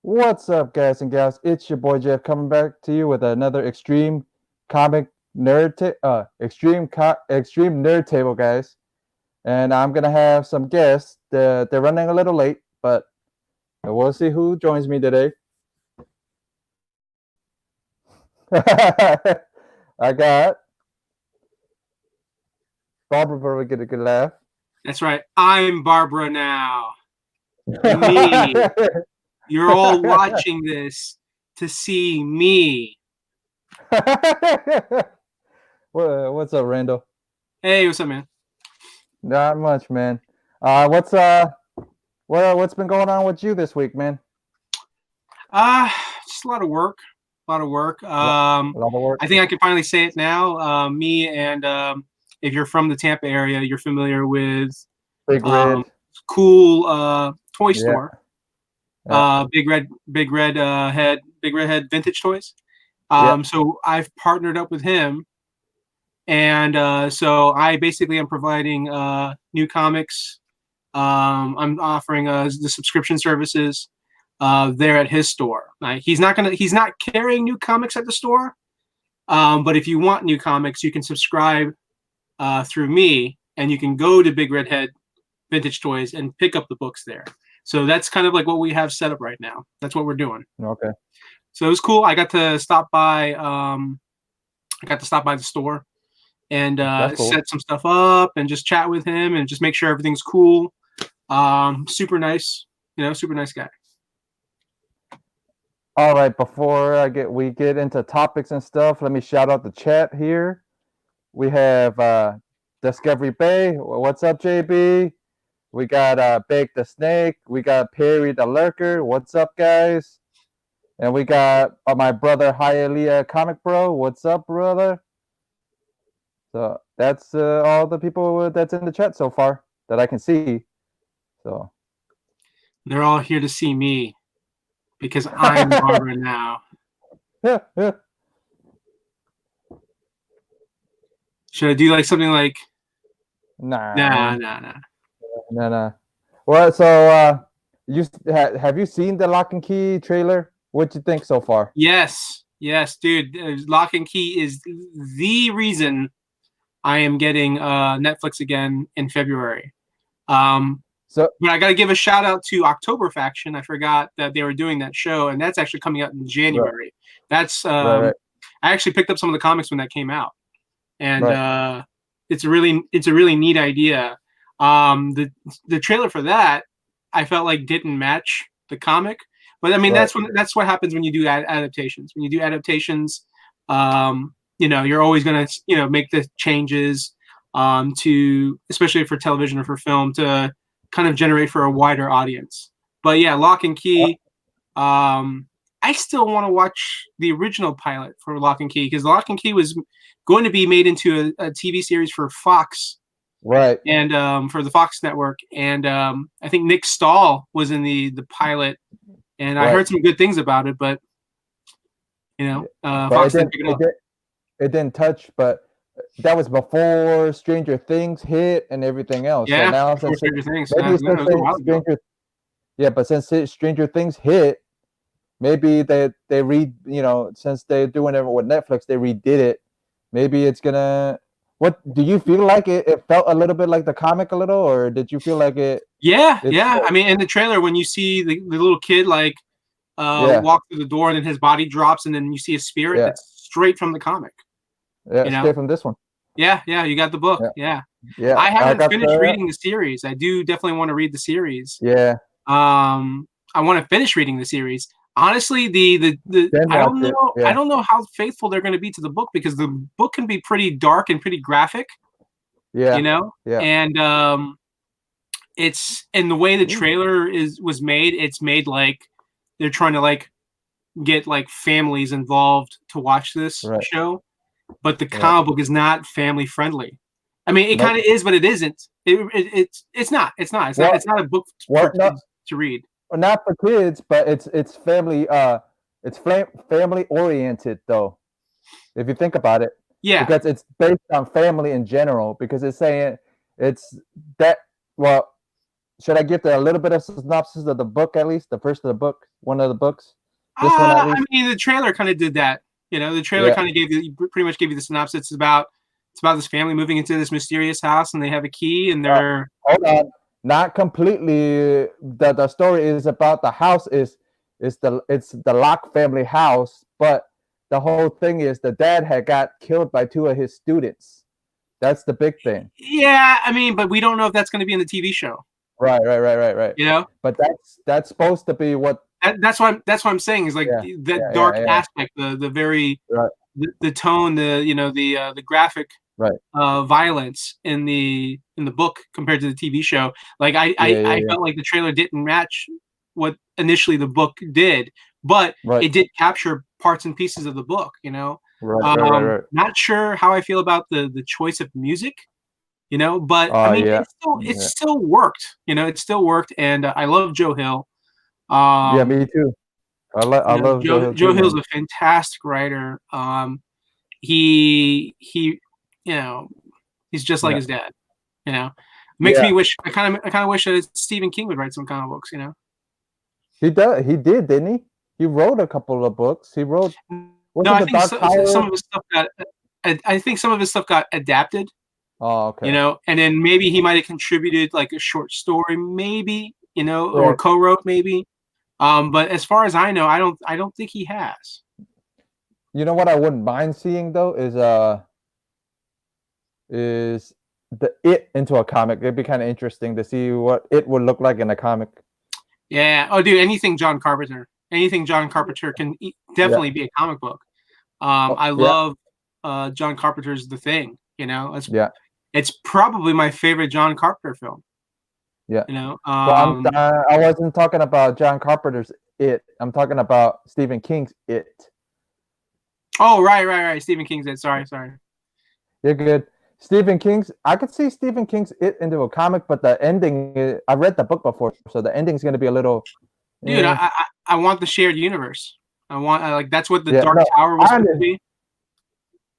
What's up, guys and gals? It's your boy Jeff coming back to you with another extreme comic extreme nerd table, guys. And I'm gonna have some guests. They're running a little late, but we'll see who joins me today. I got Barbara for we get a good laugh. That's right. I'm Barbara now. Me. You're all watching this to see me. What's up, Randall? Hey, what's up, man? Not much, man. What's been going on with you this week, man? Just a lot of work. A lot of work. A lot of work. I think I can finally say it now. Me and if you're from the Tampa area, you're familiar with Big Red. cool toy Yeah. store. Yeah. Big Red Head Vintage Toys. Yeah. So I've partnered up with him, and so I basically am providing new comics. I'm offering the subscription services there at his store. He's not carrying new comics at the store, but if you want new comics, you can subscribe through me, and you can go to Big Red Head Vintage Toys and pick up the books there. So that's kind of like what we have set up right now. That's what we're doing. Okay. So it was cool. I got to stop by. The store and Cool. set some stuff up and just chat with him and just make sure everything's cool. Super nice, super nice guy. All right, before we get into topics and stuff, let me shout out the chat here. We have Discovery Bay. What's up, JB? We got Bake the Snake. We got Perry the Lurker. What's up, guys? And we got my brother Hialeah Comic Bro. What's up, brother? So that's all the people that's in the chat so far that I can see. So they're all here to see me because I'm Barbara now. Should I do like something like? Nah. Well, so have you seen the Lock and Key trailer? What you think so far? Yes, dude. Lock and Key is the reason I am getting Netflix again in February. But I got to give a shout out to October Faction. I forgot that they were doing that show, and that's actually coming out in January. Right. That's right. I actually picked up some of the comics when that came out, and it's a really neat idea. The trailer for that I felt like didn't match the comic, but I mean that's what happens when you do adaptations. When you do adaptations, you're always gonna make the changes to, especially for television or for film, to kind of generate for a wider audience. But yeah, Lock and Key. I still want to watch the original pilot for Lock and Key because Lock and Key was going to be made into a TV series for Fox, right? And for the Fox network, and I think Nick Stahl was in the pilot, and I heard some good things about it, but Fox didn't pick it up. It didn't touch, but that was before Stranger Things hit and everything else. Yeah, so now since Stranger Things. But since Stranger Things hit, maybe they since they're doing it with Netflix, they redid it. Maybe it's gonna. What do you feel like it felt a little bit like the comic a little, or did you feel like it? Yeah. I mean, in the trailer, when you see the little kid walk through the door and then his body drops and then you see a spirit, that's straight from the comic. Yeah, straight from this one. Yeah, you got the book. Yeah. I haven't finished reading the series. I do definitely want to read the series. Yeah. I want to finish reading the series. Honestly, I don't know how faithful they're going to be to the book because the book can be pretty dark and pretty graphic. Yeah. Yeah. And it's in the way the trailer was made. It's made like they're trying to get families involved to watch this show, but the comic book is not family friendly. I mean, it kind of is, but it isn't. It's not. It's not a book for kids to read. Well, not for kids, but it's family. It's family oriented though, if you think about it. Yeah. Because it's based on family in general. Because it's saying it's that. Well, should I give a little bit of synopsis of the book at least? The first of the book, one of the books. This one at least. I mean, the trailer kind of did that. You know, the trailer kind of pretty much gave you the synopsis. It's about this family moving into this mysterious house, and they have a key, and they're hold on, not completely. The story is about the house it's the Locke family house, but the whole thing is the dad had got killed by 2 of his students. That's the big thing. Yeah, I mean, but we don't know if that's going to be in the TV show. Right. You know, but that's supposed to be what. That's what I'm saying is like the dark aspect, the very the tone, the graphic violence in the book compared to the TV show. Like I felt like the trailer didn't match what initially the book did, but it did capture parts and pieces of the book. You know, not sure how I feel about the choice of music. You know, but I mean, it still worked. You know, it still worked, and I love Joe Hill. Yeah, me too. I love Joe Hill's a fantastic writer. He you know, he's just like his dad. You know, makes me wish. I kind of wish that Stephen King would write some comic books. You know, he did, didn't he? He wrote a couple of books. He wrote. No, I think some of his stuff got. I think some of his stuff got adapted. Oh, okay. You know, and then maybe he might have contributed like a short story, maybe, you know, or co-wrote maybe. But as far as I know, I don't think he has. You know what I wouldn't mind seeing though is the It into a comic. It'd be kind of interesting to see what it would look like in a comic. Yeah. Oh, dude, anything John Carpenter can definitely be a comic book. I love John Carpenter's The Thing. You know, it's probably my favorite John Carpenter film. Yeah. You know, I wasn't talking about John Carpenter's It. I'm talking about Stephen King's It. Oh, right. Stephen King's It. Sorry. You're good. I could see Stephen King's It into a comic, but the ending, I read the book before, so the ending's going to be a little. Dude, I want the shared universe. I that's what the Dark Tower was supposed to be.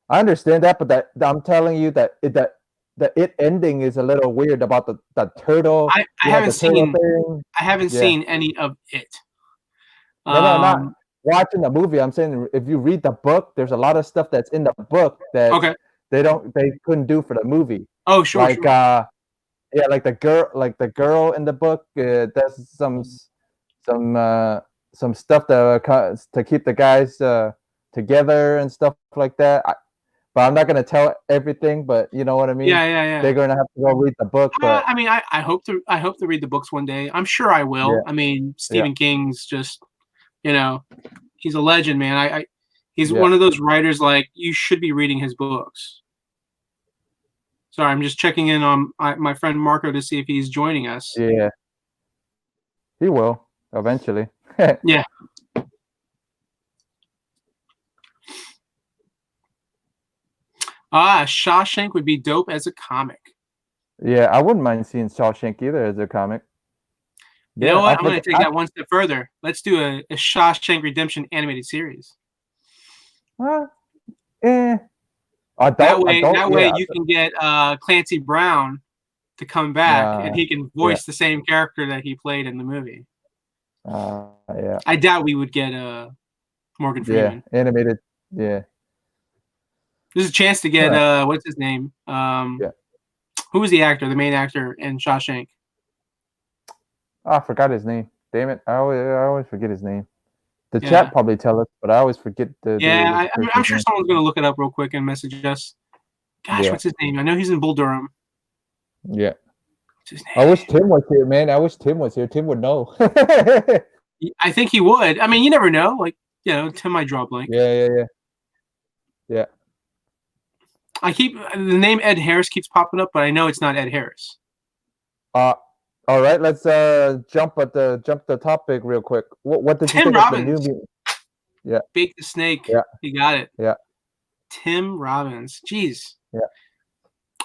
I understand that, but I'm telling you that the It ending is a little weird about the turtle. I haven't seen any of it. No, not watching the movie. I'm saying if you read the book, there's a lot of stuff that's in the book that they couldn't do for the movie. Oh, sure. Like like the girl in the book does some stuff to keep the guys together and stuff like that. But I'm not going to tell everything, but you know what I mean? Yeah. They're going to have to go read the book. But I mean, I hope to read the books one day. I'm sure I will. Yeah. I mean, Stephen King's just, you know, he's a legend, man. He's one of those writers, like, you should be reading his books. Sorry, I'm just checking in on my friend Marco to see if he's joining us. Yeah. He will, eventually. Yeah. Shawshank would be dope as a comic. Yeah, I wouldn't mind seeing Shawshank either as a comic. You know what? I'm going to take that one step further. Let's do a Shawshank Redemption animated series. That way you can get Clancy Brown to come back, and he can voice the same character that he played in the movie. Yeah. I doubt we would get Morgan Freeman. Yeah, animated. Yeah. There's a chance to get what's his name? Who was the actor, the main actor in Shawshank? I forgot his name. Damn it! I always forget his name. The chat probably tell us, but I always forget the. I'm sure someone's gonna look it up real quick and message us. Gosh, what's his name? I know he's in Bull Durham. Yeah. What's his name? I wish Tim was here, man. I wish Tim was here. Tim would know. I think he would. I mean, you never know. Like, you know, Tim might draw blank. Yeah. The name Ed Harris keeps popping up, but I know it's not Ed Harris. All right, let's jump the topic real quick. What did you think of the new? Yeah. Bake the Snake. Yeah. You got it. Yeah. Tim Robbins. Jeez. Yeah.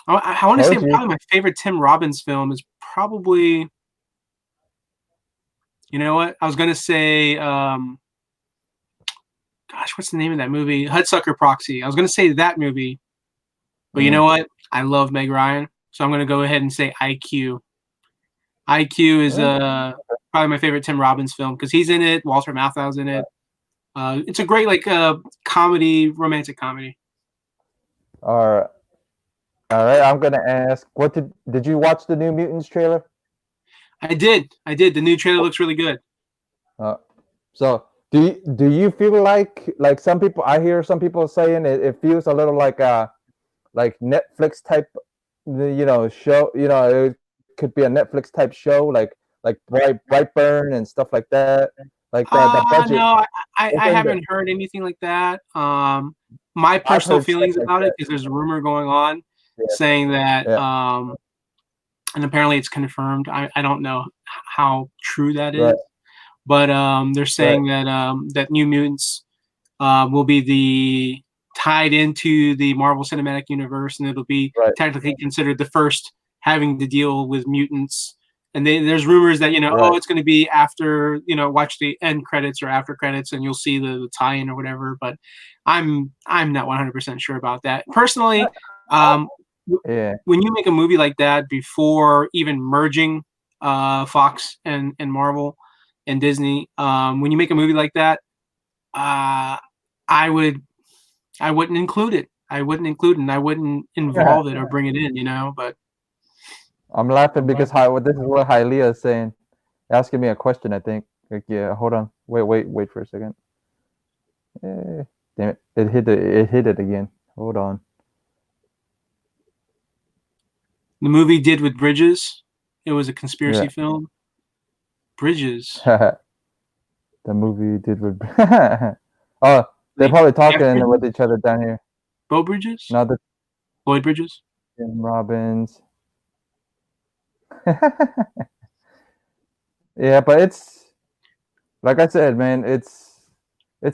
I want to say probably my favorite Tim Robbins film is probably. You know what? I was gonna say. Gosh, what's the name of that movie? Hudsucker Proxy. I was gonna say that movie. But you know what? I love Meg Ryan, so I'm going to go ahead and say IQ. IQ is probably my favorite Tim Robbins film because he's in it. Walter Matthau's in it. It's a great like comedy, romantic comedy. All right. I'm gonna ask, what did you watch the New Mutants trailer? I did. The new trailer looks really good. So do you feel like some people, I hear some people saying it feels a little like Netflix type, show. It could be a Netflix type show, like Brightburn and stuff like that. Like the budget. No, I haven't heard anything like that. My personal feelings about it, because there's a rumor going on saying that, and apparently it's confirmed. I don't know how true that is, but they're saying that New Mutants will be tied into the Marvel Cinematic Universe, and it'll be technically considered the first having to deal with mutants. And there's rumors that it's going to be after watch the end credits or after credits, and you'll see the tie-in or whatever. But I'm not 100% sure about that personally. When you make a movie like that before even merging Fox and Marvel and Disney, when you make a movie like that, I wouldn't include it. I wouldn't include it, and I wouldn't involve it or bring it in. But I'm laughing because this is what Hylia is saying, asking me a question. I think. Like, hold on, wait for a second. Damn it! It hit it again. Hold on. The movie did with Bridges. It was a conspiracy film. Bridges. The movie did with. Oh, they're probably talking with each other down here. Bo Bridges? No, Lloyd Bridges? Tim Robbins. Yeah, but it's like I said, man. It's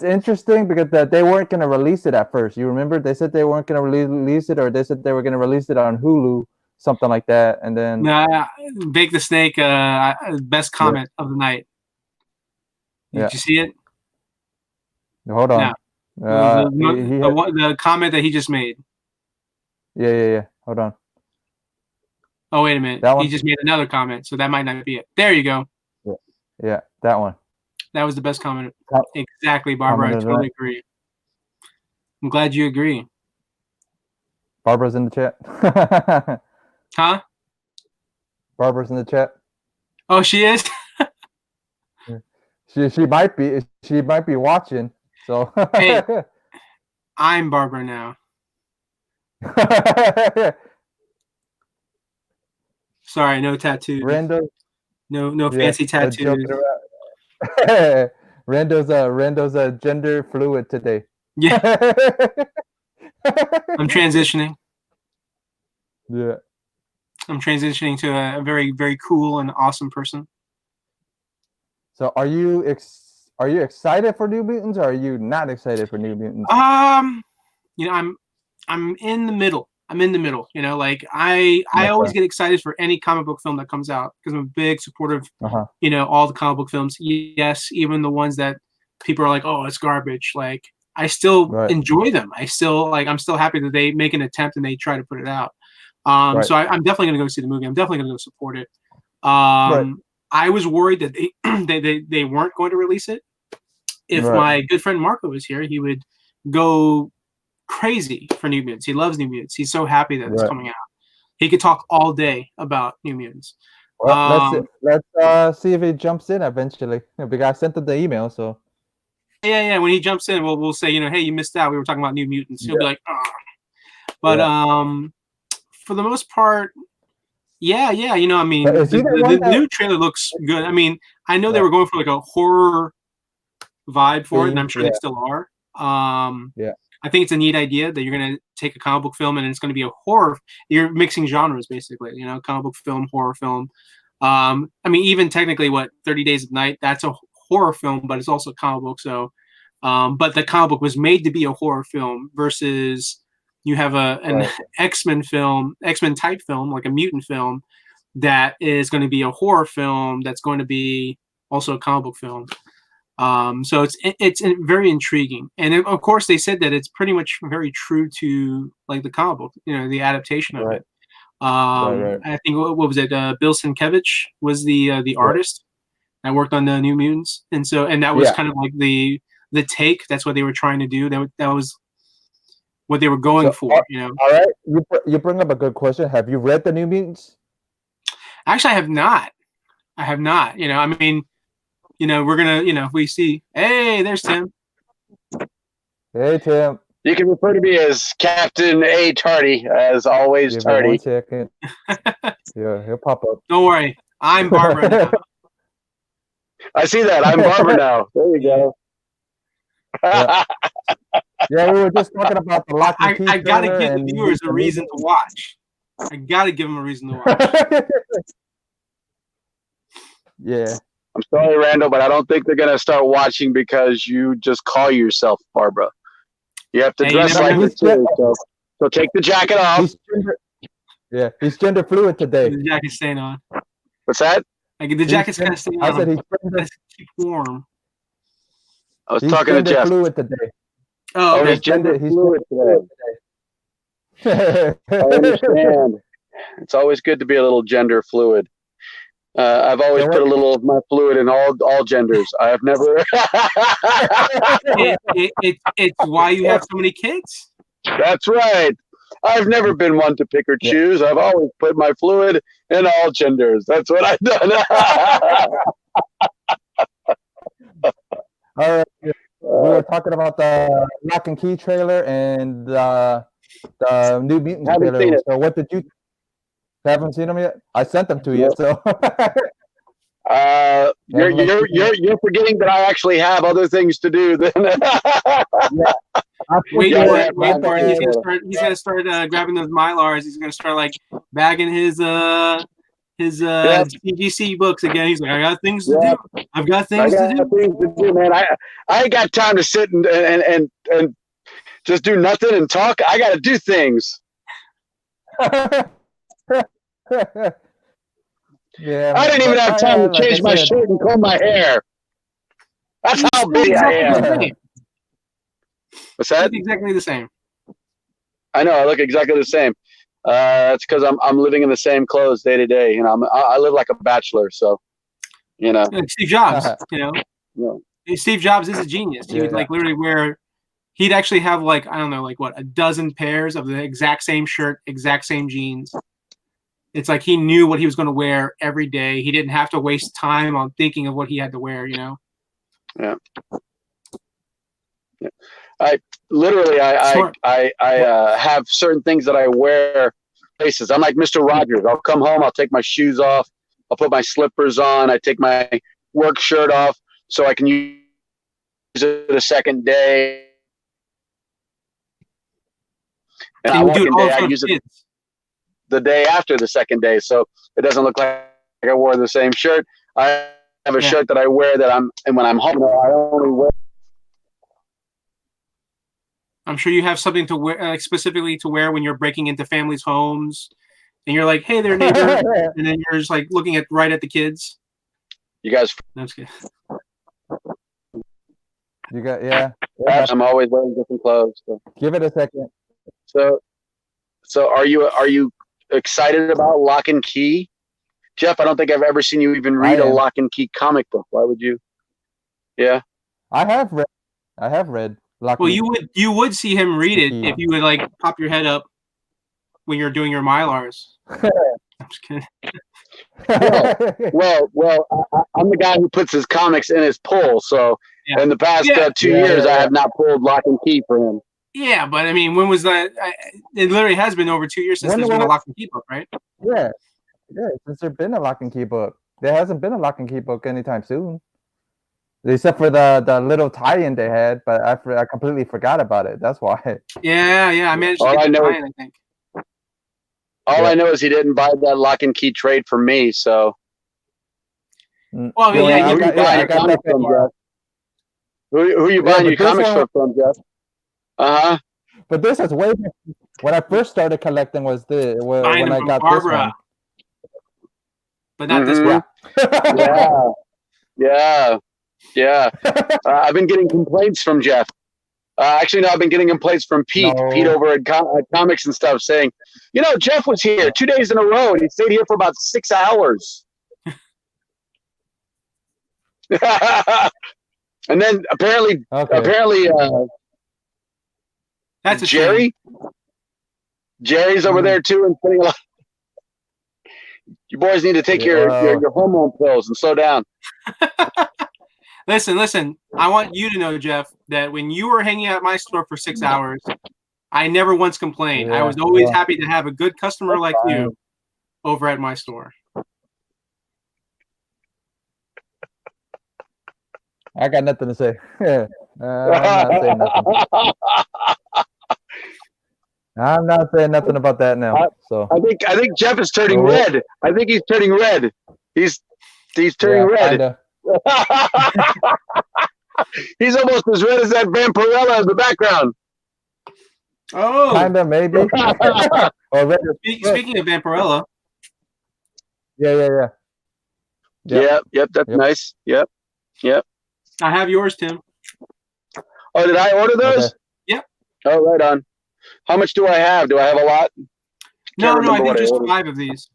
interesting because they weren't gonna release it at first. You remember they said they weren't gonna release it, or they said they were gonna release it on Hulu, something like that, and then Bake the Snake. Best comment of the night. Did you see it? Hold on. No. The comment that he just made. Yeah. Hold on. Oh, wait a minute. He just made another comment, so that might not be it. There you go. Yeah, that one. That was the best comment. Exactly, Barbara. I totally agree. I'm glad you agree. Barbara's in the chat. Huh? Barbara's in the chat. Oh, she is? She might be. She might be watching. So hey, I'm Barbara now. Sorry, no tattoos. No fancy tattoos. Rando's gender fluid today. Yeah. I'm transitioning. Yeah. I'm transitioning to a very, very cool and awesome person. So are you excited for New Mutants, or are you not excited for New Mutants? I'm in the middle. Like I always get excited for any comic book film that comes out because I'm a big supporter of all the comic book films. Yes, even the ones that people are like, oh, it's garbage. Like I still enjoy them. I'm still happy that they make an attempt and they try to put it out. So I'm definitely gonna go see the movie. I'm definitely gonna go support it. I was worried that they weren't going to release it. If my good friend Marco was here, he would go crazy for New Mutants. He loves New Mutants. He's so happy that it's coming out. He could talk all day about New Mutants. Well, let's see if he jumps in eventually. Because I sent him the email, so. Yeah. When he jumps in, we'll say, hey, you missed out. We were talking about New Mutants. He'll be like, oh. But for the most part, yeah. I mean, the new trailer looks good. I mean, I know they were going for like a horror vibe for it, and I'm sure they still are. I think it's a neat idea that you're going to take a comic book film and it's going to be a horror. You're mixing genres, basically, comic book film, horror film. I mean, even technically, 30 Days of Night, that's a horror film, but it's also a comic book. So, but the comic book was made to be a horror film versus you have an X-Men film, X-Men type film, like a mutant film that is going to be a horror film that's going to be also a comic book film. So it's very intriguing, and of course they said that it's pretty much very true to like the comic book, the adaptation of it. Right. I think what was it? Bill Sienkiewicz was the artist that worked on the New Mutants, and that was kind of like the take. That's what they were trying to do. That was what they were going for. All right, you bring up a good question. Have you read the New Mutants? Actually, I have not. I mean, we're gonna, if we see, hey, there's Tim. Hey, Tim. You can refer to me as Captain A. Tardy, as always. Give Tardy. Me 1 second. Yeah, he'll pop up. Don't worry, I'm Barbara now. I see that. I'm Barbara now. There you go. Yeah, we were just talking about the Lock and Key. I gotta give the viewers a reason to watch. I gotta give them a reason to watch. Yeah. I'm sorry, Randall, but I don't think they're gonna start watching because you just call yourself Barbara. You have to dress like it too. So take the jacket off. He's gender fluid today. The jacket's staying on. What's that? The jacket's kind of staying on. I said he's keep warm. I was talking to Jeff. Fluid today. Oh, okay. He's gender fluid today. I understand. It's always good to be a little gender fluid. I've always put a little of my fluid in all genders. I have never. It's why you have so many kids. That's right. I've never been one to pick or choose. I've always put my fluid in all genders. That's what I've done. All right. We were talking about the Lock and Key trailer and the New Mutants trailer. So what did you? Haven't seen them yet? I sent them to you. So you're forgetting that I actually have other things to do. Then wait for it. He's gonna start grabbing those Mylars. He's gonna start like bagging his CGC books again. He's like, I got things to do. I've got things to do, man. I ain't got time to sit and just do nothing and talk. I got to do things. Yeah, I didn't even have time to change my shirt and comb my hair. That's how busy I am. What's that? Exactly the same. I know. I look exactly the same. It's because I'm living in the same clothes day to day. I live like a bachelor, so Like Steve Jobs. Steve Jobs is a genius. He would like literally wear. He'd actually have like I don't know, like what, a dozen pairs of the exact same shirt, exact same jeans. It's like he knew what he was going to wear every day. He didn't have to waste time on thinking of what he had to wear. Yeah. I have certain things that I wear places. I'm like Mr. Rogers. I'll come home. I'll take my shoes off. I'll put my slippers on. I take my work shirt off so I can use it the second day. And I use it the day after the second day, so it doesn't look like I wore the same shirt. I have a shirt that I wear and when I'm home, I only wear. I'm sure you have something to wear, specifically to wear when you're breaking into families' homes, and you're like, "Hey there, neighbor," and then you're just like looking right at the kids. You guys. That's good. You got I'm always wearing different clothes. So. Give it a second. So are you excited about Lock and Key? Jeff, I don't think I've ever seen you even read a Lock and Key comic book. Why would you? Yeah. I have read Lock and Key. You would see him read it if you would like pop your head up when you're doing your Mylars. I'm just kidding. Well, I'm the guy who puts his comics in his pull. So in the past 2 years, I have not pulled Lock and Key for him. Yeah, but I mean, when was that? It literally has been over 2 years since there's been a Lock and Key book, right? Yeah, since there's been a Lock and Key book. There hasn't been a Lock and Key book anytime soon. Except for the little tie-in they had, but I completely forgot about it. That's why. Yeah, I managed to get the tie-in, I think. All I know is he didn't buy that Lock and Key trade for me, so. Well, I mean, I got that from Jeff. Who are you buying your comics from, Jeff? But this is way when I first started collecting when I got Barbara. this one. But not this one. Yeah. I've been getting complaints from Jeff. Actually, no, I've been getting complaints from Pete. No. Pete over at Comics and stuff saying, Jeff was here 2 days in a row and he stayed here for about 6 hours. And then apparently, That's a Jerry. shame. Jerry's over there too and putting a lot. You boys need to take your hormone pills and slow down. Listen. I want you to know, Jeff, that when you were hanging out at my store for 6 hours, I never once complained. I was always happy to have a good customer like you over at my store. I got nothing to say. I'm not saying nothing. I'm not saying nothing about that now. So I think Jeff is turning red. I think he's turning red. He's turning red. He's almost as red as that Vampirella in the background. Oh, kinda maybe. Speaking of Vampirella. Yeah. Yep. That's nice. Yep. I have yours, Tim. Oh, did I order those? Okay. Yep. Oh, right on. How much do I have? Do I have a lot? No, I think just 5 of these.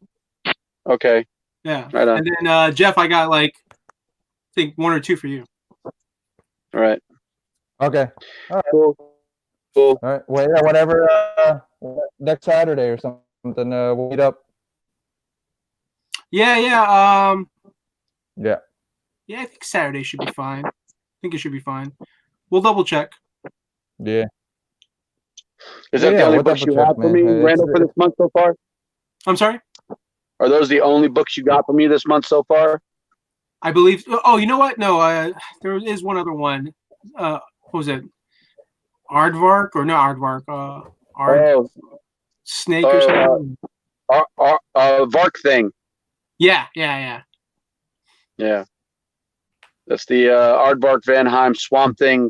Okay. Yeah. Right on. And then Jeff, I got I think 1 or 2 for you. All right. Okay. All right. Cool. All right. Well, yeah, whatever. Next Saturday or something, we'll meet up. Yeah. Yeah. Yeah, I think Saturday should be fine. I think it should be fine. We'll double check. Yeah. Is that the only books you have for me, Randall, for this month so far? I'm sorry? Are those the only books you got for me this month so far? I believe. Oh, you know what? No, there is one other one. What was it? Aardvark or no Aardvark? Snake or something? Vark thing. Yeah. Yeah. That's the Aardvark Vanheim Swamp Thing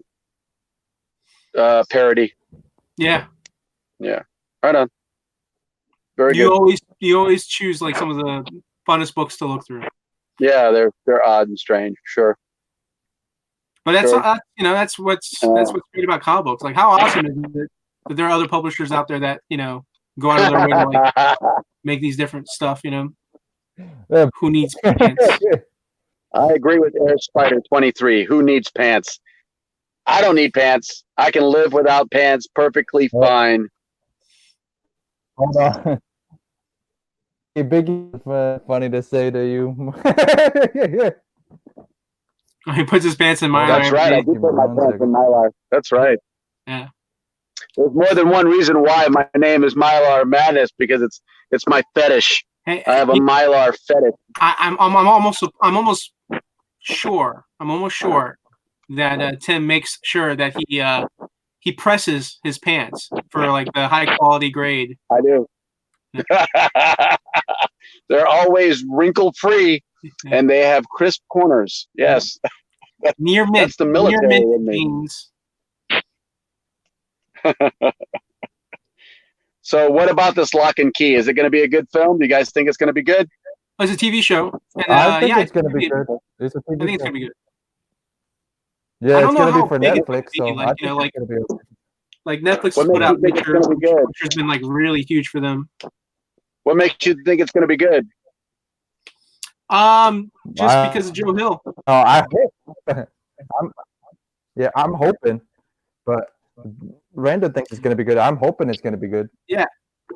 parody. Yeah. Yeah. Right on. Very good. You always choose some of the funnest books to look through. Yeah, they're odd and strange, sure. But that's that's what's great about comic books. How awesome is it that there are other publishers out there that go out of their way to make these different stuff. Who needs pants? I agree with Air Spider 23. Who needs pants? I don't need pants. I can live without pants perfectly fine. Hold on. Hey, Biggie, funny to say to you. He puts his pants in Mylar. That's right. I do put my pants in Mylar. That's right. Yeah. There's more than one reason why my name is Mylar Madness, because it's my fetish. Hey, I have a Mylar fetish. I'm almost sure that Tim makes sure that he presses his pants for the high quality grade. I do. Yeah. They're always wrinkle free, and they have crisp corners. Yes. Near mint. That's the military with me. So what about this Lock and Key? Is it going to be a good film? Do you guys think it's going to be good? It's a TV show. And, I think it's going to be good. It's a TV show. I think it's going to be good. Yeah, it's going to be for Netflix. So I think it's going to be okay. Netflix put out pictures. It's been really huge for them. What makes you think it's going to be good? Just because of Joe Hill. Oh, I hope. I'm hoping, but Randall thinks it's going to be good. I'm hoping it's going to be good. Yeah,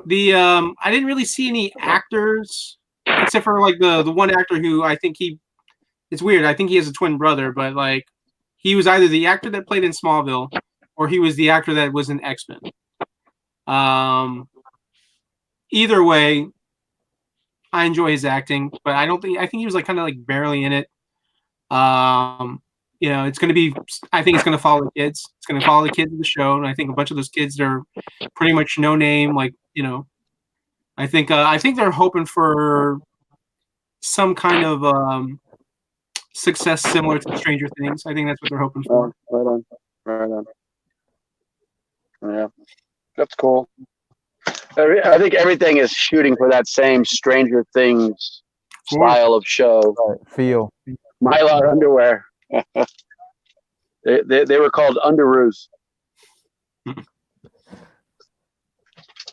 I didn't really see any actors except for the one actor who I think it's weird. I think he has a twin brother, but he was either the actor that played in Smallville or he was the actor that was in X-Men. Either way, I enjoy his acting, but I think he was kind of barely in it. It's going to be, I think it's going to follow the kids. It's going to follow the kids of the show. And I think a bunch of those kids are pretty much no name. I think they're hoping for some kind of success similar to Stranger Things. I think that's what they're hoping for. Right on. Yeah, that's cool. I think everything is shooting for that same Stranger Things style of show. Feel. Mylar underwear. They were called underoos.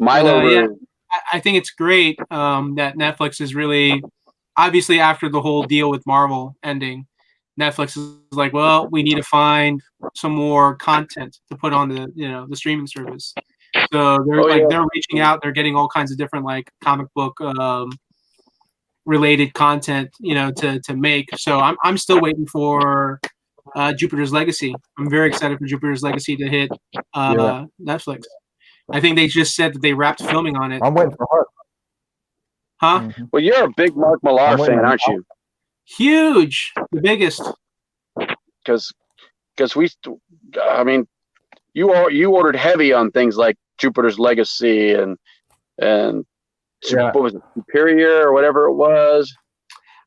Milo. But, yeah, I think it's great that Netflix is really, obviously after the whole deal with Marvel ending, Netflix is like, well, we need to find some more content to put on the streaming service. So they're reaching out, they're getting all kinds of different like comic book related content, to make. So I'm still waiting for Jupiter's Legacy. I'm very excited for Jupiter's Legacy to hit Netflix. I think they just said that they wrapped filming on it. I'm waiting for her. Huh? Mm-hmm. Well, you're a big Mark Millar fan, aren't you? Huge, the biggest. Because you ordered heavy on things like Jupiter's Legacy and what was it, Superior or whatever it was.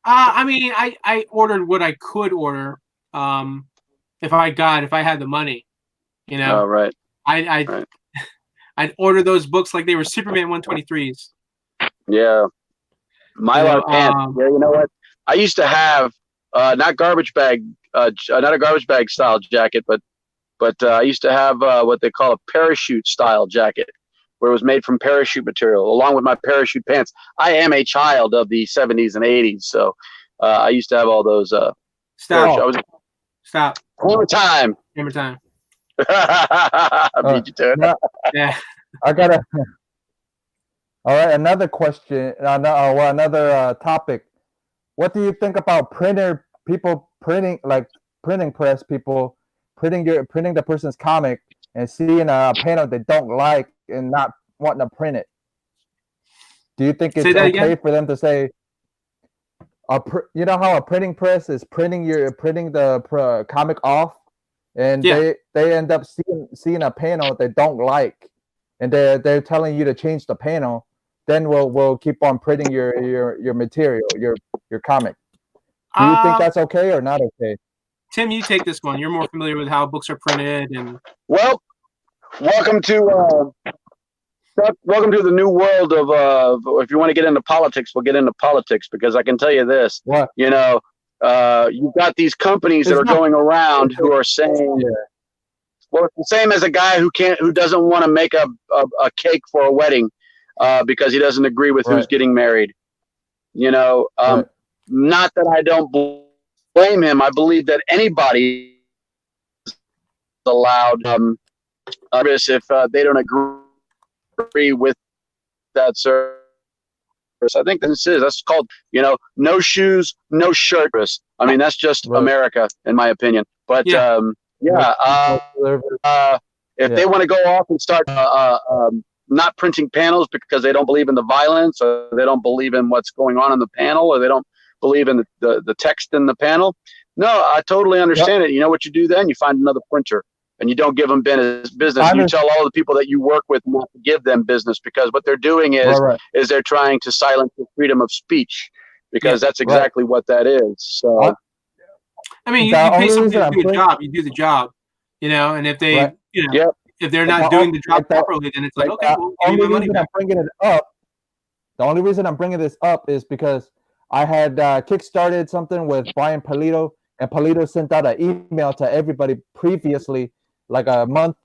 I ordered what I could order. If I had the money, Oh, right. I'd order those books like they were Superman 123s. Yeah. Mylar pants. Yeah, you know what? I used to have not a garbage bag style jacket, but I used to have what they call a parachute style jacket, where it was made from parachute material, along with my parachute pants. I am a child of the 70s and 80s, so I used to have all those. Stop. Hammer time. Hammer time. I beat you to it. Yeah. I gotta. All right, another question. Another topic. What do you think about people printing press people printing the person's comic and seeing a panel they don't like and not wanting to print it? Do you think it's okay for them to say, you know how a printing press is printing the comic off, and they end up seeing a panel they don't like, and they're telling you to change the panel, then we'll keep on printing your material, your comic. Do you think that's okay or not okay? Tim, you take this one. You're more familiar with how books are printed and. Well, welcome to the new world of if you want to get into politics, we'll get into politics, because I can tell you this. What? You've got these companies that are going around who are saying, well, it's the same as a guy who doesn't want to make a cake for a wedding because he doesn't agree with who's getting married. Not that I don't blame him. I believe that anybody is allowed service if they don't agree with that service. I think that's called, no shoes, no shirt. I mean, that's just America, in my opinion. But if they want to go off and start not printing panels because they don't believe in the violence, or they don't believe in what's going on in the panel, or they don't believe in the text in the panel, no, I totally understand it. You know what you do then? You find another printer, and you don't give them business. You tell all the people that you work with not to give them business, because what they're doing is they're trying to silence the freedom of speech, because that's exactly what that is. So, I mean, you pay somebody to do a job, you do the job, and if they, if they're not doing the job properly, then it's like, okay, well, give me my money back. The only reason I'm bringing this up is because I had kickstarted something with Brian Polito, and Polito sent out an email to everybody previously, like a month,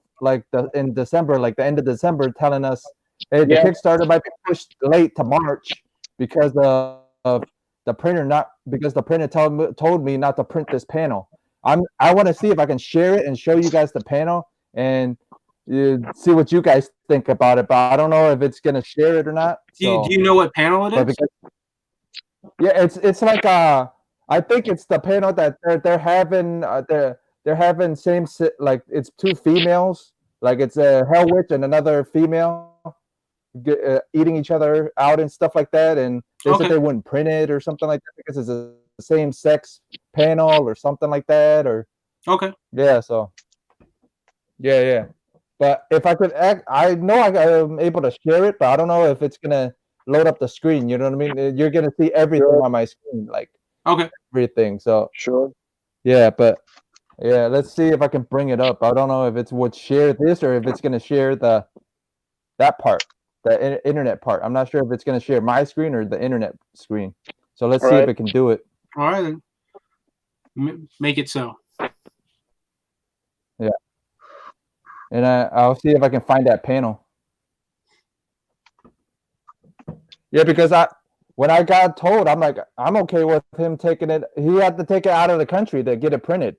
in December, like the end of December, telling us, hey, the Kickstarter might be pushed late to March because of the printer told me not to print this panel. I want to see if I can share it and show you guys the panel and see what you guys think about it, but I don't know if it's gonna share it or not. Do you know what panel it is? It's like I think it's the panel that they're having they're having like it's two females, like it's a Hell Witch and another female eating each other out and stuff like that, and they said they wouldn't print it or something like that because it's the same sex panel or something like that, or but if I could I know I'm able to share it, but I don't know if it's gonna load up the screen. You know what I mean? You're gonna see everything on my screen, like everything. So but let's see if I can bring it up. I don't know if it would share this or if it's gonna share that part, the internet part. I'm not sure if it's gonna share my screen or the internet screen. So let's see if it can do it. All right, then. Make it so. Yeah. and I'll see if I can find that panel. Yeah, because when I got told, I'm like, I'm okay with him taking it. He had to take it out of the country to get it printed.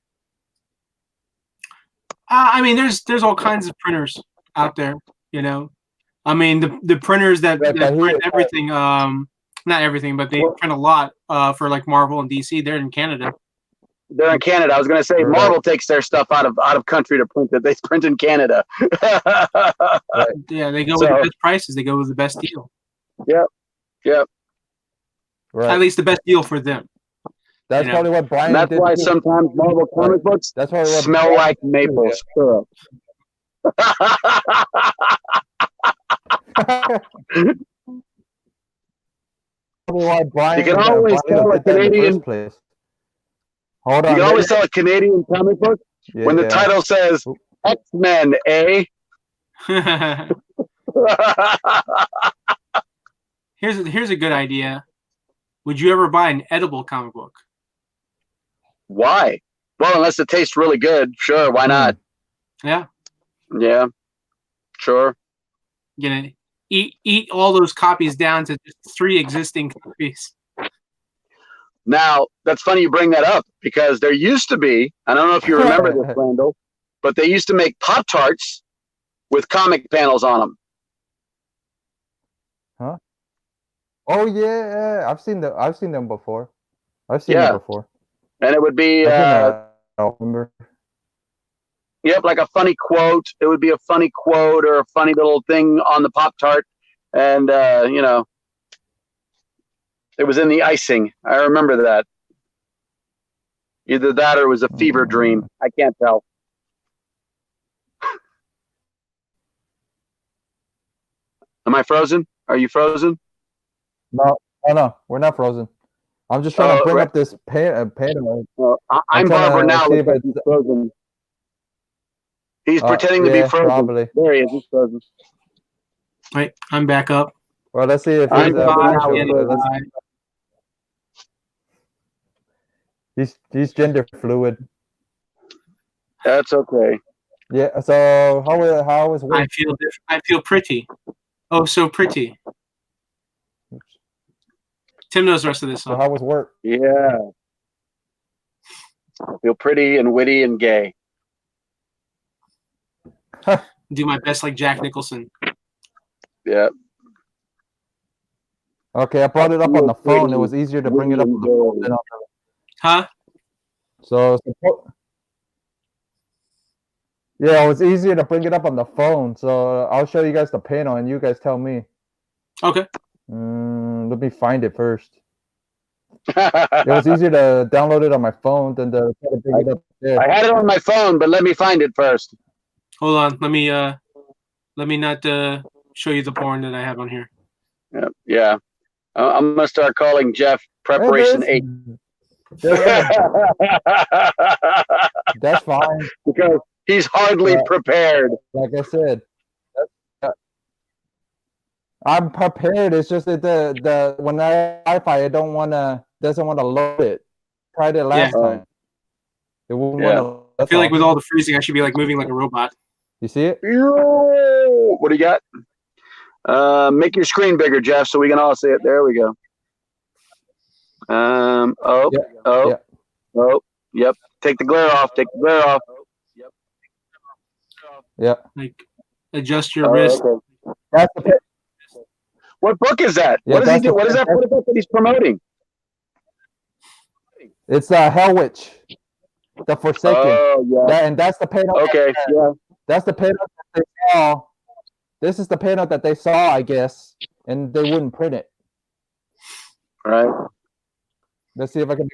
I mean, there's all kinds of printers out there, you know. I mean, the printers that print everything, not everything, but they print a lot for like Marvel and DC. They're in Canada. They're in Canada. I was going to say Marvel takes their stuff out of country to print it. They print in Canada. Right. Yeah, they go with the best prices. They go with the best deal. Yep. Right. At least the best deal for them. That's probably what Brian. And that's why sometimes Marvel comic books smell like maple syrup. You can always sell a Canadian. Hold on. You can always sell a Canadian comic book when the title says X-Men, eh? Here's a good idea. Would you ever buy an edible comic book? Why? Well, unless it tastes really good, sure. Why not? Yeah. Yeah. Sure. You know, eat all those copies down to just 3 existing copies. Now, that's funny you bring that up because there used to be, I don't know if you remember this, Randall, but they used to make Pop-Tarts with comic panels on them. Huh? Oh yeah, I've seen them before. I've seen them before. And it would be I don't remember. Yep, like a funny quote. It would be a funny quote or a funny little thing on the Pop-Tart. And you know, it was in the icing. I remember that. Either that or it was a fever dream. I can't tell. Am I frozen? Are you frozen? No, we're not frozen. I'm just trying to bring up this panel. Well, I'm Barbara now. Looks like he's frozen. He's pretending to be frozen. Probably. There he is. He's frozen. Wait, I'm back up. Well, let's see if he's gender fluid. That's okay. Yeah. So how is work? I feel pretty. Oh, so pretty. Tim knows the rest of this song. So how was work? Yeah. I feel pretty and witty and gay. Do my best like Jack Nicholson. Yeah. Okay, I brought it up on the phone. It was easier to bring it up on the phone than on the... Huh? So yeah, it was easier to bring it up on the phone. So I'll show you guys the panel and you guys tell me. Okay. Let me find it first. It was easier to download it on my phone than to try to bring it up there. I had it on my phone, but let me find it first. Hold on. Let me not show you the porn that I have on here. Yeah. I'm gonna start calling Jeff Preparation 8. That's fine. Because he's hardly prepared. Like I said, I'm prepared. It's just that the when I Wi-Fi, it doesn't want to load it. Tried it last time. It won't want to. I feel like with all the freezing, I should be like moving like a robot. You see it? What do you got? Make your screen bigger, Jeff, so we can all see it. There we go. Yep. Take the glare off. Yeah. Like adjust your wrist. Okay. That's the What book is that? Yeah, what does he do? What is that book that he's promoting? It's Hell Witch, the Forsaken. Oh yeah. And that's the panel. Okay. That's the panel that they saw. This is the panel that they saw, I guess, and they wouldn't print it. Right. Let's see if I can.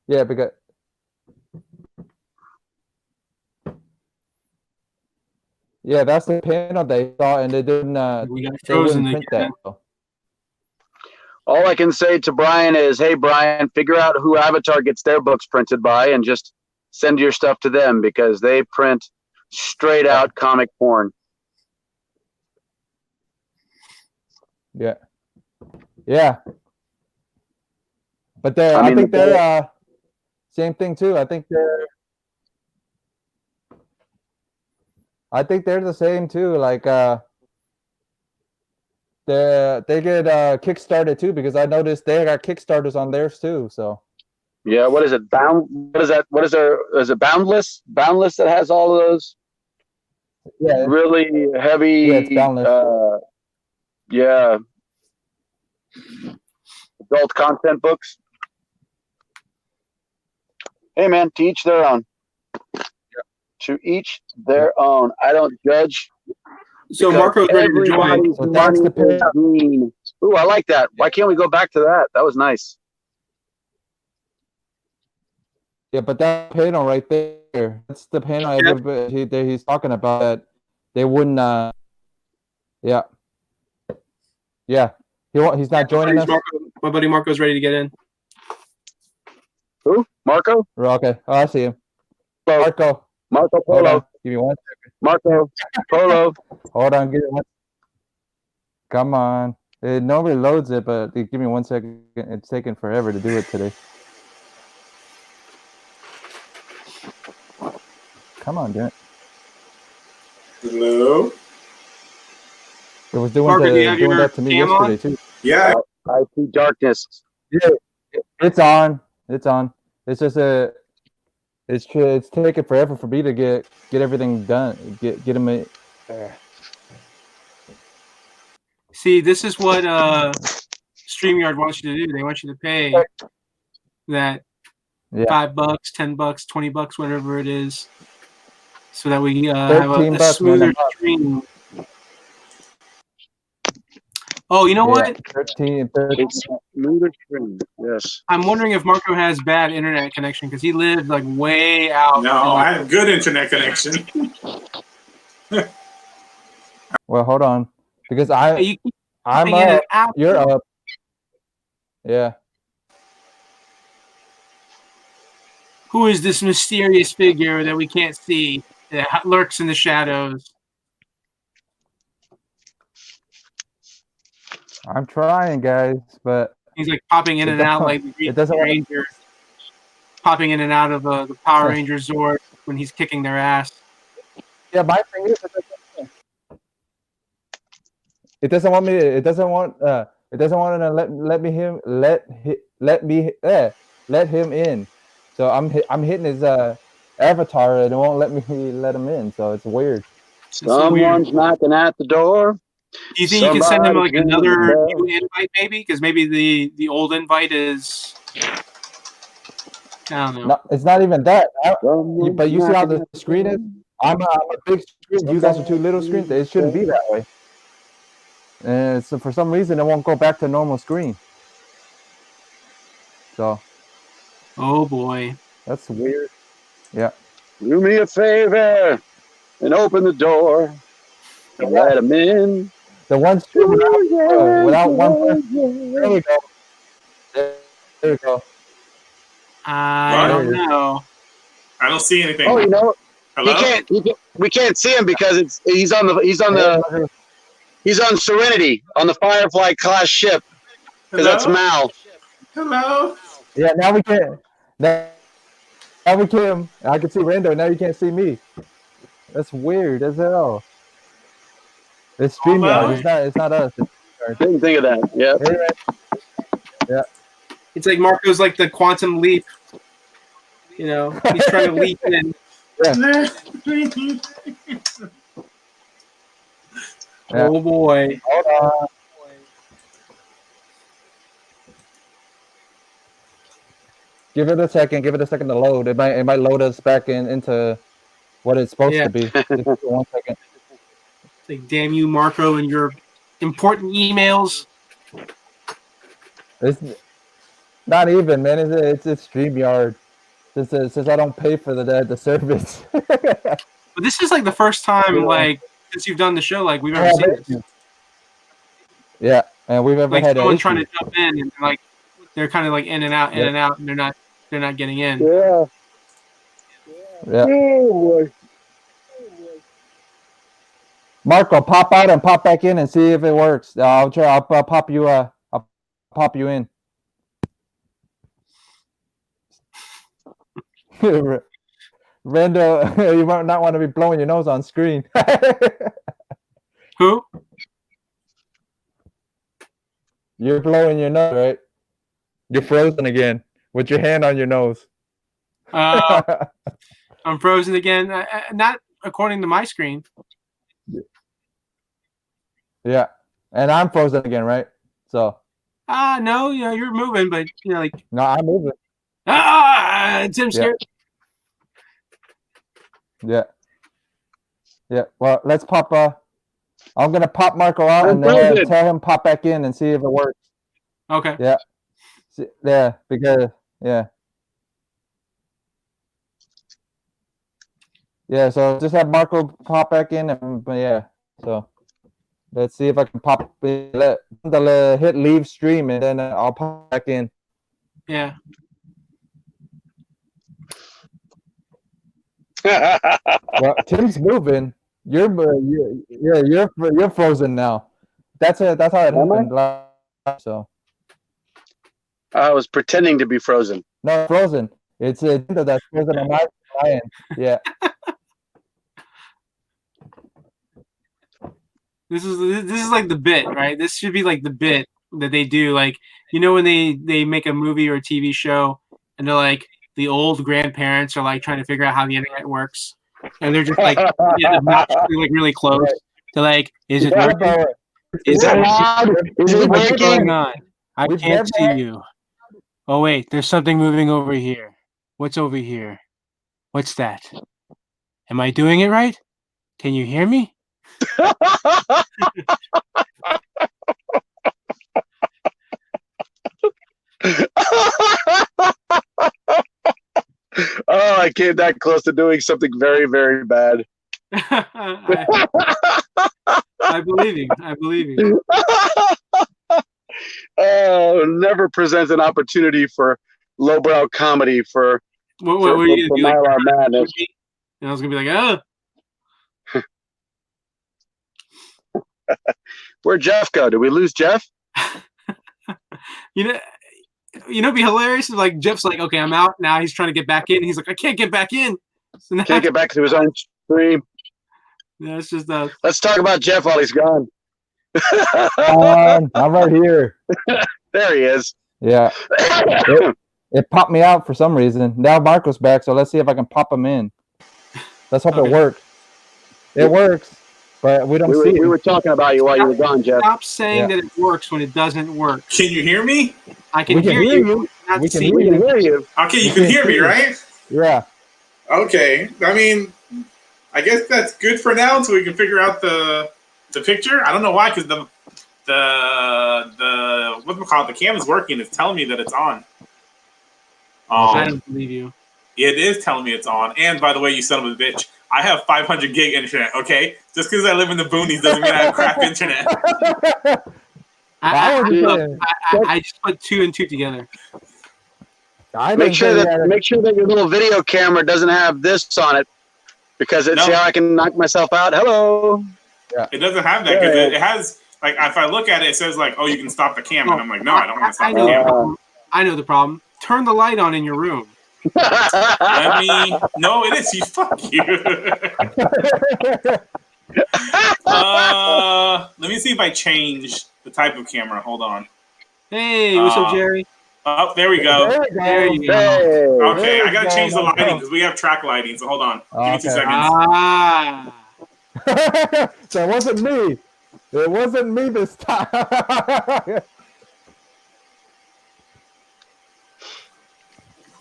Yeah, because. Yeah, that's the panel they saw, and they didn't. We got frozen print again. that. All I can say to Brian is, hey, Brian, figure out who Avatar gets their books printed by and just send your stuff to them because they print straight out comic porn. Yeah. Yeah. But I think they're same thing too. I think I think they're the same too. Like they get kickstarted too, because I noticed they got kickstarters on theirs too. So Yeah, what is it? What is that? What is there? Is it Boundless? Boundless that has all of those yeah, really heavy. it's Boundless. Yeah, adult content books. Hey, man, to each their own. To each their own. I don't judge. So Marco's ready to join. Everybody's So thanks money to is green. Ooh, I like that. Why can't we go back to that? That was nice. Yeah, but that panel right there, that's the panel he's talking about, that they wouldn't yeah. He's not joining us. My buddy Marco's ready to get in. Who? Marco? Okay. Oh, I see him. Marco Hold Polo. on. Give me 1 second. Marco Polo. Hold on. Give me one. Come on. It normally loads it, but give me 1 second. It's taking forever to do it today. Come on, damn it. Hello? It was doing, Marco, do you have doing your that to me cam yesterday on? too. Yeah. I see darkness. Yeah, it's on. It's on. It's just it's taking forever for me to get everything done. Get them. See, this is what StreamYard wants you to do. They want you to pay that $5, $10, $20, whatever it is, so that we have a smoother stream. Oh, you know what? 13. Smoother stream. Yes. I'm wondering if Marco has bad internet connection because he lived like way out. No, I have good internet connection. Well, hold on, because I'm up. You're up. Yeah. Who is this mysterious figure that we can't see that lurks in the shadows? I'm trying, guys, but he's like popping in and out like the Green Ranger, popping in and out of the Power Ranger Zord when he's kicking their ass. Yeah, my thing is, it doesn't want me. It doesn't want to let him in. So I'm hitting his avatar and it won't let me let him in. So it's weird. Someone's knocking at the door. Do you think you can send him like another new invite, maybe? Because maybe the old invite is. I don't know. No, it's not even that. But you see how the screen is? I'm a big screen. You guys are two little screens. It shouldn't be that way. And so for some reason, it won't go back to normal screen. So. Oh boy. That's weird. Yeah. Do me a favor and open the door and let him in. The one screen without one person. There we go. There we go. I don't know. I don't see anything. Oh, you know, hello? We can't see him because he's on Serenity on the Firefly class ship. Because that's Mal. Hello? Yeah, now we can. Now we can. I can see Rando. Now you can't see me. That's weird as hell. It's StreamYard. It's not us. Didn't think of that. Yeah. Yeah. It's like Marco's like the quantum leap. You know, he's trying to leap in. Yeah. Oh boy. Hold on. Give it a second. Give it a second to load. It might load us back into what it's supposed to be. Just 1 second. It's like, damn you, Marco, and your important emails. It's not even, man. It's StreamYard. Since I don't pay for the service. But this is like the first time, like, since you've done the show, like we've ever seen this. Yeah, and we've ever had someone trying to jump in and like they're kind of like in and out, and they're not getting in. Yeah. Yeah. Oh boy. Marco, pop out and pop back in and see if it works. I'll try. I'll pop you. I'll pop you in. Randall, you might not want to be blowing your nose on screen. Who? You're blowing your nose, right? You're frozen again with your hand on your nose. I'm frozen again. Not according to my screen. Yeah, and I'm frozen again, right? So. No, you're moving, but like. No, I'm moving. Tim scared. Yeah. Well, let's pop. I'm gonna pop Marco out and then tell him pop back in and see if it works. Okay. Yeah. Yeah, because yeah. So just have Marco pop back in, and So let's see if I can hit leave stream, and then I'll pop back in. Yeah. Well, Tim's moving. You're frozen now. That's how it happened. So I was pretending to be frozen. No, frozen. It's that's frozen on my end. Yeah. This is like the bit, right? This should be like the bit that they do. Like, when they make a movie or a TV show, and they're like, the old grandparents are like trying to figure out how the internet works, and they're just like obnoxiously, like really close. Right. They're like, "Is it working? Is it loud? Is it what's working? going on? I can't see you. Oh wait, there's something moving over here. What's over here? What's that? Am I doing it right? Can you hear me?" Oh, I came that close to doing something very, very bad. I believe you. I believe you. Oh, never presents an opportunity for lowbrow comedy for what are you gonna do? Like, madness. And I was gonna be like, Where'd Jeff go? Did we lose Jeff? It'd be hilarious if like Jeff's like, okay, I'm out now. He's trying to get back in. He's like, I can't get back in. So can't get back to his own stream. Yeah, it's just Let's talk about Jeff while he's gone. I'm right here. There he is. Yeah. It popped me out for some reason. Now Marco's back, so let's see if I can pop him in. Let's hope it works. It works, but we don't see it. We were talking about you while you were gone, Jeff. Stop saying that it works when it doesn't work. Can you hear me? I can hear you. We can hear you. Okay, you can hear me, right? Yeah. Okay. I mean, I guess that's good for now until we can figure out the picture. I don't know why, because the the cam is working. It's telling me that it's on. I don't believe you. It is telling me it's on. And by the way, you son of a bitch, I have 500 gig internet. Okay, just because I live in the boonies doesn't mean I have crap internet. I just put 2 and 2 together. Make sure that your little video camera doesn't have this on it, because see how I can knock myself out. Hello. Yeah. It doesn't have that because it has like if I look at it, it says like, oh, you can stop the camera. And I'm like, no, I don't want to stop the camera. I know the problem. Turn the light on in your room. No, it is. You fuck you. Let me see if I change the type of camera. Hold on. Hey, what's up, Jerry? Oh, there we go. There you go. Hey, okay, I gotta change the lighting because we have track lighting. So hold on. Give me 2 seconds. So it wasn't me. It wasn't me this time.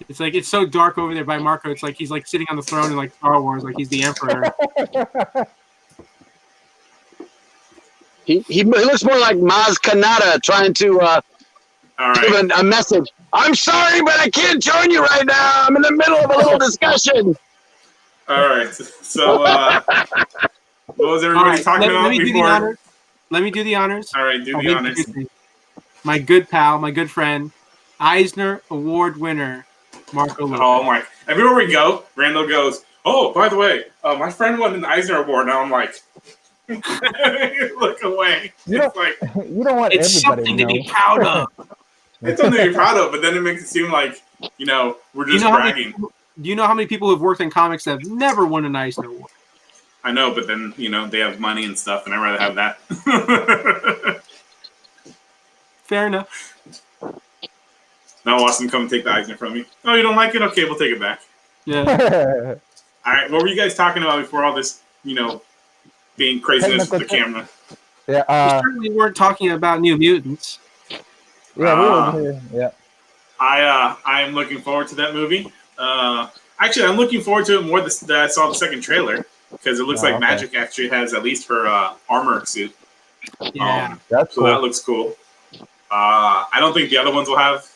It's like it's so dark over there by Marco. It's like he's like sitting on the throne in like Star Wars, like he's the Emperor. He looks more like Maz Kanata trying to give a message. I'm sorry, but I can't join you right now. I'm in the middle of a little discussion. All right. So what was everybody talking about before? Let me do the honors. All right, do the honors. My good pal, my good friend, Eisner Award winner, Marco Lopez. Oh my! Everywhere we go, Randall goes, "Oh, by the way, my friend won an Eisner Award." Now I'm like, look away. You don't want it's everybody something to be proud of. It's something to be proud of, but then it makes it seem like we're just bragging. Do you know how many people who've worked in comics that have never won an Eisner Award? I know, but then they have money and stuff, and I'd rather have that. Fair enough. Now Austin, come take the Eisner from me. Oh, you don't like it? Okay, we'll take it back. Yeah. All right, what were you guys talking about before all this, being craziness with the camera? Yeah. We certainly weren't talking about New Mutants. Yeah, we were. Yeah. I am looking forward to that movie. Actually, I'm looking forward to it more that I saw the second trailer because it looks like Magic actually has at least her armor suit. Yeah, that's cool. So that looks cool. I don't think the other ones will have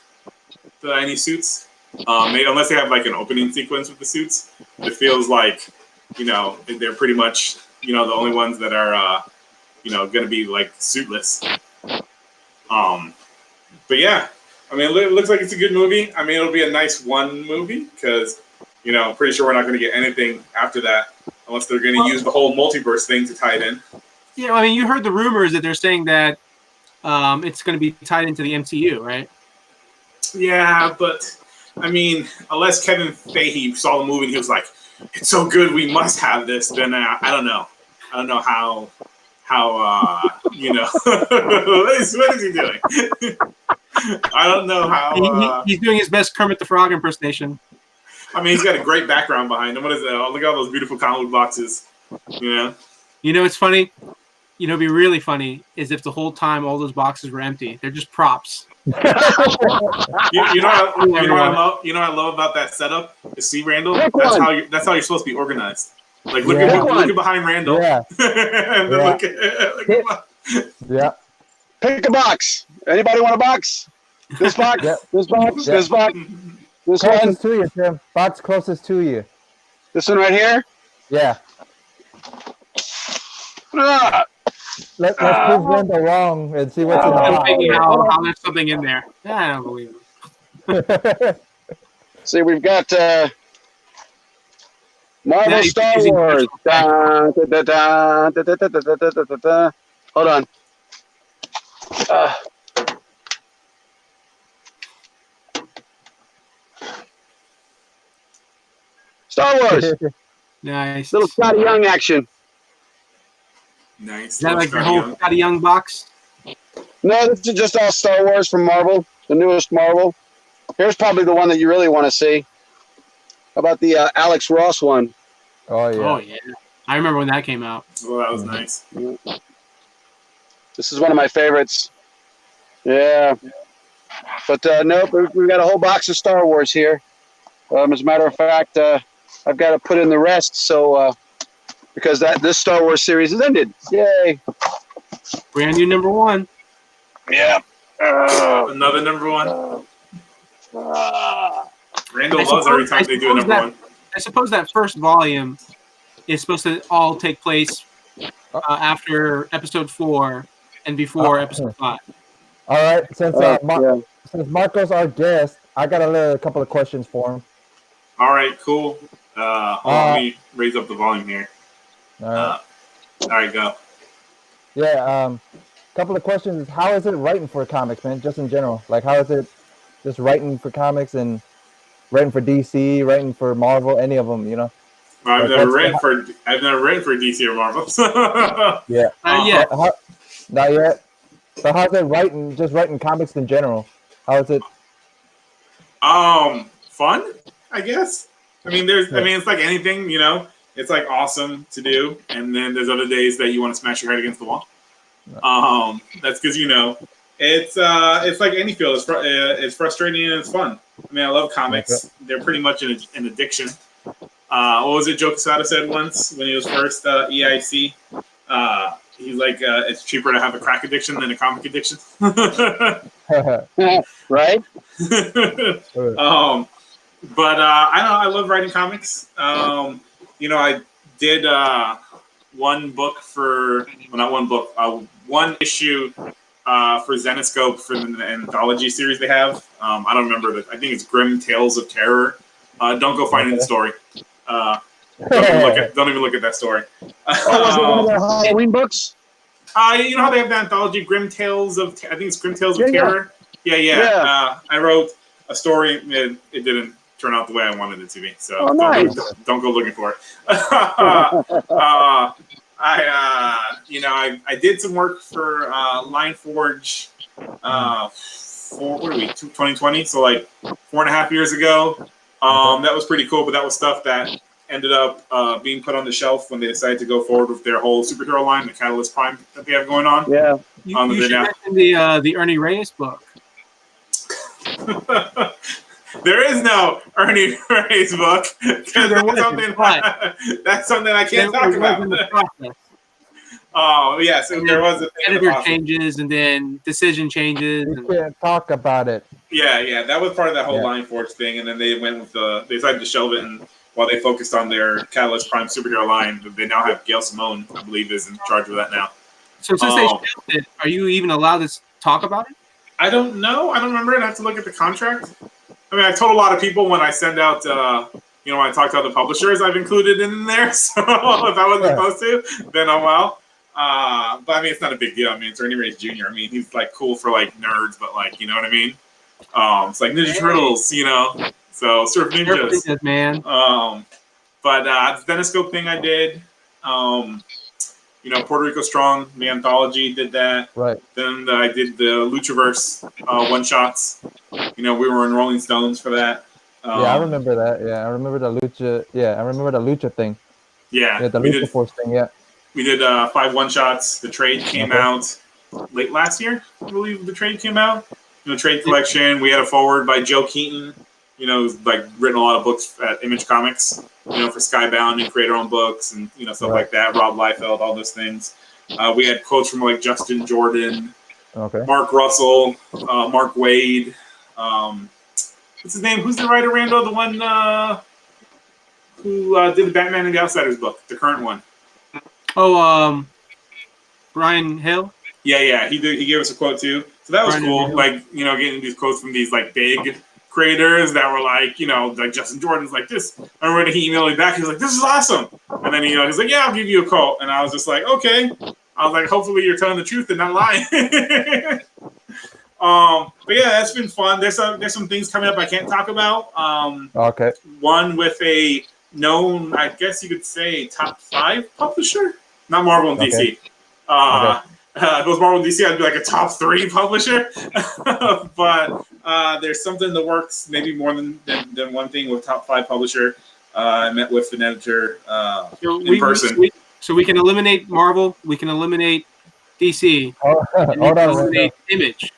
any suits. Maybe, unless they have like an opening sequence with the suits. It feels like, they're pretty much, the only ones that are, going to be like suitless. But yeah, I mean, it looks like it's a good movie. I mean, it'll be a nice one movie because, I'm pretty sure we're not going to get anything after that unless they're going to use the whole multiverse thing to tie it in. Yeah, I mean, you heard the rumors that they're saying that it's going to be tied into the MCU, right? Yeah, but I mean, unless Kevin Feige saw the movie and he was like, "It's so good, we must have this," then I don't know. I don't know how what is he doing? I don't know how. He's doing his best Kermit the Frog impersonation. I mean, he's got a great background behind him. What is it? Oh, look at all those beautiful comic book boxes. It's funny. It'd be really funny is if the whole time all those boxes were empty. They're just props. You know what I love about that setup? You see, Randall? That's how you're supposed to be organized. Like look at behind Randall. Yeah. And then look at yeah. Pick a box. Anybody want a box? This box. Yep. This box. Yep. This box. This closest one. to you, Tim. Box closest to you. This one right here. Yeah. Let's prove Randall wrong and see what's in the box. How there's something in there. Yeah, I don't believe it. See, we've got Marvel Star Wars. Hold on. Star Wars. Nice. Little Scotty Young action. Nice. Is that like the whole Scotty Young box? No, this is just all Star Wars from Marvel, the newest Marvel. Here's probably the one that you really want to see. How about the Alex Ross one? Oh, yeah. Oh, yeah. I remember when that came out. Oh, that was nice. This is one of my favorites. Yeah. But nope, we've got a whole box of Star Wars here. As a matter of fact, I've got to put in the rest, so because this Star Wars series has ended. Yay! Brand new number one. Yeah. Another number one. Randall loves every time they do a number one. I suppose that first volume is supposed to all take place after episode 4 and before episode 5. All right. Since Marco's our guest, I got a couple of questions for him. All right, cool. Let me raise up the volume here. All right, go. Yeah. Couple of questions. How is it writing for comics, man? Just in general, like how is it just writing for comics and writing for DC, writing for Marvel, any of them, I've never written for DC or Marvel. Yeah. Not yet. Not yet. So how's it writing? Just writing comics in general. How is it? Fun, I guess. I mean, it's like anything, It's like awesome to do, and then there's other days that you want to smash your head against the wall. That's because it's like any field. It's frustrating and it's fun. I mean, I love comics. Okay. They're pretty much an addiction. What was it Joe Quesada said once when he was first EIC? He's like, it's cheaper to have a crack addiction than a comic addiction. Right? But I love writing comics. I did one issue for Zenoscope for the anthology series they have. I don't remember. I think it's Grim Tales of Terror. Don't go finding the story. Don't even look at that story. Was it one of their Halloween books? You know how they have the anthology Grim Tales of... I think it's Grim Tales of Terror? Yeah. I wrote a story. It didn't turn out the way I wanted it to be. So nice. don't go looking for it. I did some work for Line Forge. What are we? 2020. So like 4.5 years ago. That was pretty cool. But that was stuff that ended up being put on the shelf when they decided to go forward with their whole superhero line, the Catalyst Prime that they have going on. Yeah. You should mention the Ernie Reyes book. There is no Ernie Reyes book. That's something I can't talk about. Oh yes, there was a editor changes and then decision changes. You can't talk about it. Yeah, that was part of that whole Line Forge thing, and then they went with they decided to shelve it, and while they focused on their Catalyst Prime superhero line, they now have Gail Simone, I believe, is in charge of that now. So since they shelved it, are you even allowed to talk about it? I don't know. I don't remember. I'd have to look at the contract. I mean, I told a lot of people when I send out, when I talk to other publishers, I've included in there. So if I wasn't supposed to, then oh well. But I mean, it's not a big deal. I mean, it's Ernie Reyes Jr. I mean, he's like cool for like nerds, but like, you know what I mean? It's like Ninja Turtles, So Surf Ninjas, man. But the Deniscope thing I did. Puerto Rico Strong, the anthology, did that. Right. Then I did the Luchaverse one shots. We were in Rolling Stones for that. Yeah, I remember that. Yeah, I remember the Lucha. Yeah, I remember the Lucha thing. Yeah, the Lucha Force thing. Yeah. We did 5 one-shots. The trade came out late last year, I believe the trade came out. Trade collection. We had a forward by Joe Keaton, who's like written a lot of books at Image Comics, for Skybound and create our own books and, stuff like that. Rob Liefeld, all those things. We had quotes from like Justin Jordan, Mark Russell, Mark Wade. What's his name? Who's the writer, Randall? The one who did the Batman and the Outsiders book, the current one. Oh, Brian Hill? Yeah. He gave us a quote too. So that was cool. Like, getting these quotes from these like big creators that were like, like Justin Jordan's like this. I remember when he emailed me back, he was like, "This is awesome." And then he's like, "Yeah, I'll give you a quote." And I was just like, "Okay." I was like, "Hopefully you're telling the truth and not lying." But yeah, that's been fun. There's some things coming up I can't talk about. One with a known, I guess you could say, top 5 publisher, not Marvel and DC. If it was Marvel and DC, I'd be like a top 3 publisher. But there's something in the works, maybe more than one thing with top 5 publisher. I met with an editor in person. So we can eliminate Marvel, we can eliminate DC, and we can eliminate Image.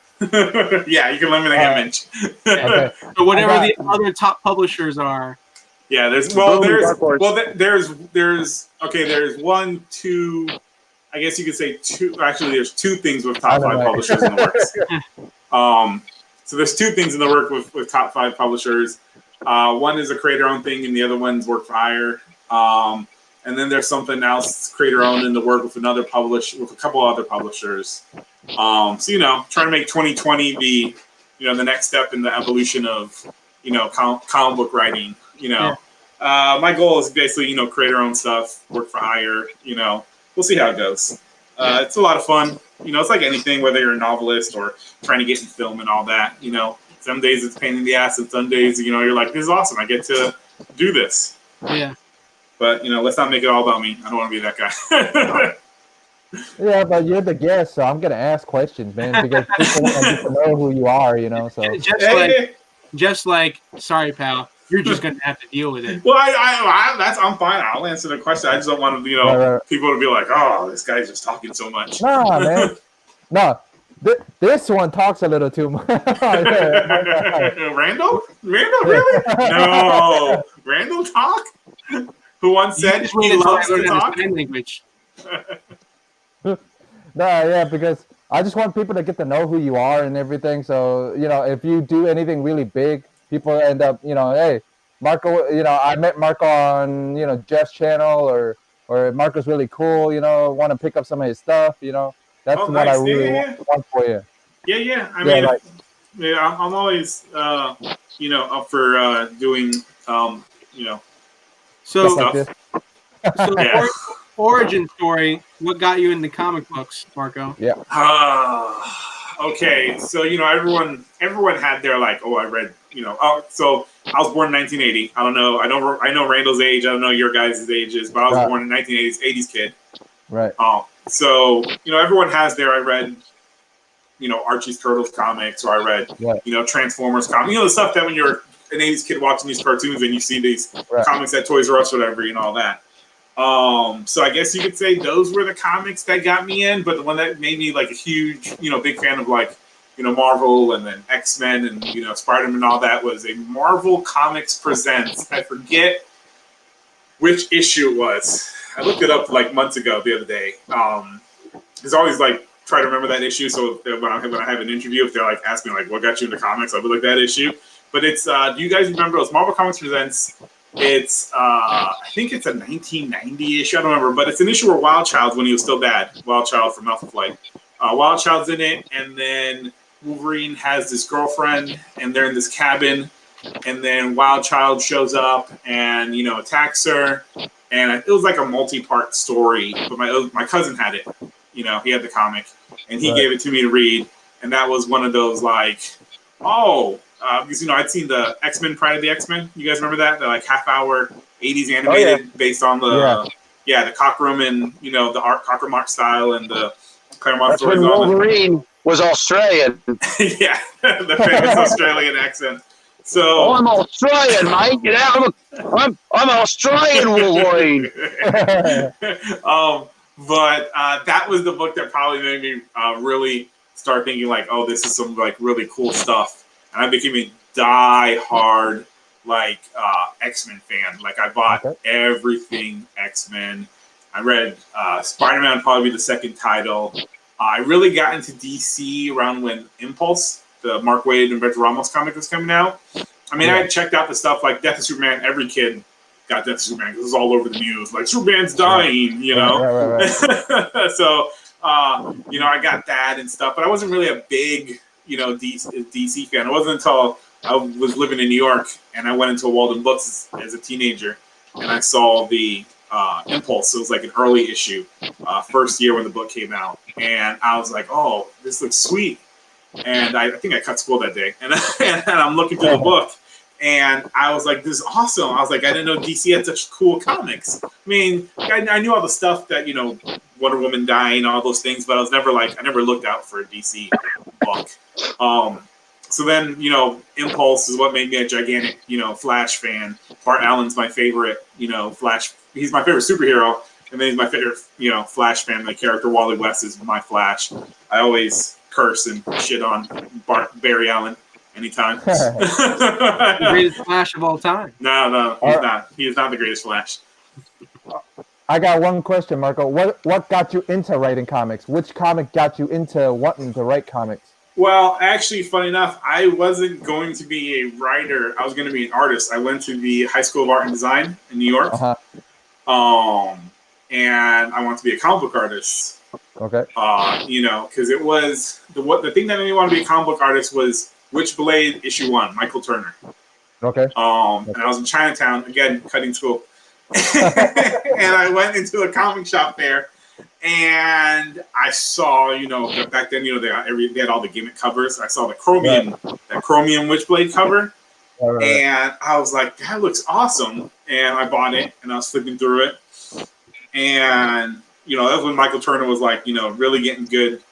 Yeah, you can eliminate Image. So whatever the other top publishers are. Yeah, there's 1, 2. I guess you could say 2. Actually, there's 2 things with top 5 publishers in the works. So there's 2 things in the work with top 5 publishers. One is a creator-owned thing, and the other one's work for hire. And then there's something else creator-owned in the work with a couple other publishers. So trying to make 2020 be the next step in the evolution of comic book writing. My goal is basically creator-owned stuff, work for hire. We'll see how it goes. It's a lot of fun. It's like anything, whether you're a novelist or trying to get in film and all that. Some days it's a pain in the ass, and some days you're like, this is awesome. I get to do this. Yeah. But let's not make it all about me. I don't want to be that guy. Yeah, but you're the guest, so I'm gonna ask questions, man, because people want to get to know who you are. So Jeff's like, sorry, pal. You're just gonna have to deal with it. Well, I'm fine. I'll answer the question. I just don't want to, people to be like, "Oh, this guy's just talking so much." Nah, man. No, this one talks a little too much. Randall, really? No, Randall talk. Who once said he loves to talk? Language. No, yeah, because I just want people to get to know who you are and everything. So if you do anything really big, people end up, hey, Marco, I met Marco on, Jeff's channel, or Marco's really cool, want to pick up some of his stuff, that's what I really want for you. Yeah. I mean, I'm always, up for doing, So, stuff. Origin story, what got you into comic books, Marco? Yeah. Okay, so everyone had their like, oh, I read, so I was born in 1980. I don't know. I know Randall's age. I don't know your guys' ages, but I was born in 1980s, 80s kid. Right. So everyone has their. I read, Archie's Turtles comics, or I read, Transformers comics. The stuff that when you're an 80s kid watching these cartoons and you see these comics at Toys R Us, whatever, all that. So I guess you could say those were the comics that got me in, but the one that made me like a huge, big fan of like, Marvel and then X-Men and, Spider-Man and all that was a Marvel Comics Presents. I forget which issue it was. I looked it up like months ago the other day. There's always like try to remember that issue. So when I have an interview, if they're like ask me like what got you into comics, I'll be like that issue. But it's do you guys remember those Marvel Comics Presents? It's I think it's a 1990 issue. I don't remember, but it's an issue where Wild Child, when he was still bad, Wild Child from Alpha Flight, Wild Child's in it, and then Wolverine has this girlfriend, and they're in this cabin, and then Wild Child shows up and attacks her, and it was like a multi-part story. But my cousin had it, he had the comic, and he gave it to me to read, and that was one of those like, because I'd seen the X-Men Pride of the X-Men. You guys remember that? The like half-hour 80s animated based on the the Cockrum and the art Cockrum art style and the Claremont That's stories. when Wolverine was Australian. Yeah, the famous Australian accent. So I'm Australian, mate. I'm Australian Wolverine. But that was the book that probably made me really start thinking like, oh, this is some like really cool stuff. And I became a die-hard like X-Men fan. Like I bought everything X-Men. I read Spider-Man would probably be the second title. I really got into DC around when Impulse, the Mark Waid and Reg Ramos comic, was coming out. I mean, I had checked out the stuff like Death of Superman. Every kid got Death of Superman because it was all over the news. Like Superman's dying, So, I got that and stuff. But I wasn't really a big, DC fan. It wasn't until I was living in New York and I went into Walden Books as a teenager and I saw the Impulse. It was like an early issue, first year when the book came out, and I was like, "Oh, this looks sweet." And I think I cut school that day, and I'm looking through the book, and I was like, "This is awesome." I was like, "I didn't know DC had such cool comics." I mean, I knew all the stuff that Wonder Woman dying, all those things, but I was never like I never looked out for a DC book. So then, Impulse is what made me a gigantic, Flash fan. Bart Allen's my favorite, Flash. He's my favorite superhero, and then he's my favorite, Flash family character. Wally West is my Flash. I always curse and shit on Barry Allen anytime. The greatest Flash of all time. No, he's not. He is not the greatest Flash. I got one question, Marco. What got you into writing comics? Which comic got you into wanting to write comics? Well, actually, funny enough, I wasn't going to be a writer. I was going to be an artist. I went to the High School of Art and Design in New York, and I wanted to be a comic book artist. Okay. Because it was the thing that made me want to be a comic book artist was Witchblade issue 1, Michael Turner. Okay. And I was in Chinatown again, cutting school, and I went into a comic shop there. And I saw, back then, they had all the gimmick covers. I saw the Chromium Witchblade cover, and I was like, that looks awesome. And I bought it, and I was flipping through it, and that was when Michael Turner was like, really getting good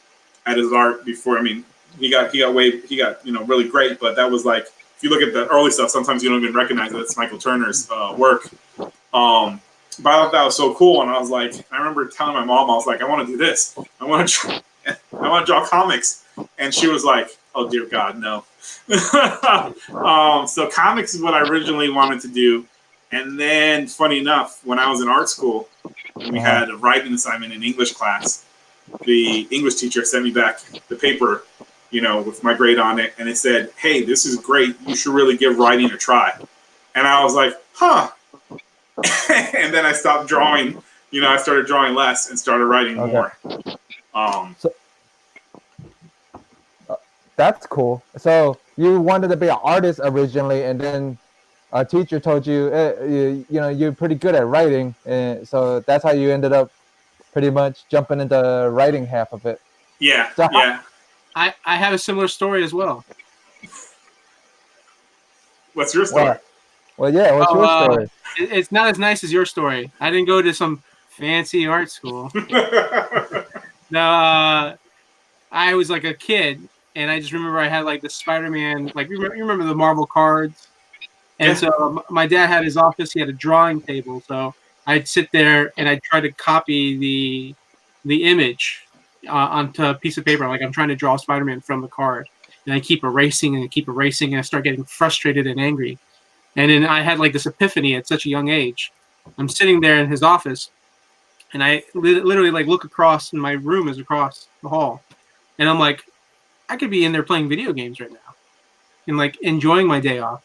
at his art. Before, I mean, he got really great, but that was like, if you look at the early stuff, sometimes you don't even recognize that it's Michael Turner's work. But I thought that was so cool, and I was like, I remember telling my mom, I was like, I want to do this. I want to draw comics, and she was like, oh dear God, no. So comics is what I originally wanted to do, and then funny enough, when I was in art school, we had a writing assignment in English class. The English teacher sent me back the paper, with my grade on it, and it said, hey, this is great. You should really give writing a try. And I was like, huh. And then I stopped drawing. I started drawing less and started writing more. That's cool. So you wanted to be an artist originally, and then a teacher told you, you're pretty good at writing, and so that's how you ended up pretty much jumping into writing half of it. Yeah, so I have a similar story as well. What's your story? Well, yeah. What's your story? It's not as nice as your story. I didn't go to some fancy art school. No, I was like a kid, and I just remember I had like the Spider-Man. Like you remember the Marvel cards, and so my dad had his office. He had a drawing table, so I'd sit there and I'd try to copy the image onto a piece of paper. Like I'm trying to draw Spider-Man from the card, and I keep erasing and I keep erasing, and I start getting frustrated and angry. And then I had like this epiphany at such a young age. I'm sitting there in his office, and I literally like look across, and my room is across the hall, and I'm like, I could be in there playing video games right now, and like enjoying my day off,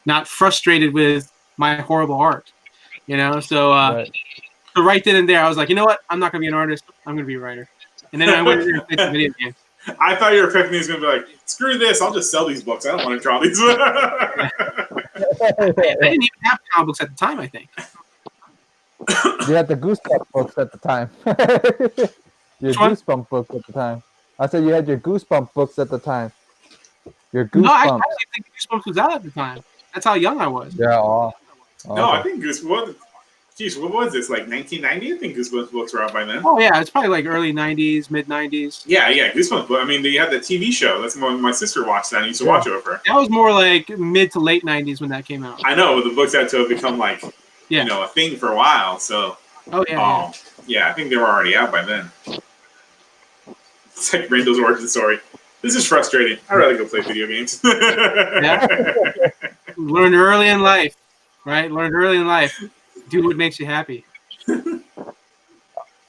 not frustrated with my horrible art, you know. So, so right then and there, I was like, you know what? I'm not gonna be an artist. I'm gonna be a writer. And then I went and played some video games. I thought your epiphany was going to be like, screw this, I'll just sell these books. I don't want to draw these. I didn't even have comic books at the time, I think. You had the Goosebump books at the time. Your Goosebump books at the time. I said you had your Goosebump books at the time. Your Goosebumps. No, I didn't think Goosebumps was out at the time. That's how young I was. Yeah. No, okay. I think Goosebumps. Geez, what was this? Like 1990? I think Goosebumps books were out by then. Oh yeah, it's probably like early '90s, mid '90s. Yeah, Goosebumps. I mean, they had the TV show. That's when my sister watched that. And used to watch it with her. That was more like mid to late '90s when that came out. I know, but the books had to have become like, you know, a thing for a while. So. Oh yeah. Yeah, I think they were already out by then. It's like Randall's origin story. This is frustrating. I'd rather go play video games. Learn early in life, right? Learn early in life. Do what makes you happy.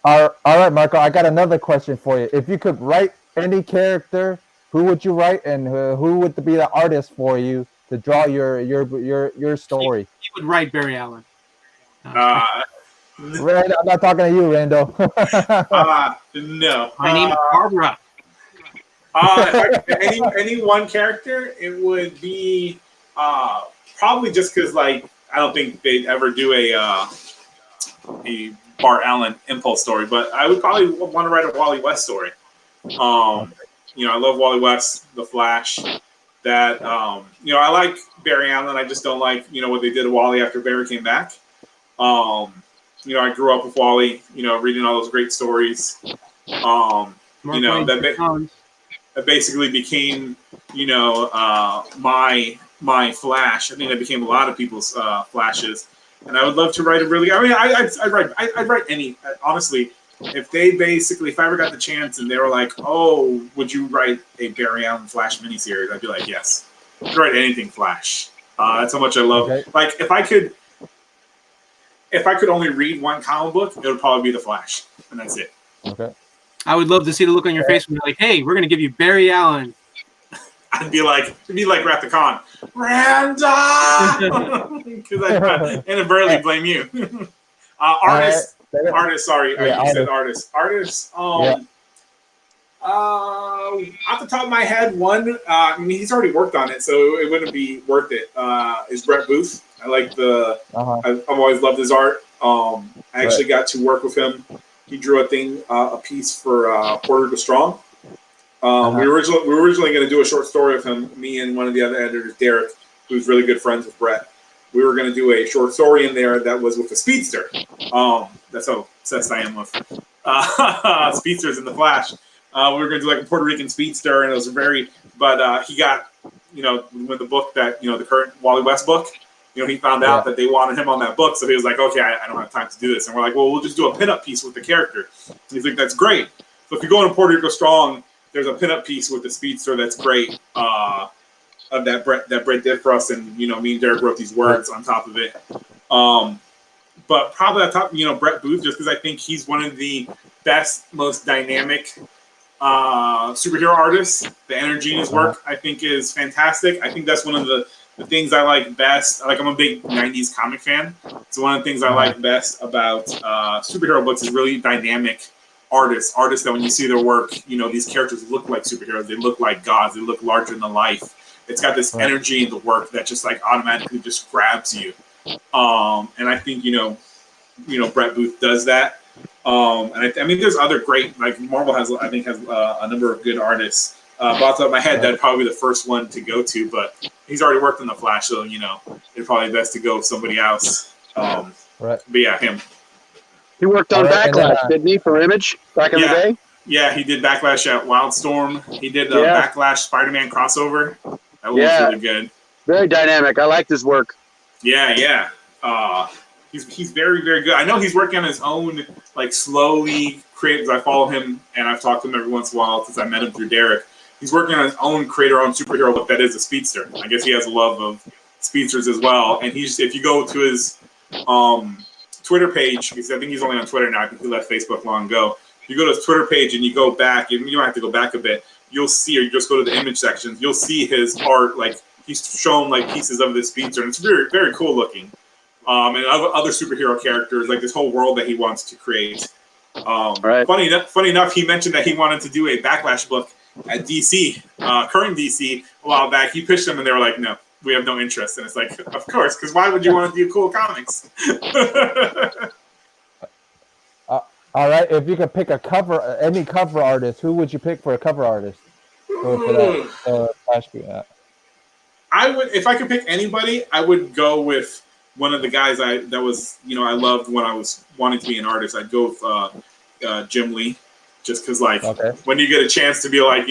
All right, Marco. I got another question for you. If you could write any character, who would you write, and who would be the artist for you to draw your story? You would write Barry Allen. Rand, I'm not talking to you, Randall. No. My name is Barbara. Any one character, it would be probably just because, like, I don't think they'd ever do a Bart Allen impulse story, but I would probably want to write a Wally West story. You know, I love Wally West, The Flash. That you know, I like Barry Allen. I just don't like, you know, what they did to Wally after Barry came back. You know, I grew up with Wally, you know, reading all those great stories. You know, that basically became, you know, my Flash. I think that became a lot of people's Flashes. And I would love to write a really. I mean, I'd write any. Honestly, if I ever got the chance and they were like, "Oh, would you write a Barry Allen Flash miniseries?" I'd be like, "Yes, I'd write anything Flash." That's how much I love. Okay. Like if I could only read one comic book, it would probably be The Flash, and that's it. Okay. I would love to see the look on your face when you're like, "Hey, we're gonna give you Barry Allen." It'd be like Wrath the Con, Randall, because I inadvertently blame you. Artist. Sorry, you said artist. Artist. Off the top of my head, one. I mean, he's already worked on it, so it wouldn't be worth it. Is Brett Booth? I like the. I've always loved his art. I actually got to work with him. He drew a piece for Puerto Rico Strong. We were originally going to do a short story of him. Me and one of the other editors, Derek, who's really good friends with Brett. We were going to do a short story in there that was with a speedster. That's how obsessed I am with speedsters in the Flash. We were going to do like a Puerto Rican speedster, and it was but he got, you know, with the book that, you know, the current Wally West book, you know, he found out that they wanted him on that book, so he was like, okay, I don't have time to do this. And we're like, well, we'll just do a pinup piece with the character. And he's like, that's great. So if you go into Puerto Rico Strong, there's a pinup piece with the speedster that's great, of that Brett did for us, and, you know, me and Derek wrote these words on top of it. But probably on top, you know, Brett Booth, just because I think he's one of the best, most dynamic superhero artists. The energy in his work, I think, is fantastic. I think that's one of the things I like best. Like, I'm a big 90s comic fan. So one of the things I like best about superhero books is really dynamic artists that when you see their work, you know, these characters look like superheroes. They look like gods. They look larger than life. It's got this energy in the work that just like automatically just grabs you. And I think, you know, Brett Booth does that. And I mean, there's other great, like Marvel has, I think, has a number of good artists. off the top of my head, that'd probably be the first one to go to. But he's already worked on the Flash, so it's probably best to go with somebody else. Right. But yeah, him. He worked on Backlash, didn't he, for Image back in the day? Yeah, he did Backlash at Wildstorm. He did the Backlash Spider-Man crossover. That one was really good. Very dynamic. I liked his work. Yeah. He's very, very good. I know he's working on his own, like, slowly create. I follow him, and I've talked to him every once in a while since I met him through Derek. He's working on his own creator-owned superhero look that is a speedster. I guess he has a love of speedsters as well. And if you go to his Twitter page, because I think he's only on Twitter now. I think he left Facebook long ago. If you go to his Twitter page and you go back, and you don't have to go back a bit, you'll see, or you just go to the image sections, you'll see his art, like, he's shown, like, pieces of this speedster, and it's very, very cool looking. And other superhero characters, like this whole world that he wants to create. Funny enough, he mentioned that he wanted to do a Backlash book at DC, current DC, a while back. He pitched them, and they were like, "No, we have no interest." And it's like, of course, because why would you want to do cool comics? All right, if you could pick any cover artist, who would you pick for a cover artist for that Flash? I would, if I could pick anybody, I would go with one of the guys I loved when I was wanting to be an artist. I'd go with Jim Lee, just because, like, when you get a chance to be, like,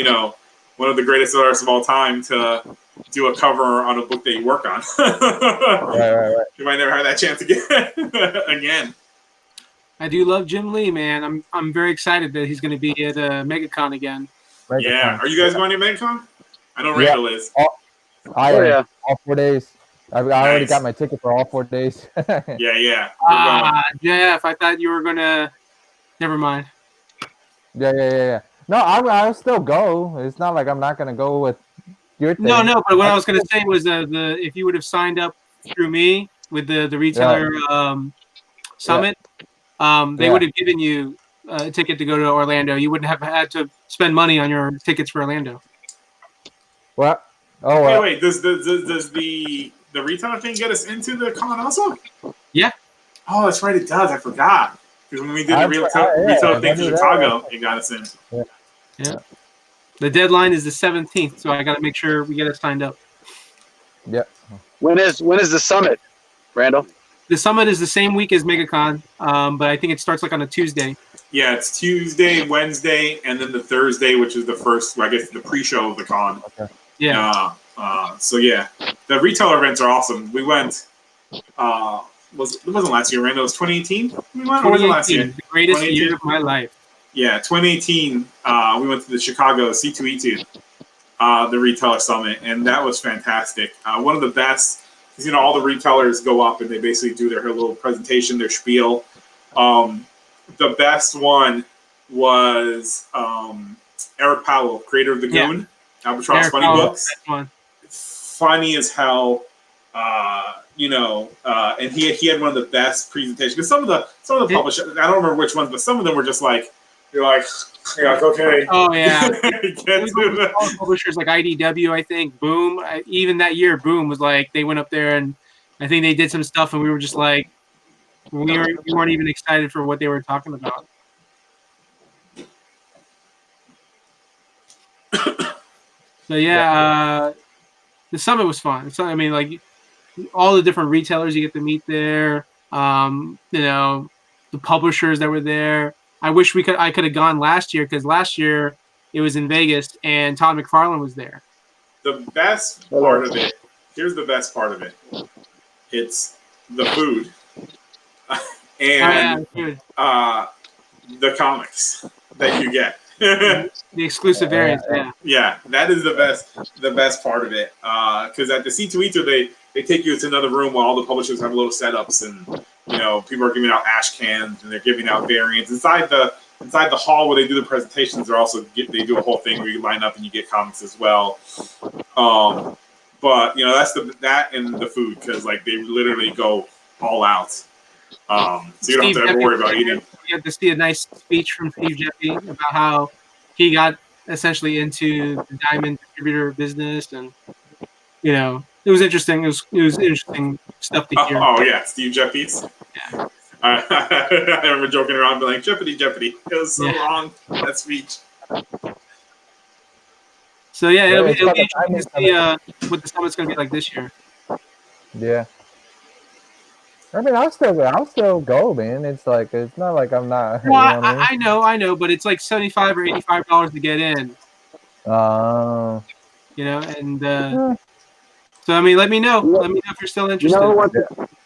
one of the greatest artists of all time to do a cover on a book that you work on. Right. You might never have that chance again. I do love Jim Lee, man. I'm very excited that he's going to be at MegaCon again. Yeah. Are you guys going to MegaCon? I know Randall is. All 4 days. I already got my ticket for all 4 days. Yeah. Jeff, I thought you were going to... Never mind. Yeah. No, I'll still go. It's not like I'm not going to go with your thing. No, but what I was going to say was if you would have signed up through me with the retailer summit, they would have given you a ticket to go to Orlando. You wouldn't have had to spend money on your tickets for Orlando. What? Oh, wait. Does the retailer thing get us into the con also? Yeah. Oh, that's right. It does. I forgot. Because when we did the retail thing in Chicago, it got us in. Yeah. The deadline is the 17th, so I got to make sure we get it signed up. Yeah. When is the summit, Randall? The summit is the same week as MegaCon, but I think it starts like on a Tuesday. Yeah, it's Tuesday, Wednesday, and then the Thursday, which is the first, I guess, the pre-show of the con. Okay. Yeah. So yeah, the retailer events are awesome. We went. It wasn't last year, Randall. It was 2018. We went. Or was it last year? The greatest year of my life. Yeah, 2018. We went to the Chicago C2E2, the retailer summit, and that was fantastic. One of the best. Because all the retailers go up and they basically do their little presentation, their spiel. The best one was Eric Powell, creator of the Goon, Albatross Funny Books. Funny as hell, and he had one of the best presentations. Because some of the publishers, I don't remember which ones, but some of them were just like, you're like, okay. Oh yeah. Publishers like IDW, I think, Boom. Even that year, Boom was like, they went up there and I think they did some stuff, and we were just like, we weren't even excited for what they were talking about. So yeah, the summit was fun. So I mean, like, all the different retailers you get to meet there. The publishers that were there. I wish I could have gone last year, because last year it was in Vegas and Todd McFarlane was there. The best part of it. Here's the best part of it. It's the food and the comics that you get. The exclusive variants, Yeah, that is the best part of it. Because at the C2E2, they take you to another room while all the publishers have little setups, and people are giving out ash cans and they're giving out variants inside the hall where they do the presentations. They do a whole thing where you line up and you get comics as well. But that's that and the food, because like they literally go all out. So you don't have to worry about eating. You have to see a nice speech from Steve Jeffy about how he got essentially into the diamond distributor business, and it was interesting. It was interesting stuff to hear. Oh yeah, Steve Jeffy's. Yeah. I remember joking around, being like, Jeopardy. It was so long, that speech. So yeah, it'll be it's about the interesting to see what the summit's going to be like this year. Yeah. I mean, I'll still go, man. It's like it's not like I'm not. Well, You know what I mean? I know, but it's like $75 or $85 to get in. You know, and so I mean, let me know. Yeah. Let me know if you're still You interested. know what?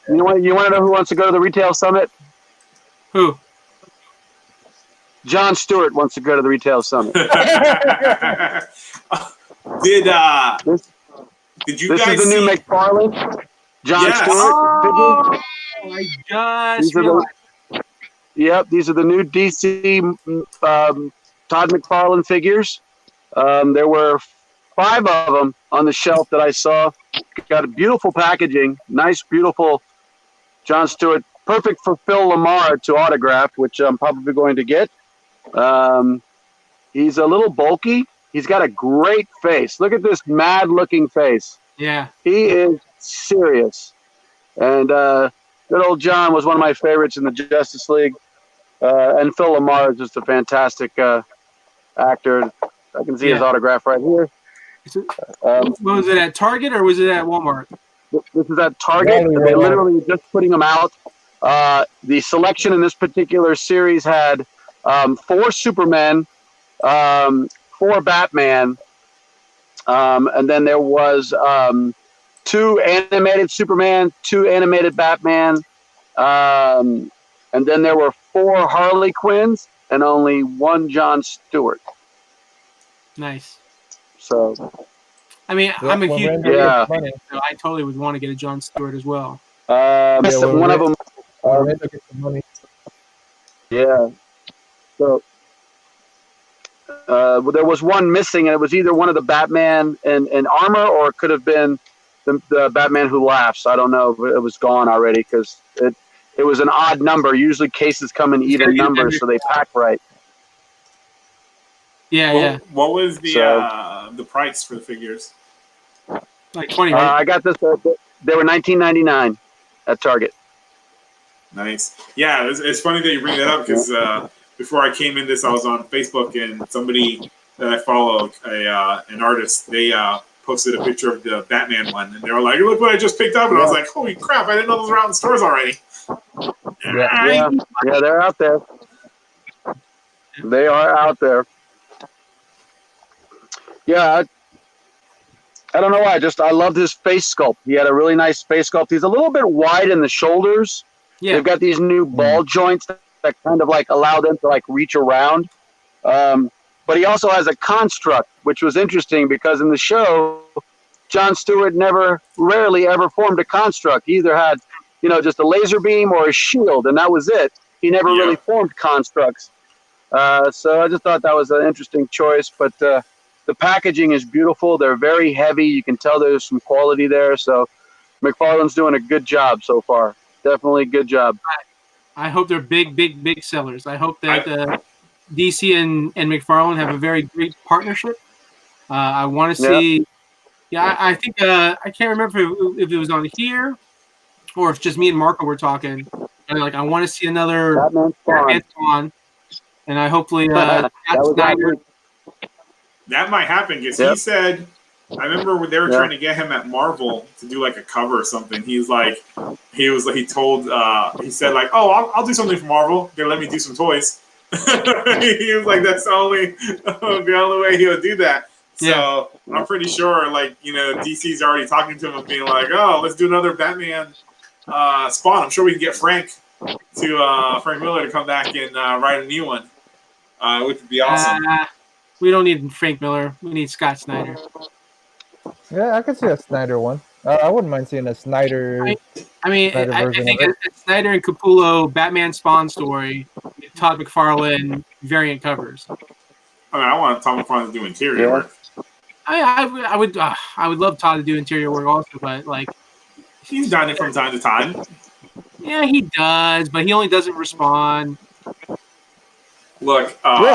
You want to know who wants to go to the retail summit? Who? Jon Stewart wants to go to the retail summit. Did you This guys is the new see? McFarlane. Jon Yes. Stewart. Oh, I just realized. Yep, these are the new DC Todd McFarlane figures. There were 5 of them on the shelf that I saw. Got a beautiful packaging, nice, beautiful Jon Stewart. Perfect for Phil Lamar to autograph, which I'm probably going to get. He's a little bulky. He's got a great face. Look at this mad-looking face. Yeah. He is serious. And good old John was one of my favorites in the Justice League. And Phil Lamar is just a fantastic actor. I can see his autograph right here. Was it at Target or was it at Walmart? This is at Target. They literally just putting them out. The selection in this particular series had 4 Supermen, 4 Batman, and then there was 2 animated Superman, 2 animated Batman, and then there were 4 Harley Quinns and only 1 Jon Stewart. Nice. So, I mean, I'm a huge yeah. fan, so I totally would want to get a Jon Stewart as well. One of them. Yeah. So there was one missing, and it was either one of the Batman in armor, or it could have been the Batman Who Laughs. I don't know. It was gone already because it was an odd number. Usually cases come in even numbers, so they pack right. Yeah, What was the price for the figures? Like 20. Right? I got this. They were $19.99 at Target. Nice. Yeah, it's funny that you bring that up because before I came in this, I was on Facebook and somebody that I follow, an artist, they posted a picture of the Batman one, and they were like, "Look what I just picked up!" And I was like, "Holy crap! I didn't know those were out in stores already." Yeah, they're out there. They are out there. Yeah, I don't know why. I loved his face sculpt. He had a really nice face sculpt. He's a little bit wide in the shoulders. Yeah. They've got these new ball joints that kind of like allow them to like reach around. But he also has a construct, which was interesting because in the show, Jon Stewart rarely ever formed a construct. He either had, just a laser beam or a shield, and that was it. He never really formed constructs. So I just thought that was an interesting choice. But the packaging is beautiful. They're very heavy. You can tell there's some quality there. So McFarlane's doing a good job so far. Definitely good job. I hope they're big sellers. I hope that DC and McFarlane have a very great partnership. I want to see. Yeah, I think I can't remember if it was on here or if just me and Marco were talking. And I want to see another Batman Spawn, and I hopefully Snyder. That might happen because he said. I remember when they were trying to get him at Marvel to do like a cover or something. He said like, "Oh, I'll do something for Marvel. They'll let me do some toys." He was like, "That's the only way he would do that." So I'm pretty sure, DC's already talking to him and being like, "Oh, let's do another Batman Spawn. I'm sure we can get Frank Miller to come back and write a new one, which would be awesome." We don't need Frank Miller. We need Scott Snyder. Yeah, I could see a Snyder one. I wouldn't mind seeing a Snyder. I think a Snyder and Capullo Batman Spawn story, Todd McFarlane variant covers. I want Todd McFarlane to do interior work. I would love Todd to do interior work also, but he's done it from time to time. Yeah, he does, but he only doesn't respond. Look, those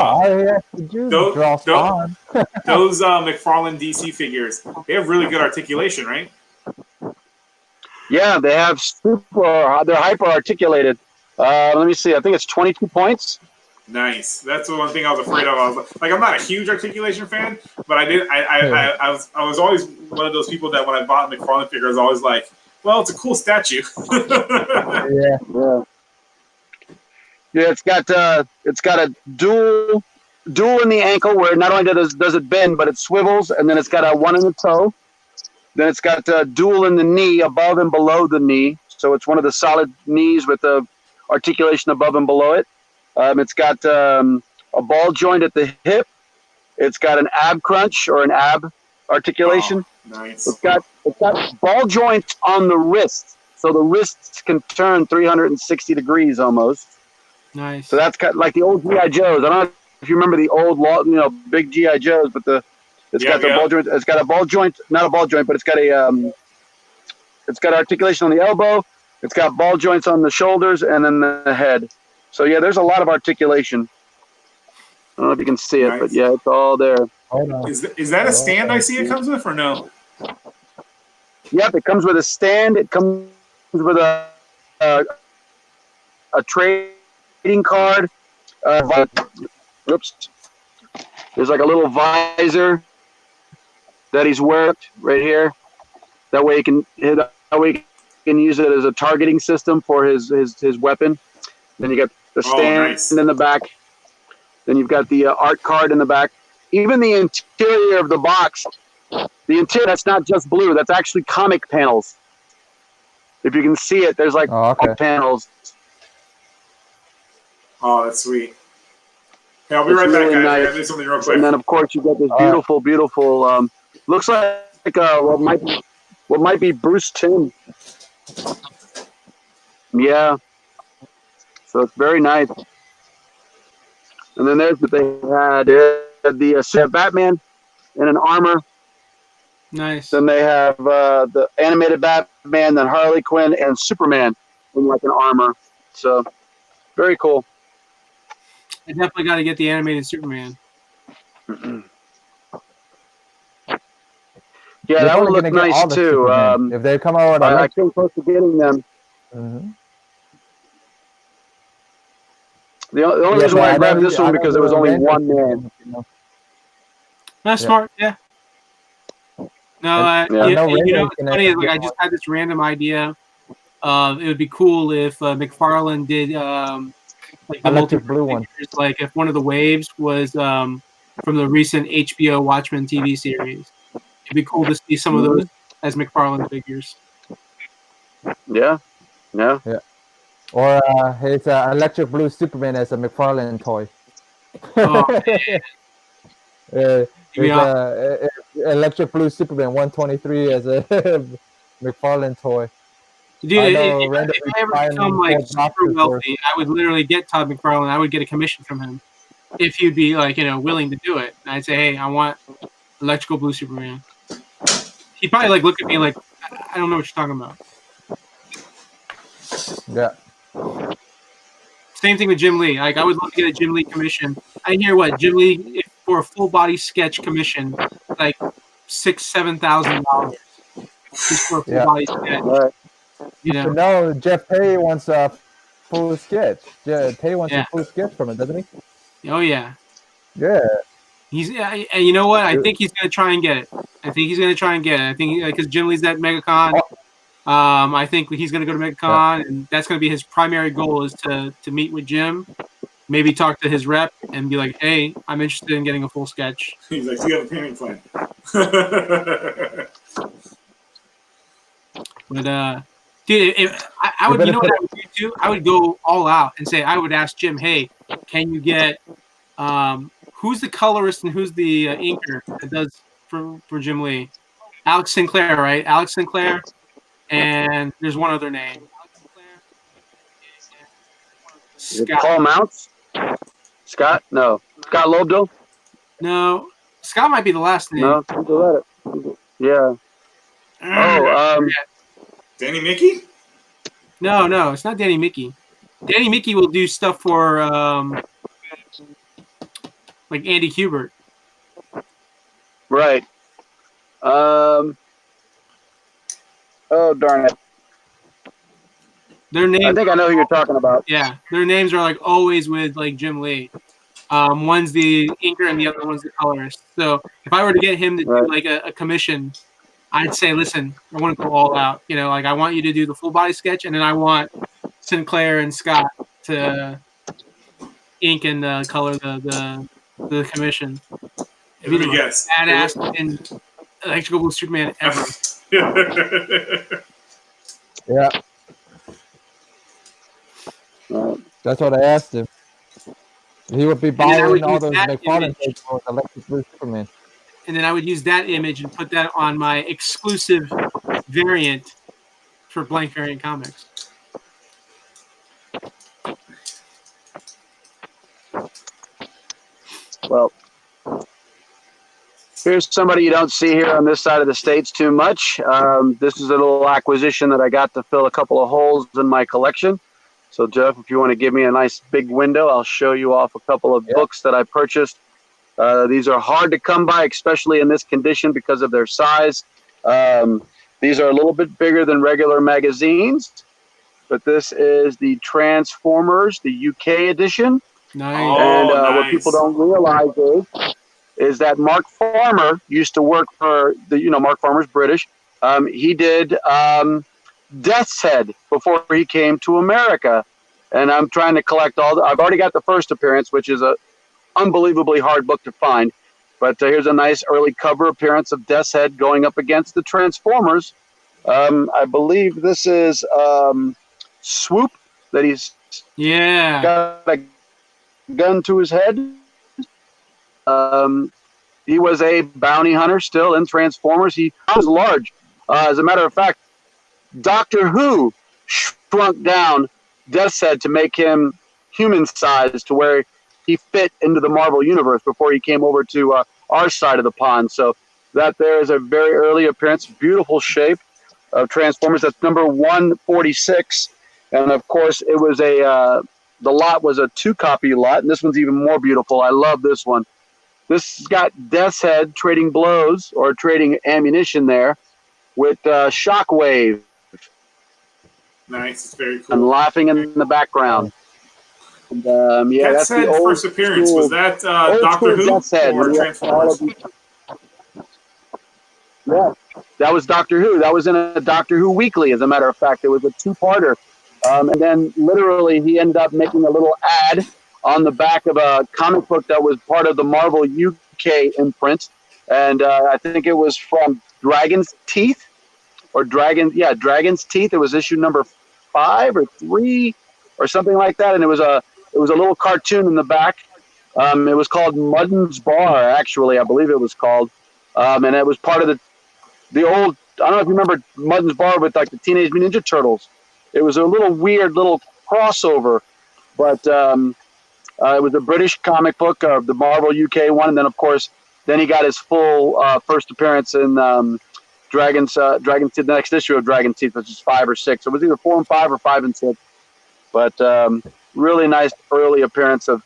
McFarlane DC figures, they have really good articulation, right? Yeah, they have they're hyper articulated. Let me see. I think it's 22 points. Nice. That's the one thing I was afraid of. I was like, I'm not a huge articulation fan, but I was always one of those people that when I bought McFarlane figure, I was always like, well, it's a cool statue. Yeah. Yeah, it's got a dual in the ankle where not only does it bend, but it swivels, and then it's got a one in the toe. Then it's got dual in the knee, above and below the knee. So it's one of the solid knees with the articulation above and below it. It's got a ball joint at the hip. It's got an ab crunch or an ab articulation. Oh, nice. It's got ball joints on the wrist, so the wrists can turn 360 degrees almost. Nice. So that's kind of like the old GI Joes. I don't know if you remember the old, big GI Joes, but it's got ball joint. It's got a ball joint, not a ball joint, but it's got articulation on the elbow. It's got ball joints on the shoulders and then the head. So yeah, there's a lot of articulation. I don't know if you can see it, but yeah, it's all there. Is that a stand I see it comes with or no? Yep, it comes with a stand. It comes with a trading card. Oops. There's like a little visor that he's wearing right here. That way he can use it as a targeting system for his weapon. Then you got the stand in the back. Then you've got the art card in the back. Even the interior of the box, that's not just blue. That's actually comic panels. If you can see it, there's like panels. Oh, that's sweet. Hey, I'll be right back, guys. I gotta do something real quick. And then, of course, you've got this beautiful, looks like what might be Bruce Timm. Yeah. So it's very nice. And then there's what they had. The Batman in an armor. Nice. Then they have the animated Batman, then Harley Quinn, and Superman in like an armor. So very cool. I definitely got to get the animated Superman. Yeah, that would look nice too. If they come out, I came close to getting them. Mm-hmm. The only reason why I grabbed this one because there was only one man. That's smart. Yeah. No, you know, it's funny. Like I just had this random idea. It would be cool if McFarlane did like the electric blue one. Like if one of the waves was from the recent HBO Watchmen TV series. It'd be cool to see some of those as McFarlane figures. Yeah. Or his electric blue Superman as a McFarlane toy. Electric blue Superman 123 as a McFarlane toy. Dude, if I ever become like super wealthy, I would literally get Todd McFarlane. I would get a commission from him if he'd be like, willing to do it. And I'd say, hey, I want electrical blue Superman. He'd probably like look at me like, I don't know what you're talking about. Yeah. Same thing with Jim Lee. Like I would love to get a Jim Lee commission. I hear what Jim Lee for a full body sketch commission, like $6,000-$7,000 just for a full body sketch. Right. No, Jeff Pay wants a full sketch. Pay wants a full sketch from it, doesn't he? Oh yeah. Yeah. And you know what? I think he's gonna try and get it. I think because Jim Lee's at MegaCon. I think he's gonna go to MegaCon, and that's gonna be his primary goal is to meet with Jim, maybe talk to his rep, and be like, "Hey, I'm interested in getting a full sketch." He's like, "Do you have a payment plan?" But dude, I would, you know what I would do too? I would go all out and say I would ask Jim, "Hey, can you get who's the colorist and who's the inker that does for Jim Lee? Alex Sinclair, right? Alex Sinclair, and there's one other name. Scott. Paul Mounts? Scott? No. Scott Lobdell? No. Scott might be the last name. No. Yeah. Danny Mickey? No, it's not Danny Mickey. Danny Mickey will do stuff for like Andy Kubert. Right. Oh darn it. Their names. I think I know who you're talking about. Yeah, their names are like always with like Jim Lee. One's the inker and the other one's the colorist. So if I were to get him to do like a commission, I'd say, listen, I want to go all out. You know, like I want you to do the full body sketch, and then I want Sinclair and Scott to ink and color the commission. Let me guess. Badass in Electrical Blue Superman ever. Yeah. That's what I asked him. He would be buying all those McFarlane pages for Electric Blue Superman. And then I would use that image and put that on my exclusive variant for Blank Variant Comics. Well, here's somebody you don't see here on this side of the States too much. This is a little acquisition that I got to fill a couple of holes in my collection. So, Jeff, if you want to give me a nice big window, I'll show you off a couple of books that I purchased. These are hard to come by, especially in this condition because of their size. These are a little bit bigger than regular magazines, but this is the Transformers, the UK edition. Nice. And what people don't realize is that Mark Farmer used to work for Mark Farmer's British. He did Death's Head before he came to America, and I'm trying to collect I've already got the first appearance, which is a unbelievably hard book to find, but here's a nice early cover appearance of Death's Head going up against the Transformers. I believe this is Swoop that he's got a gun to his head. He was a bounty hunter still in Transformers. He was large. As a matter of fact, Doctor Who shrunk down Death's Head to make him human-sized to where he fit into the Marvel Universe before he came over to our side of the pond. So that there is a very early appearance, beautiful shape of Transformers. That's number 146. And, of course, it was the lot was a 2-copy lot, and this one's even more beautiful. I love this one. This has got Death's Head trading blows or trading ammunition there with Shockwave. Nice, it's very cool. I'm laughing in the background. And, Death's Head first appearance, was that Doctor Who or Transformers? Yeah, that was Doctor Who. That was in a Doctor Who weekly, as a matter of fact. It was a 2-parter. And then literally he ended up making a little ad on the back of a comic book that was part of the Marvel UK imprint. And I think it was from Dragon's Teeth. Dragon's Teeth. It was issue number 5 or 3 or something like that. And it was a little cartoon in the back. It was called Mudden's Bar, actually, I believe it was called. And it was part of the old, I don't know if you remember Mudden's Bar with like the Teenage Mutant Ninja Turtles. It was a little weird little crossover, but it was a British comic book of the Marvel UK one. And then, of course, then he got his full first appearance in Dragon's Teeth, the next issue of Dragon's Teeth, which is 5 or 6. So it was either 4 and 5 or 5 and 6. But really nice early appearance of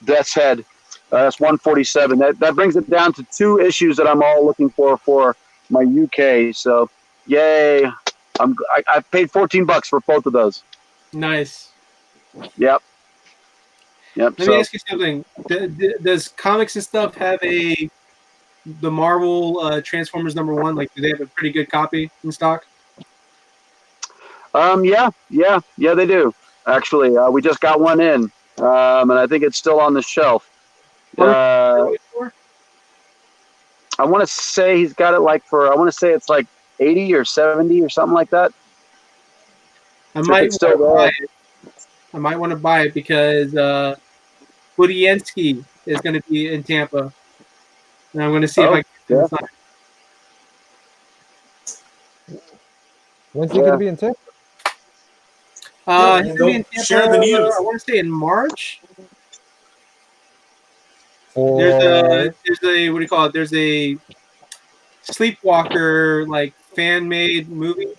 Death's Head. That's 147. That brings it down to 2 issues that I'm all looking for my UK. So, yay! I paid $14 for both of those. Nice. Yep. Let me ask you something. Does comics and stuff have the Marvel Transformers #1? Like, do they have a pretty good copy in stock? Yeah, they do. Actually, we just got one in, and I think it's still on the shelf. I want to say he's got it it's like 80 or 70 or something like that. I might want to buy it because E.N.T is going to be in Tampa, and I'm going to see if I can sign. When's he going to be in Tampa? He's going to be in Tampa. Share the news. I want to say in March. There's a what do you call it? There's a Sleepwalker like fan-made movie,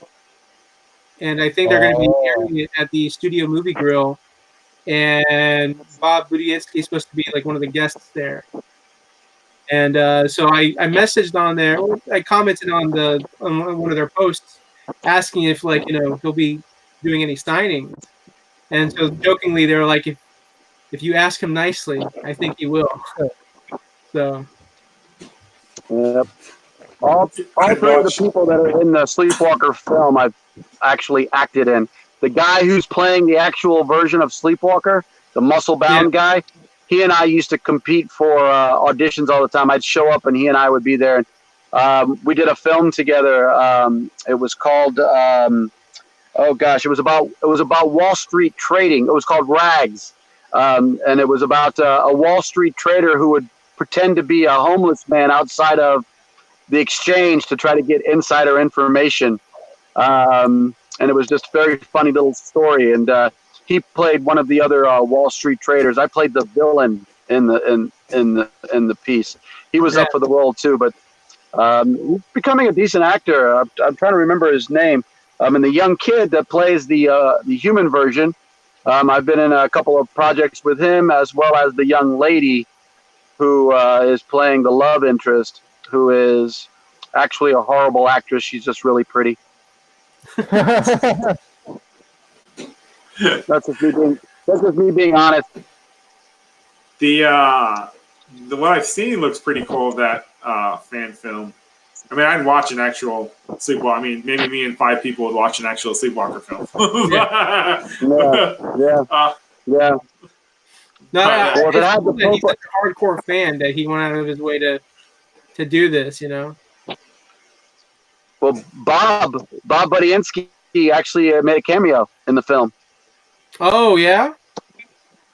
and I think they're going to be airing it at the Studio Movie Grill. And Bob Budiansky is supposed to be like one of the guests there. And so I messaged on there. I commented on one of their posts asking if he'll be doing any signings. And so jokingly, they were like, if you ask him nicely, I think he will. So. Yep. All three of the people that are in the Sleepwalker film, I've actually acted in. The guy who's playing the actual version of Sleepwalker, the muscle-bound guy, he and I used to compete for auditions all the time. I'd show up and he and I would be there. We did a film together. It was called oh gosh, it was about Wall Street trading. It was called Rags, and it was about a Wall Street trader who would pretend to be a homeless man outside of the exchange to try to get insider information. And it was just a very funny little story. And he played one of the other Wall Street traders. I played the villain in the piece. He was up for the role too, but he's becoming a decent actor. I'm trying to remember his name. And the young kid that plays the human version, I've been in a couple of projects with him, as well as the young lady who is playing the love interest, who is actually a horrible actress. She's just really pretty. That's just me being honest. The what I've seen looks pretty cool of that fan film. I mean, I'd watch an actual Sleepwalker. I mean, maybe me and 5 people would watch an actual Sleepwalker film. Yeah. No, he's such a hardcore fan that he went out of his way to do this, you know. Well, Bob Budiansky actually made a cameo in the film. Oh yeah.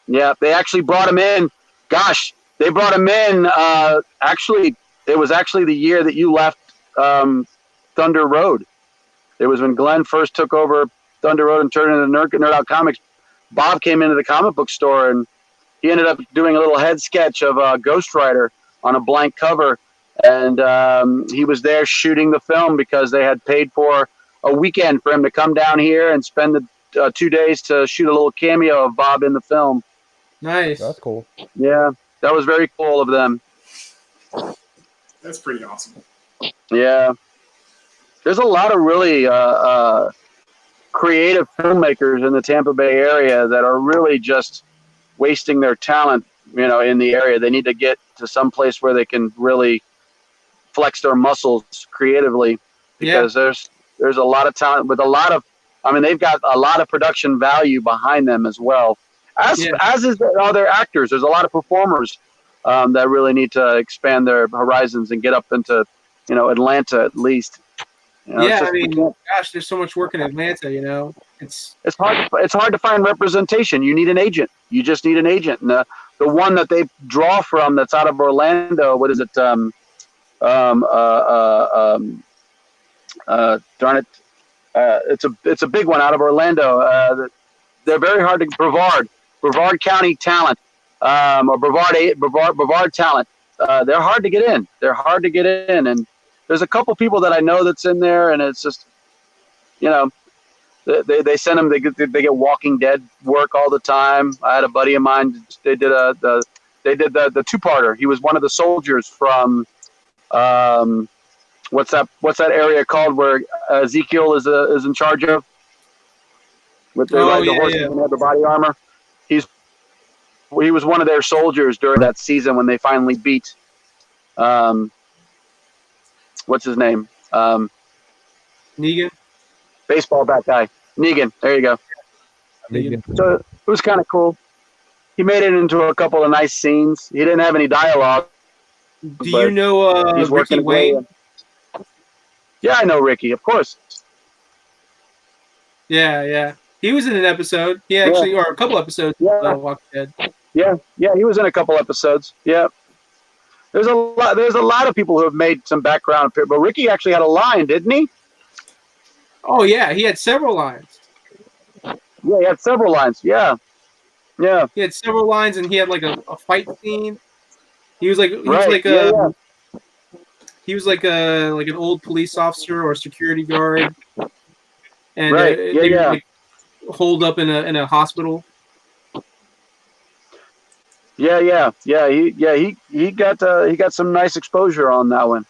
Yeah, they actually brought him in. Gosh, they brought him in. Actually, it was actually the year that you left Thunder Road. It was when Glenn first took over Thunder Road and turned it into Nerd Out Comics. Bob came into the comic book store and he ended up doing a little head sketch of Ghost Rider on a blank cover. And he was there shooting the film because they had paid for a weekend for him to come down here and spend the 2 days to shoot a little cameo of Bob in the film. Nice. That's cool. Yeah, that was very cool of them. That's pretty awesome. Yeah. There's a lot of really creative filmmakers in the Tampa Bay area that are really just wasting their talent, you know, in the area. They need to get to some place where they can really flex their muscles creatively, because there's a lot of talent with a lot of, I mean, they've got a lot of production value behind them as well. As is the other actors. There's a lot of performers that really need to expand their horizons and get up into, you know, Atlanta at least. You know, I mean, gosh, there's so much work in Atlanta. You know, it's hard. It's hard to find representation. You need an agent. You just need an agent. And the one that they draw from that's out of Orlando. What is it? Darn it! It's a big one out of Orlando. They're very hard to Brevard County talent, or Brevard talent. They're hard to get in. And there's a couple people that I know that's in there, and it's just, you know, they send them. They get Walking Dead work all the time. I had a buddy of mine. They did the 2-parter. He was one of the soldiers from what's that area called where Ezekiel is in charge of? With the horses and have the body armor. He was one of their soldiers during that season when they finally beat what's his name? Negan. Baseball bat guy. Negan. There you go. Negan. So it was kind of cool. He made it into a couple of nice scenes. He didn't have any dialogue. Do you know Ricky Wayne? Yeah, I know Ricky, of course. Yeah. He was in an episode. He actually, or a couple episodes of Walking Dead. Yeah, he was in a couple episodes. Yeah. There's a lot of people who have made some background, but Ricky actually had a line, didn't he? Oh yeah, he had several lines. Yeah, he had several lines. Yeah. He had several lines, and he had like a fight scene. He was like an old police officer or security guard, and they were, like, holed up in a hospital. Yeah. He got some nice exposure on that one.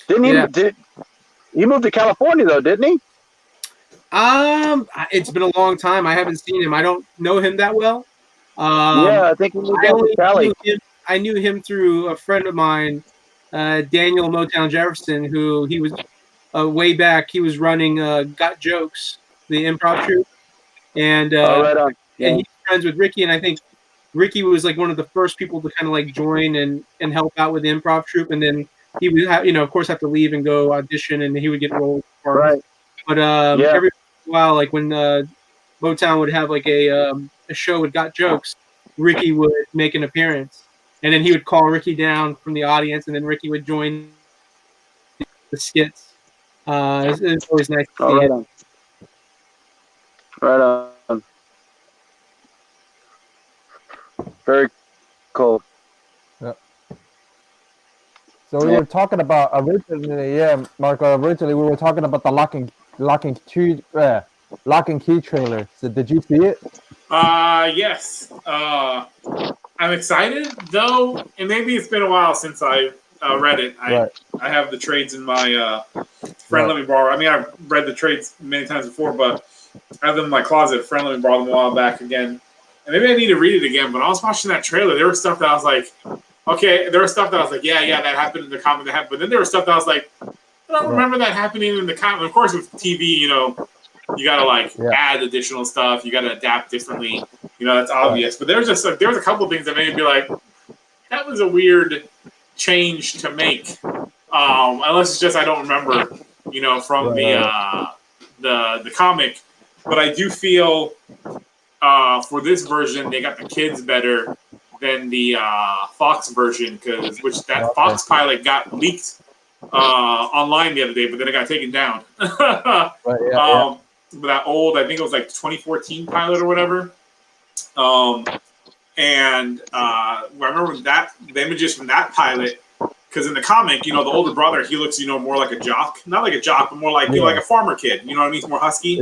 Didn't he? He moved to California though, didn't he? It's been a long time. I haven't seen him. I don't know him that well. Yeah, I think he moved I out to only Cali. knew him. I knew him through a friend of mine, Daniel Motown Jefferson, who he was way back. He was running Got Jokes, the improv troupe, and Oh, right on. Yeah. and he's friends with Ricky. And I think Ricky was like one of the first people to kind of like join and help out with the improv troupe. And then he would have, of course, have to leave and go audition, and he would get roles. Right. But Yeah. every while, like when Motown would have like a show with Got Jokes, Ricky would make an appearance, and then he would call Ricky down from the audience, and then Ricky would join the skits. It's always nice to Oh, see right him. on. Right on. Very cool. Yeah. So we were talking about originally, Marco. Originally, we were talking about the Lock and Key trailer. So did you see it? Yes. I'm excited though, and maybe it's been a while since I read it. I have the trades in my friend let me borrow. I mean, I've read the trades many times before, but I have them in my closet. A friend let me borrow them a while back again, and maybe I need to read it again. But I was watching that trailer. There was stuff that I was like, okay. There was stuff that I was like, yeah, that happened in the comic. That happened. But then there was stuff that I was like, I don't remember that happening in the comic. Of course, with TV, you gotta add additional stuff. You gotta adapt differently. That's obvious. But there was just there was a couple of things that made me be like, that was a weird change to make. Unless it's just I don't remember, from the comic. But I do feel for this version they got the kids better than the Fox version, which that Fox pilot got leaked online the other day, but then it got taken down. That old, I think it was like 2014 pilot or whatever. And I remember that the images from that pilot, because in the comic, the older brother, he looks, more like a jock, not like a jock, but more like like a farmer kid. You know what I mean? He's more husky.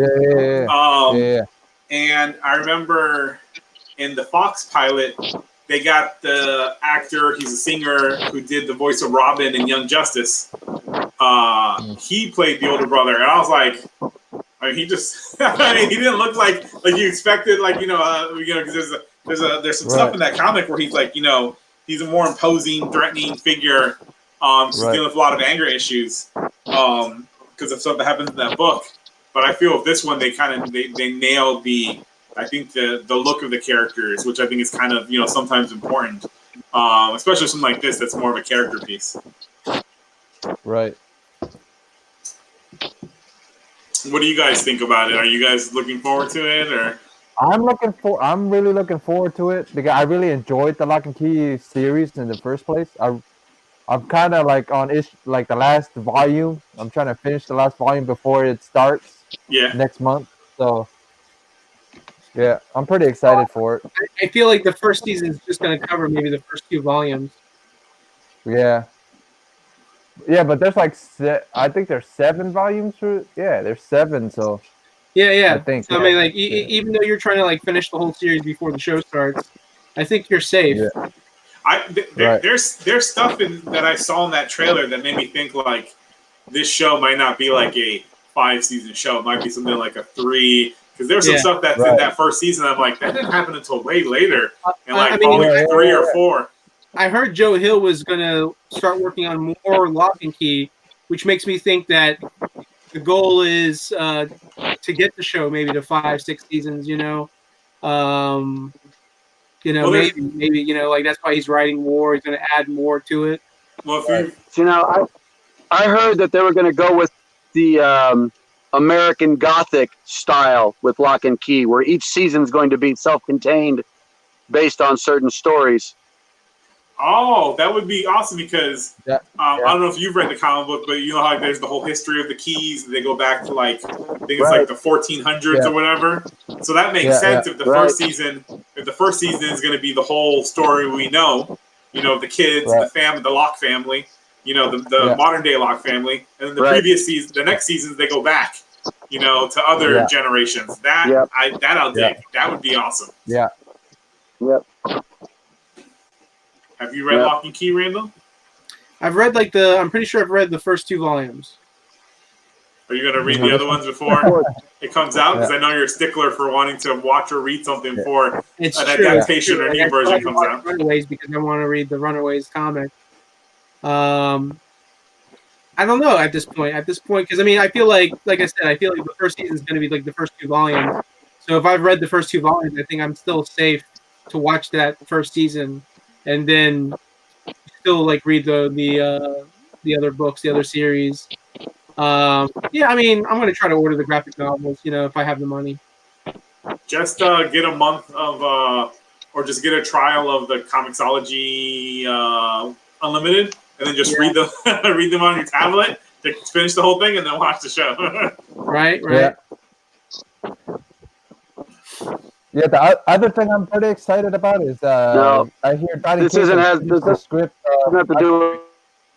And I remember in the Fox pilot, they got the actor, he's a singer who did the voice of Robin in Young Justice. He played the older brother, and I was like, he just, he didn't look like you expected, because there's some stuff in that comic where he's like, he's a more imposing, threatening figure. He's dealing with a lot of anger issues because of stuff that happens in that book. But I feel with this one, they nailed the look of the characters, which I think is kind of, sometimes important, especially something like this that's more of a character piece. Right. What do you guys think about it? Are you guys looking forward to it, or? I'm really looking forward to it because I really enjoyed the Lock and Key series in the first place. I'm kind of like on the last volume. I'm trying to finish the last volume before it starts next month. So yeah, I'm pretty excited for it. I feel like the first season is just going to cover maybe the first 2 volumes. Yeah. Yeah, but there's I think there's 7 volumes for it. Yeah, there's 7. So yeah. I think. So, I mean, like even though you're trying to finish the whole series before the show starts, I think you're safe. Yeah. There's stuff that I saw in that trailer that made me think like this show might not be like a 5-season show. It might be something like a 3. Because there's some stuff that's in that first season. I'm like, that didn't happen until way later, and probably 3 or 4. I heard Joe Hill was going to start working on more Lock and Key, which makes me think that the goal is to get the show maybe to 5-6 seasons. Maybe that's why he's writing more. He's going to add more to it. Well, I heard that they were going to go with the American Gothic style with Lock and Key, where each season is going to be self-contained based on certain stories. Oh, that would be awesome because I don't know if you've read the comic book, but you know how there's the whole history of the keys. They go back to I think it's like the 1400s or whatever. So that makes sense if the first season, is going to be the whole story we know, the kids, the family, the Locke family, the modern day Locke family, and then the previous season, the next seasons they go back, to other generations. I'll dig. That would be awesome. Yeah. Yep. Have you read Lock and Key, Randall? I've read I'm pretty sure I've read the first 2 volumes. Are you going to read the other ones before it comes out? Because I know you're a stickler for wanting to watch or read something before an adaptation or new version comes out. Runaways, because I want to read the Runaways comic. I don't know at this point. Because I mean, I feel like I said, I feel like the first season is going to be like the first 2 volumes. So if I've read the first 2 volumes, I think I'm still safe to watch that first season, and then still like read the other books, the other series. Yeah, I mean, I'm going to try to order the graphic novels, if I have the money. Just get a month of, or just get a trial of the Comixology Unlimited, and then just read them read them on your tablet to finish the whole thing, and then watch the show. Right. Yeah. Yeah, the other thing I'm pretty excited about is No, I hear Donnie this Cates isn't has has finished this the script. doesn't have to do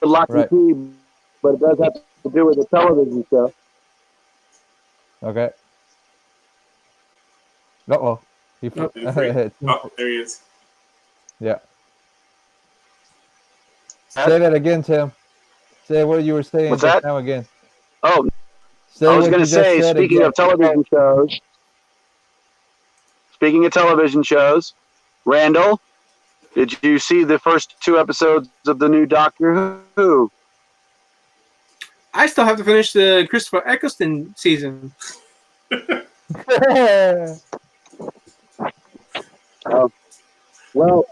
with Lock and Key, but it does have to do with the television show. Okay. Uh-oh. Oh, there he is. Yeah. Say that again, Tim. Say what you were saying What's just that? now again. Oh, say I was going to say, speaking of television shows, Randall, did you see the first 2 episodes of the new Doctor Who? I still have to finish the Christopher Eccleston season. Well,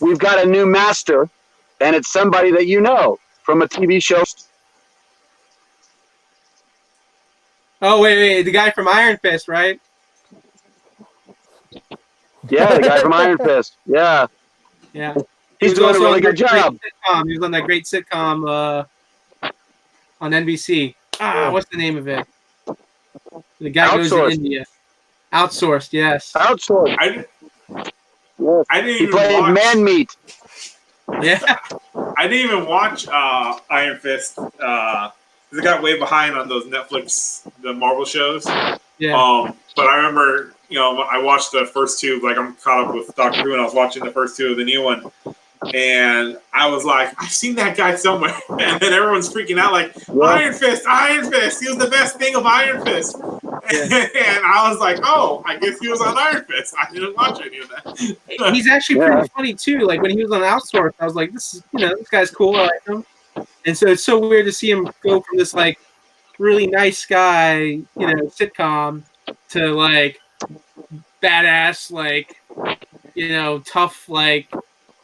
we've got a new master, and it's somebody that you know from a TV show. Oh, wait, the guy from Iron Fist, right? Yeah, the guy from Iron Fist. Yeah. Yeah. He's doing a really good job. He was on that great sitcom on NBC. What's the name of it? The guy goes to India. Outsourced, yes. Outsourced. I didn't he even played watch Man Meat. Yeah. I didn't even watch Iron Fist. Because it got way behind on those Netflix, the Marvel shows. Yeah. But I remember, I watched the first 2. Like, I'm caught up with Doctor Who, and I was watching the first 2 of the new one. And I was like, I've seen that guy somewhere. And then everyone's freaking out like, Iron Fist, Iron Fist. He was the best thing of Iron Fist. Yeah. And I was like, oh, I guess he was on Iron Fist. I didn't watch any of that. He's actually pretty funny, too. Like, when he was on Outsourced, I was like, this guy's cool. I like him. And so it's so weird to see him go from this, like, really nice guy, sitcom to, like, badass, like, tough, like,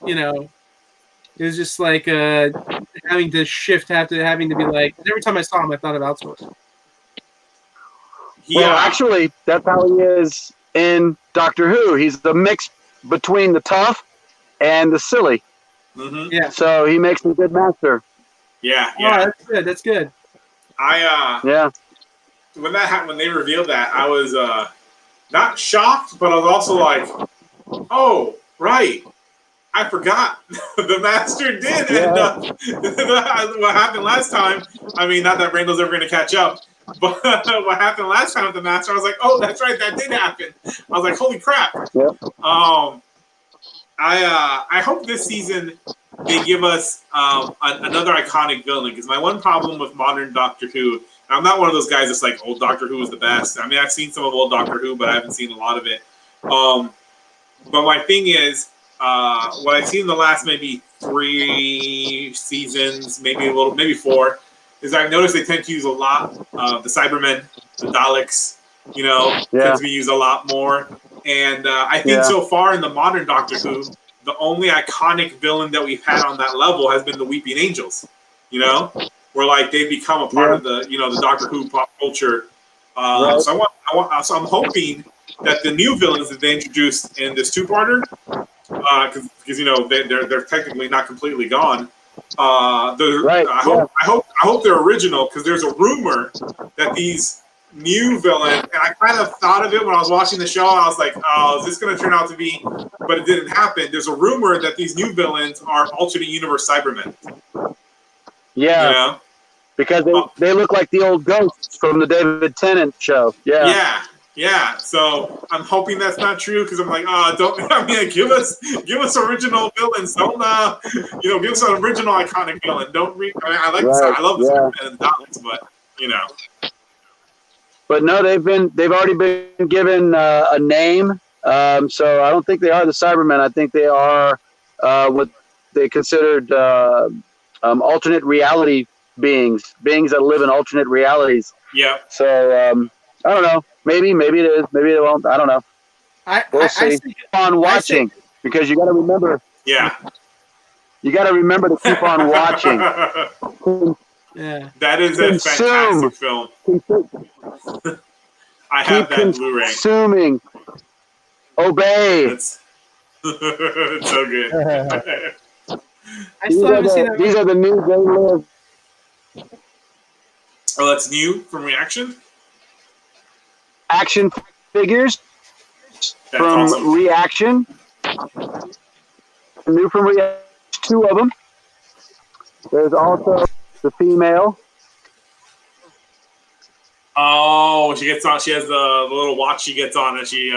it was just like having to shift having to be like, every time I saw him, I thought of Outsourced. Well, actually, that's how he is in Doctor Who. He's the mix between the tough and the silly. Mm-hmm. Yeah. So he makes a good master. Yeah. Oh, that's good. That's good. When that happened, when they revealed that, I was not shocked, but I was also like, oh, right. I forgot the master did end up. What happened last time? I mean, not that Randall's ever going to catch up, but what happened last time with the master? I was like, oh, that's right, that did happen. I was like, holy crap. I hope this season they give us another iconic villain, because my one problem with modern Doctor Who, I'm not one of those guys that's like, old Doctor Who is the best. I mean, I've seen some of old Doctor Who, but I haven't seen a lot of it. But my thing is, what I've seen in the last maybe 3 seasons, maybe 4, is I've noticed they tend to use a lot the Cybermen, the Daleks, tend to be used a lot more. And I think so far in the modern Doctor Who, the only iconic villain that we've had on that level has been the Weeping Angels, where like they've become a part of the the Doctor Who pop culture. So I'm hoping that the new villains that they introduced in this 2-parter, because they're technically not completely gone. I hope they're original, because there's a rumor that these new villains, and I kind of thought of it when I was watching the show. I was like, oh, is this going to turn out to be? But it didn't happen. There's a rumor that these new villains are alternate universe Cybermen. Yeah. Because they look like the old ghosts from the David Tennant show. Yeah. So I'm hoping that's not true, because I'm like, give us original villains. Don't give us an original iconic villain. Don't I love the Cybermen and the Daleks, but But no, they've already been given a name. So I don't think they are the Cybermen. I think they are what they considered alternate reality beings that live in alternate realities. Yeah. So I don't know. Maybe it is. Maybe it won't. I don't know. We'll see. Keep on watching because you got to remember. Yeah. You got to remember to keep on watching. Yeah. That is a fantastic film. I have that Blu-ray. Consuming. Obey. It's so good. I still haven't seen that. These are the new They Live. Oh, that's new from Reaction? Action figures from awesome. Reaction. New from Reaction. 2 of them. There's also the female. Oh, she gets on. She has the little watch she gets on, and she,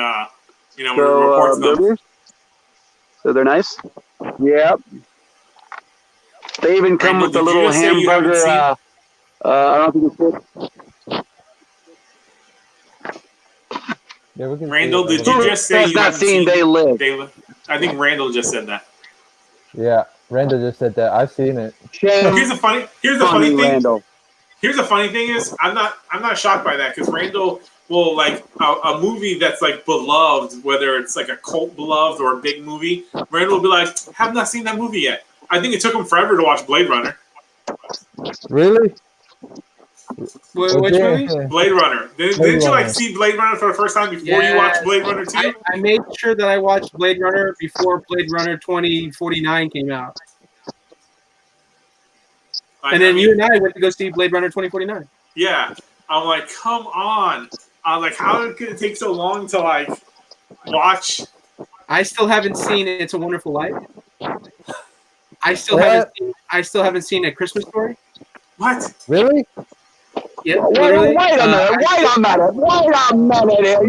reports them. So they're nice. Yep. They even come with the little hamburger. I don't think it's Randall, did you just say you haven't seen They Live? I think Randall just said that. Yeah, Randall just said that. I've seen it. Here's the funny thing. Randall. Here's the funny thing is I'm not shocked by that because Randall will like a movie that's like beloved, whether it's like a cult beloved or a big movie. Randall will be like, have not seen that movie yet. I think it took him forever to watch Blade Runner. Really? Which movie? Blade Runner. Didn't you like see Blade Runner for the first time before you watched Blade Runner 2? I made sure that I watched Blade Runner before Blade Runner 2049 came out. And then you and I went to go see Blade Runner 2049. Yeah. I'm like, come on. I'm like, how could it take so long to like watch? I still haven't seen It's a Wonderful Life. I still haven't seen A Christmas Story. What? Really? Yeah. Wait a minute here.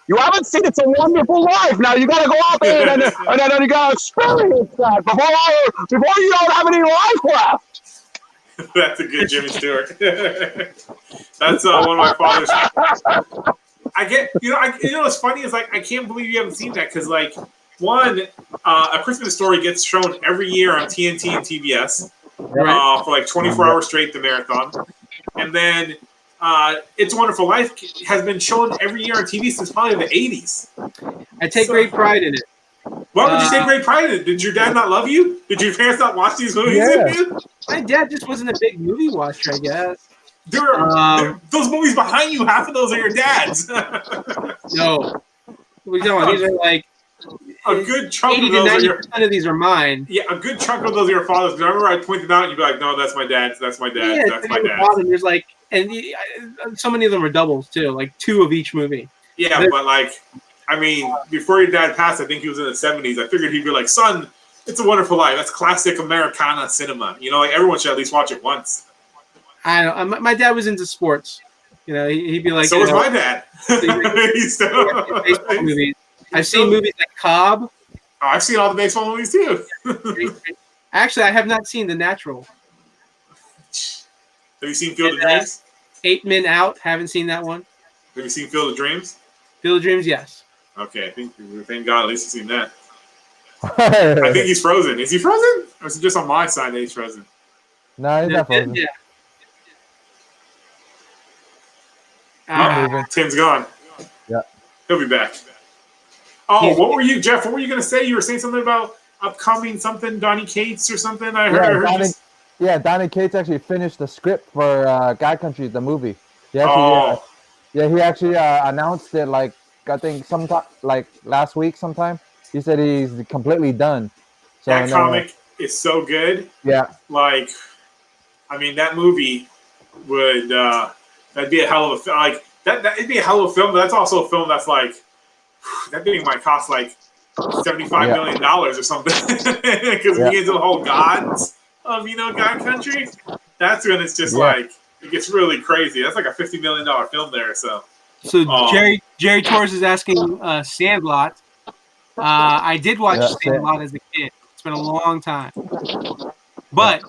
You haven't seen It's a Wonderful Life. Now you got to go out there and then you got to experience that before you don't have any life left. That's a good Jimmy Stewart. That's one of my father's. I get, what's funny is like I can't believe you haven't seen that because like A Christmas Story gets shown every year on TNT and TBS for like 24 hours straight, the marathon, and then It's a Wonderful Life has been shown every year on TV since probably the 80s. I take great pride in it. Why would you take great pride in it? Did your dad not love you? Did your parents not watch these movies with you? My dad just wasn't a big movie watcher, I guess. Those movies behind you, half of those are your dad's. No. These are like a good chunk 80 of to those 90% of these are mine. Yeah, a good chunk of those are your father's. Because I remember I pointed out, and you'd be like, "No, that's my dad's. That's my dad's. That's my dad's." There's like, and so many of them are doubles too, like 2 of each movie. Yeah, but like, I mean, before your dad passed, I think he was in the 70s. I figured he'd be like, "Son, It's a Wonderful Life. That's classic Americana cinema. Like everyone should at least watch it once." I don't know. My dad was into sports. He'd be like. So was my dad. Baseball movies. I've seen movies like Cobb. Oh, I've seen all the baseball movies too. Actually, I have not seen The Natural. Have you seen Field of Dreams? 8 Men Out. Haven't seen that one. Have you seen Field of Dreams? Field of Dreams, yes. Okay, thank God at least you've seen that. I think he's frozen. Is he frozen? Or is it just on my side that he's frozen? No, he's not frozen. Yeah. Tim's gone. Yeah. He'll be back. Oh, what were you, Jeff? What were you going to say? You were saying something about upcoming something, Donny Cates or something? I heard. Donny Cates actually finished the script for God Country, the movie. He actually announced it like I think sometime like last week sometime. He said he's completely done. So that comic is so good. Yeah. Like, I mean, that movie would that'd be a hell of a film. Like that'd be a hell of a film, but that's also a film that's like that thing might cost like $75 million or something because we get into the whole gods of God Country. That's when it's just like it gets really crazy. That's like a $50 million film there. So Jerry Torres is asking Sandlot. I did watch Sandlot as a kid. It's been a long time, but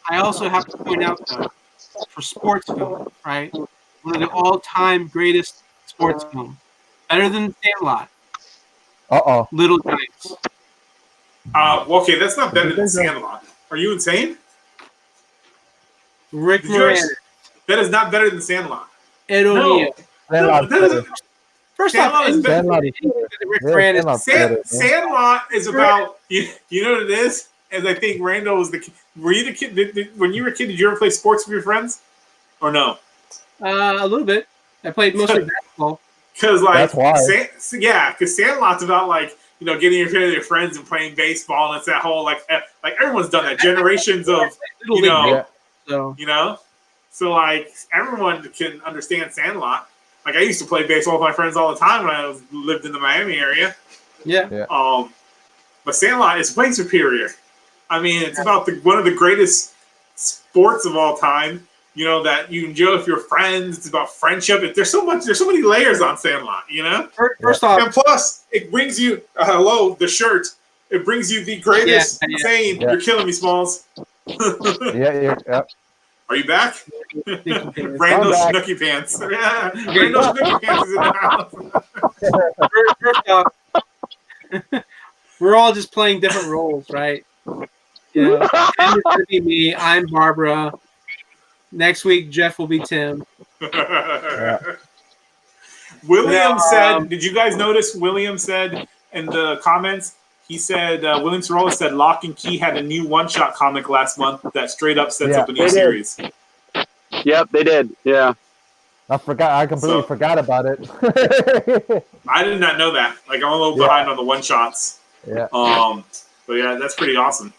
I also have to point out though, for sports film, right? one of the all-time greatest sports films. Better than Sandlot. Uh-oh. Little Giants. Okay, that's not better than Sandlot. Are you insane? Rick Did you Moranis. actually- that is not better than Sandlot. Ed O'Neill. No, that isn't. First off, Sandlot is better. Sandlot is better. Rick Yeah, Moranis. Sandlot's better, man. Sandlot is about you know what it is? As I think Randall was the kid. Were you the kid when you were a kid? Did you ever play sports with your friends, or no? A little bit. I played mostly basketball. Because like That's why. because Sandlot's about like getting together with your friends and playing baseball, and it's that whole like everyone's done that. Generations of so like everyone can understand Sandlot. Like I used to play baseball with my friends all the time when I lived in the Miami area. Yeah. But Sandlot is way superior. I mean, it's about one of the greatest sports of all time. That you enjoy with your friends. It's about friendship. There's so many layers on Sandlot. First off, and plus it brings you the shirt. It brings you the greatest saying. Yeah. You're killing me, Smalls. Yeah. Are you back? Randall's Snooki Pants. Yeah, Randall's Snooki Pants is in the house. First off, we're all just playing different roles, right? Tim is gonna be me. I'm Barbara. Next week, Jeff will be Tim. William said, did you guys notice William said in the comments, he said, William Sorolla said Lock and Key had a new one-shot comic last month that straight up sets up a new series. Yep, they did. Yeah. I completely forgot about it. I did not know that. Like, I'm a little behind on the one-shots. Yeah. But yeah, that's pretty awesome.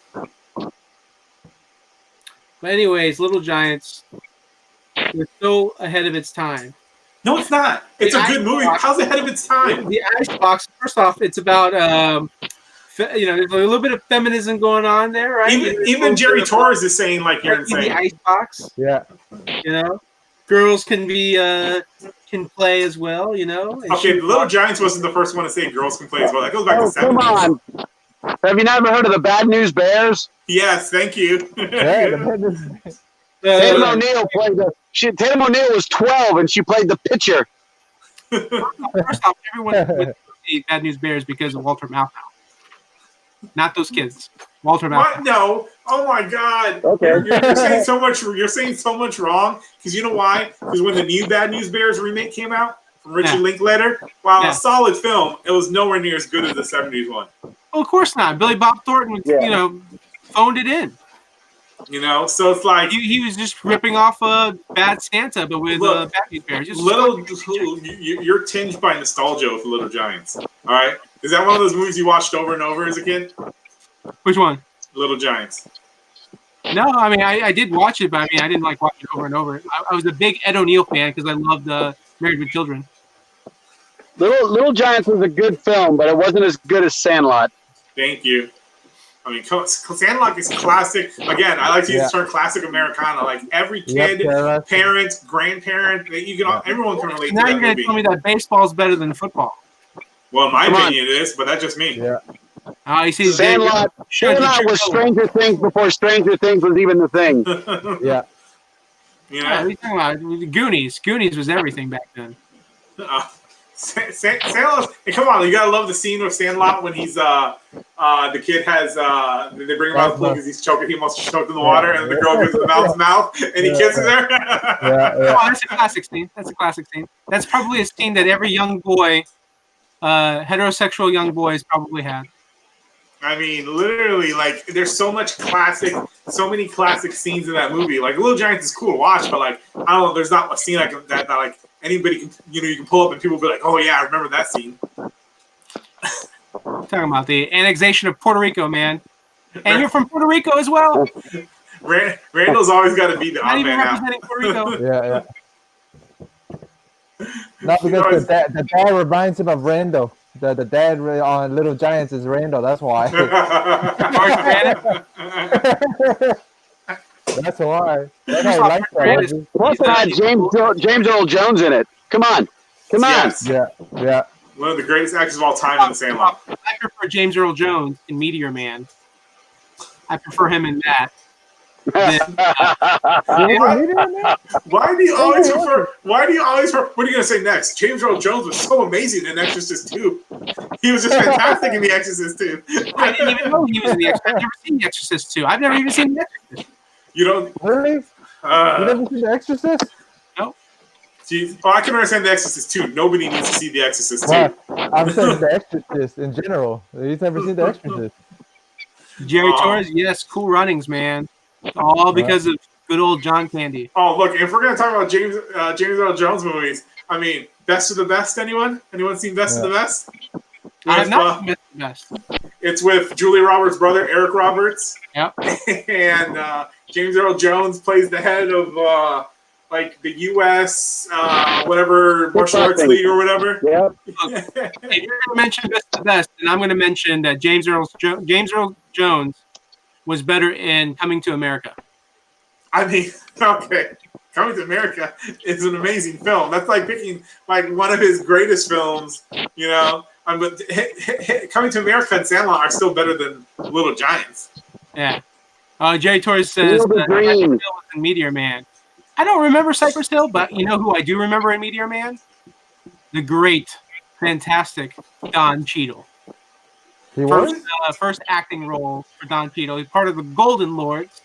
But anyways, Little Giants, it's so ahead of its time. No, it's not. It's a good movie. How's it ahead of its time? The Icebox, first off, it's about, there's a little bit of feminism going on there, right? Even Jerry Torres is saying, like, you're insane. The Icebox. Yeah. Girls can be, can play as well, Okay, the Little Giants wasn't the first one to say girls can play as well. That goes back to 70s. Come on. Have you never heard of the Bad News Bears? Yes, thank you. Tatum O'Neal Tatum O'Neal was 12 and she played the pitcher. First off, everyone would see Bad News Bears because of Walter Malthus. Not those kids. Walter Malthus. What? No. Oh my God. Okay. You're saying so much. You're saying so much wrong. Because you know why? Because when the new Bad News Bears remake came out from Richard Linklater, while a solid film, it was nowhere near as good as the '70s one. Well, of course not. Billy Bob Thornton, phoned it in. So it's like he was just ripping off Bad Santa, but with Bad News Bears. You're tinged by nostalgia with Little Giants. All right, is that one of those movies you watched over and over as a kid? Which one? Little Giants. No, I mean I did watch it, but I mean I didn't like watch it over and over. I was a big Ed O'Neill fan because I loved Married with Children. Little Giants was a good film, but it wasn't as good as Sandlot. Thank you. I mean, Sandlot is classic. Again, I like to use the term classic Americana. Like every kid, parent, grandparent, everyone can relate to that movie. Now you're going to tell me that baseball is better than football. Well, in my opinion, it is, but that's just me. Yeah. You see, Sandlot was Stranger Things before Stranger Things was even the thing. Yeah. What are you talking about? Goonies. Goonies was everything back then. Sandlot, come on, you gotta love the scene with Sandlot when he's the kid has they bring him out because he's choking, he almost choked in the water, and the girl gives him the mouth and he kisses her. That's a classic scene. That's probably a scene that every young boy, heterosexual young boys probably had. I mean, literally, like, there's so many classic scenes in that movie. Like, Little Giants is cool to watch, but like, I don't know, there's not a scene that like anybody can, you can pull up and people will be like, oh yeah, I remember that scene. Talking about the annexation of Puerto Rico, man. And you're from Puerto Rico as well. Randall's always got to be the not odd even man representing out. Puerto Rico. Not because the dad reminds him of Randall. The dad on Little Giants is Randall. That's why. That's why. That's why I like that. Plus, it had James Earl Jones in it. Come on. Yes. Yeah. One of the greatest actors of all time in the Sandlot. I prefer James Earl Jones in Meteor Man. I prefer him in that. Then, Why do you always refer? Why do you always refer? What are you gonna say next? James Earl Jones was so amazing in Exorcist 2. He was just fantastic in The Exorcist 2. I didn't even know he was in The Exorcist. I've never seen The Exorcist 2. I've never even seen The Exorcist. You don't Really? You never seen The Exorcist? No. Geez. Oh, I can understand The Exorcist 2. Nobody needs to see The Exorcist 2. Well, I'm saying The Exorcist in general. You've never seen The Exorcist? Jerry Torres, yes, Cool Runnings, man. All because of good old John Candy. Oh, look, if we're gonna talk about James Earl Jones movies, I mean, Best of the Best. Anyone seen Best of the Best? I have not seen Best of the Best. It's with Julia Roberts' brother, Eric Roberts. Yep. And James Earl Jones plays the head of like the U.S. Whatever martial arts league or whatever. Yep. Look, if you're gonna mention Best of the Best, then I'm gonna mention that James Earl Jones was better in Coming to America. I mean, okay, Coming to America is an amazing film. That's like picking like one of his greatest films, you know. But Coming to America and Sandlot are still better than Little Giants. Yeah. Jerry Torres says Cypress Hill was in Meteor Man. I don't remember Cypress Hill, but you know who I do remember in Meteor Man? The great, fantastic Don Cheadle. First acting role for Don Cheadle. He's part of the Golden Lords.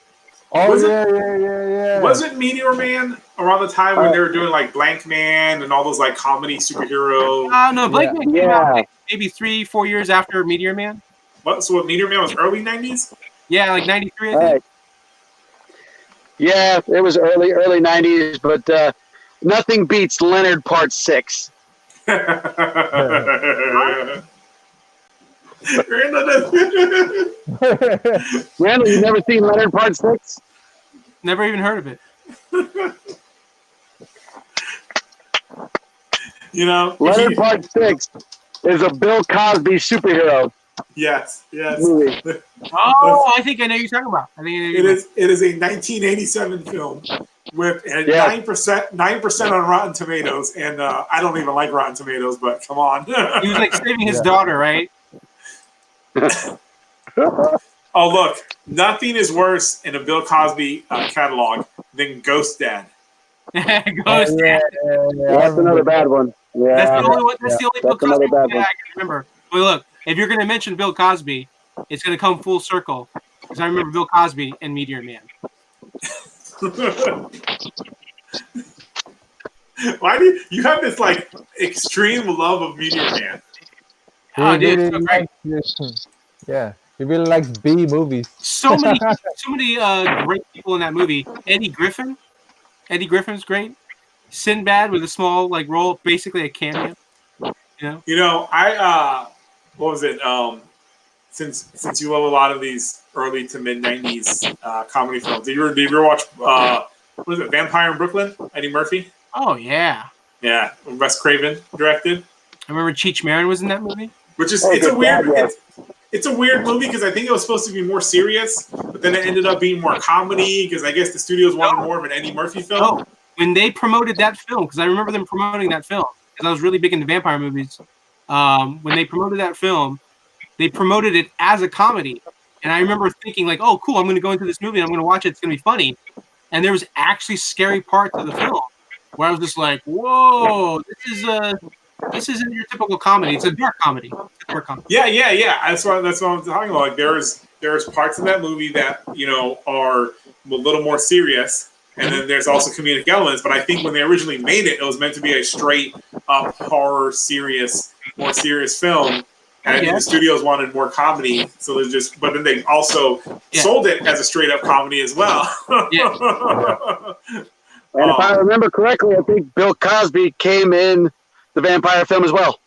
Oh, yeah. Wasn't Meteor Man around the time when they were doing like Blank Man and all those like comedy superhero? No, Blank Man came out like maybe 3-4 years after Meteor Man. What? So Meteor Man was early 90s? Yeah, like 93, I think. Yeah, it was early 90s, but nothing beats Leonard Part 6. Randall, you never seen Leonard Part 6? Never even heard of it. You know, Leonard Part 6 is a Bill Cosby superhero. Yes. Movie. Oh, I think I know what you're talking about. It is a 1987 film with 9% on Rotten Tomatoes, and I don't even like Rotten Tomatoes, but come on. He was like saving his daughter, right? Oh, look, nothing is worse in a Bill Cosby catalog than Ghost Dad. Ghost Dad. That's another bad one. Yeah. That's the only Bill Cosby I can remember. But look, if you're going to mention Bill Cosby, it's going to come full circle because I remember Bill Cosby and Meteor Man. Why do you have this like extreme love of Meteor Man? Oh, dude, it's so great. Yeah, he really likes B movies. So many great people in that movie. Eddie Griffin's great. Sinbad with a small like role, basically a cameo. You know, I what was it? Since you love a lot of these early to mid '90s comedy films, did you ever watch what was it, Vampire in Brooklyn? Eddie Murphy. Oh yeah. Yeah, Wes Craven directed. I remember Cheech Marin was in that movie. Which is it's a weird movie because I think it was supposed to be more serious, but then it ended up being more comedy because I guess the studios wanted more of an Eddie Murphy film. No. When they promoted that film, because I remember them promoting that film, because I was really big into vampire movies. When they promoted that film, they promoted it as a comedy, and I remember thinking like, "Oh, cool! I'm going to go into this movie and I'm going to watch it. It's going to be funny." And there was actually scary parts of the film where I was just like, "Whoa, this isn't your typical comedy. It's a dark comedy." Yeah. That's what I'm talking about. Like there's parts of that movie that are a little more serious, and then there's also comedic elements. But I think when they originally made it, it was meant to be a straight up horror, more serious film. And I think the studios wanted more comedy, so there's just. But then they also sold it as a straight up comedy as well. And if I remember correctly, I think Bill Cosby came in the vampire film as well.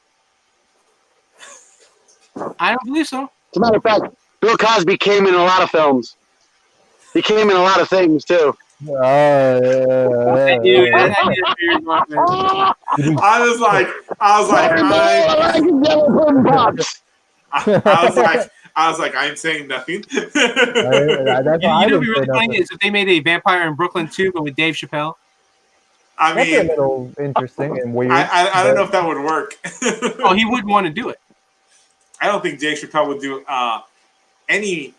I don't believe so. As a matter of fact, Bill Cosby came in a lot of films. He came in a lot of things too. I was like, I'm saying nothing. You know what would be really funny is if they made a Vampire in Brooklyn 2, but with Dave Chappelle. I mean, that'd be a little interesting and weird. I don't know if that would work. Oh, he wouldn't want to do it. I don't think Dave Chappelle would do any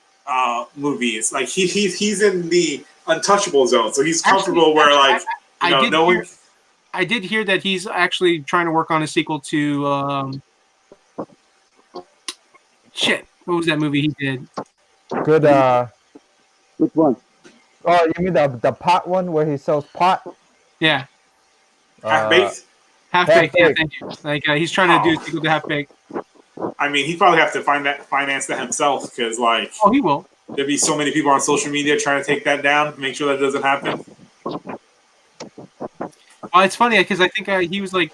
movies. Like he's in the untouchable zone, so he's comfortable where like no one. I did hear that he's actually trying to work on a sequel to shit. What was that movie he did? Good. Which one? Oh, you mean the pot one where he sells pot? Yeah, Half-Baked? Half-Baked. Yeah, Half-Baked. thank you. Like he's trying to do a sequel to Half-Baked. I mean, he'd probably have to finance that himself because, like, Oh, he will. There'd be so many people on social media trying to take that down, make sure that doesn't happen. It's funny because I think he was like,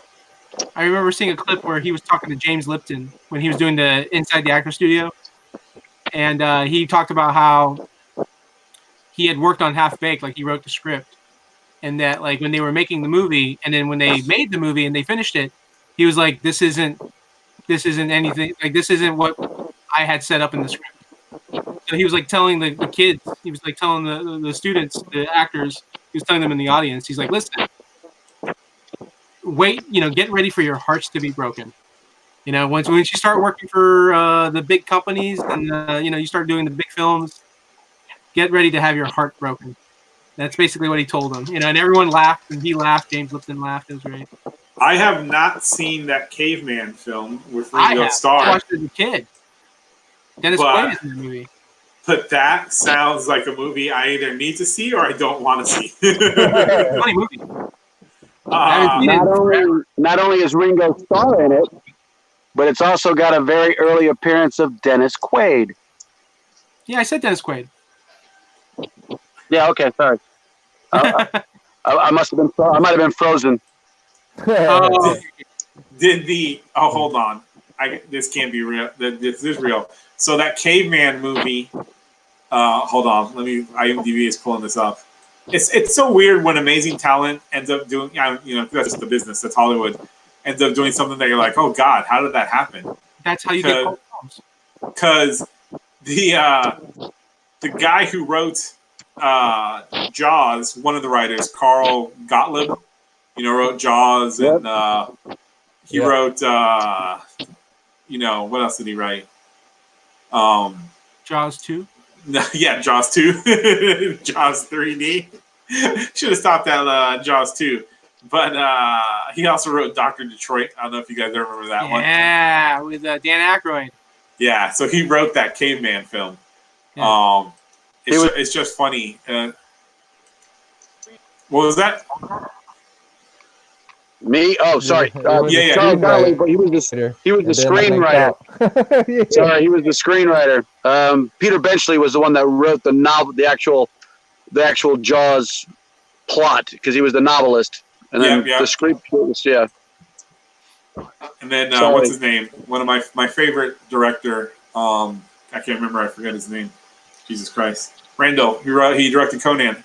I remember seeing a clip where he was talking to James Lipton when he was doing the Inside the Actor Studio, and he talked about how he had worked on Half-Baked, like he wrote the script, and that like when they were making the movie, and then when they made the movie and they finished it, he was like, this isn't anything, like this isn't what I had set up in the script. So he was like telling the kids, he was like telling the students, the actors, he was telling them in the audience, he's like, listen, wait, get ready for your hearts to be broken. Once you start working for the big companies and you start doing the big films, get ready to have your heart broken. That's basically what he told them. And everyone laughed, and he laughed. James Lipton laughed. It was great. I have not seen that Caveman film with Ringo Starr. I watched it as a kid. Dennis Quaid is in the movie. But that sounds like a movie I either need to see or I don't want to see. Funny movie. Not only is Ringo Starr in it, but it's also got a very early appearance of Dennis Quaid. Yeah, I said Dennis Quaid. Yeah, okay, sorry. I must have been. I might have been frozen. Hold on. This can't be real. This is real. So that Caveman movie. Hold on. IMDb is pulling this up. It's so weird when amazing talent ends up doing. That's just the business. That's Hollywood. Ends up doing something that you're like, oh God, how did that happen? That's how you get cult films. Because the guy who wrote Jaws, one of the writers, Carl Gottlieb, wrote Jaws, and he wrote, what else did he write? Jaws 2? Yeah, Jaws 2. Jaws 3D. Should have stopped at Jaws 2. But he also wrote Dr. Detroit. I don't know if you guys ever remember that one. Yeah, with Dan Aykroyd. Yeah, so he wrote that Caveman film. Yeah. It's just funny. What was that? Me? Oh, sorry. Yeah. Charles Darley, but he was the screenwriter. Yeah. Sorry, he was the screenwriter. Peter Benchley was the one that wrote the novel, the actual Jaws plot, because he was the novelist, and then the script was And then what's his name? One of my favorite director. I can't remember. I forget his name. Jesus Christ. Randall. He directed Conan.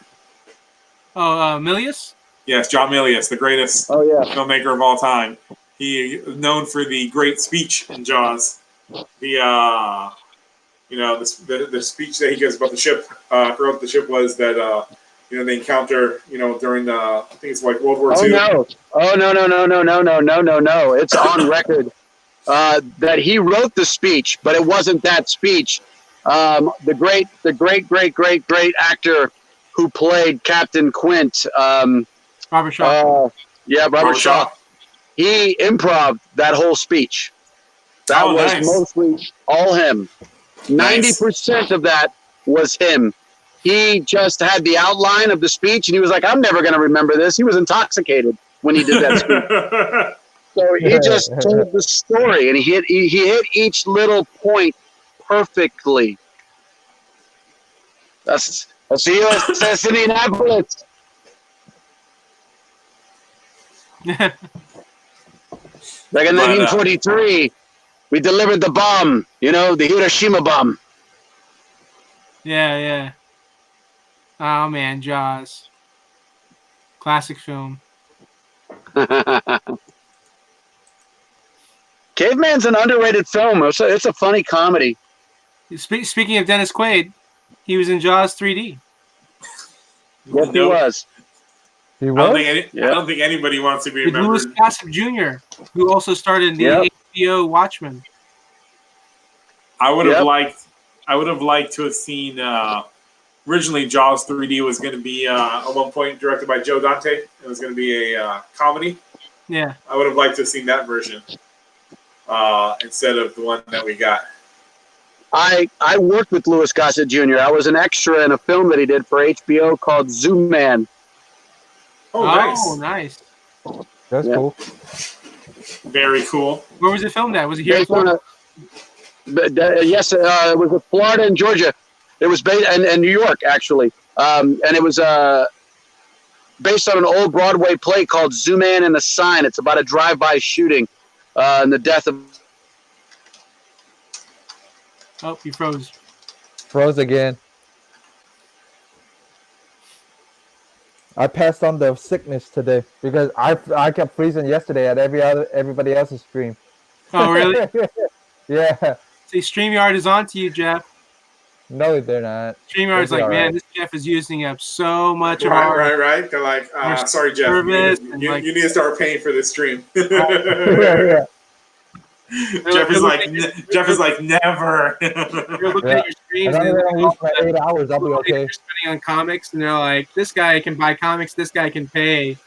Oh, Milius? Yes, John Milius, the greatest filmmaker of all time. He is known for the great speech in Jaws. The speech that he gives about the ship. I forgot what the ship was that they encounter during the, I think it's like World War II. No. It's on record that he wrote the speech, but it wasn't that speech. The great actor who played Captain Quint. Robert Shaw. Robert Shaw. He improv'd that whole speech. That was mostly all him. 90% of that was him. He just had the outline of the speech, and he was like, I'm never going to remember this. He was intoxicated when he did that speech. So he just told the story, and he hit each little point perfectly. That's the USS Indianapolis. Back in 1943, we delivered the bomb, the Hiroshima bomb. Yeah. Oh, man, Jaws. Classic film. Caveman's an underrated film. It's a funny comedy. Speaking of Dennis Quaid, he was in Jaws 3D. Yes, he was. He was? I don't think anybody wants to be with remembered. Louis Gossett Jr., who also starred in the HBO Watchmen. I would have liked I would have liked to have seen. Originally, Jaws 3D was going to be at one point directed by Joe Dante. It was going to be a comedy. Yeah. I would have liked to have seen that version instead of the one that we got. I worked with Louis Gossett Jr. I was an extra in a film that he did for HBO called Zoom Man. Oh, nice. Nice. That's cool. Very cool. Where was it filmed at? Was it here? Yes, it was in Florida and Georgia. It was based in New York, actually. And it was based on an old Broadway play called Zooman and the Sign. It's about a drive-by shooting and the death of... Oh, you froze. Froze again. I passed on the sickness today because I kept freezing yesterday at everybody else's stream. Oh, really? Yeah. See, StreamYard is on to you, Jeff. No, they're not. StreamYard's like, man, this Jeff is using up so much of our... Right. They're like, sorry, Jeff. You need to start paying for this stream. Yeah. Jeff is like, never. You're looking at your streams and and I use my 8 hours, I'll be okay. You're spending on comics, and they're like, this guy can buy comics, this guy can pay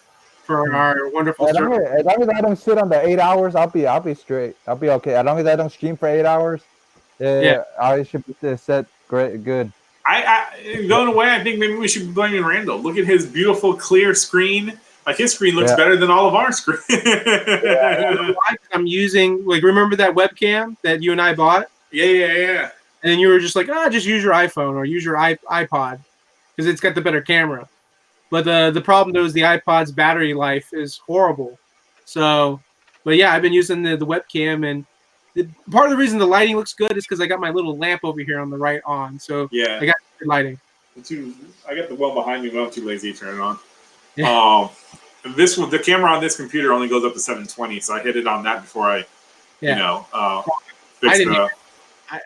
for our wonderful service. As long as I don't sit on the 8 hours, I'll be straight. I'll be okay. As long as I don't stream for 8 hours, I should be set good. Going away, I think maybe we should be blaming Randall. Look at his beautiful, clear screen. Like, his screen looks better than all of our screen. I'm using, like, remember that webcam that you and I bought? Yeah. And then you were just like, just use your iPhone or use your iPod because it's got the better camera. But the problem, though, is the iPod's battery life is horrible. So, but yeah, I've been using the webcam, and part of the reason the lighting looks good is because I got my little lamp over here on the right on. So yeah, I got good lighting. I got the one behind me, but I'm too lazy to turn it on. Yeah. The camera on this computer only goes up to 720, so I hit it on that before I fix the.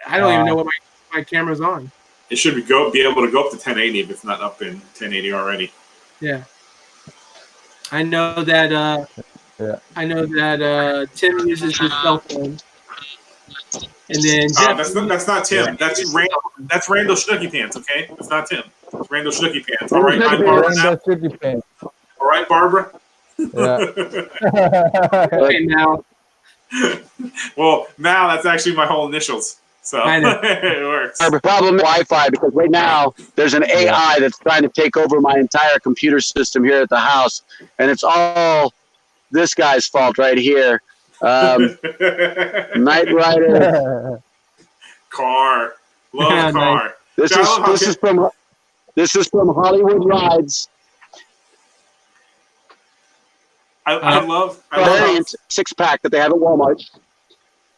I don't even know what my camera's on. It should be able to go up to 1080 if it's not up in 1080 already. Yeah. I know that. Tim uses his cell phone. And then that's not Tim. Yeah. That's Randall. That's Randall Schnooky Pants. Okay, that's not Tim. It's Randall Schnooky Pants. All right, Barbara. All right, Barbara. Yeah. Okay, now. Well, now that's actually my whole initials. So it works. The problem is Wi-Fi, because right now there's an AI that's trying to take over my entire computer system here at the house, and it's all this guy's fault right here. Knight Rider. Car. Love car. This is from Hollywood Rides. I love variant 6-pack that they have at Walmart.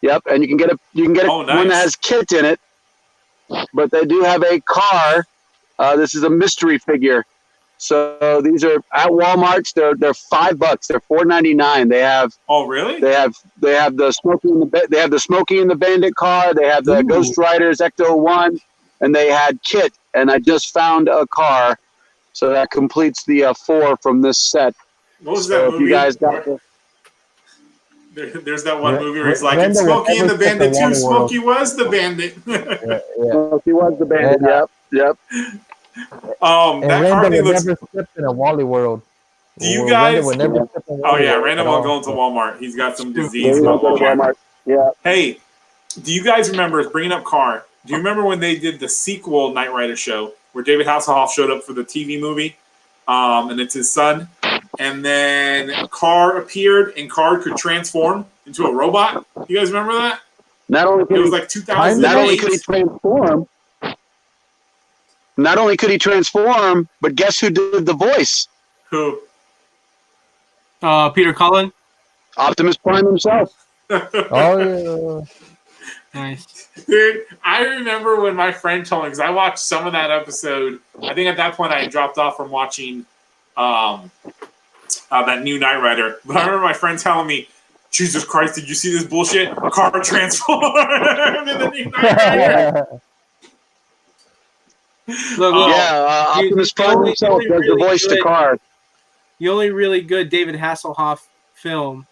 Yep, and you can get one that has KITT in it. But they do have a car. This is a mystery figure. So these are at Walmart. They're $5. They're $4.99. They have. Oh, really? They have the Smokey and the Bandit car. They have the Ghost Riders Ecto 1, and they had KITT. And I just found a car, so that completes the 4 from this set. What was that movie? You guys got there's that one movie where he's like, "It's Smokey and the Bandit too." Smokey was the bandit. Smokey was the bandit. Yep. That Randy looks. Never stepped in a Wally World. Do you guys? Random won't go into Walmart. He's got some disease about Walmart. Yeah. Hey, do you guys remember, bringing up Car? Do you remember when they did the sequel Knight Rider show where David Hasselhoff showed up for the TV movie, and it's his son, and then Car appeared and Car could transform into a robot? You guys remember that? Not only it was like 2008. Not only could he transform, but guess who did the voice? Who? Peter Cullen. Optimus Prime himself. Oh, yeah. Nice. Dude, I remember when my friend told me, because I watched some of that episode. I think at that point I had dropped off from watching that new Knight Rider. But I remember my friend telling me, Jesus Christ, did you see this bullshit? Car transformed in the new Knight Rider. Look, Optimus Prime himself does the voice to Car. The only really good David Hasselhoff film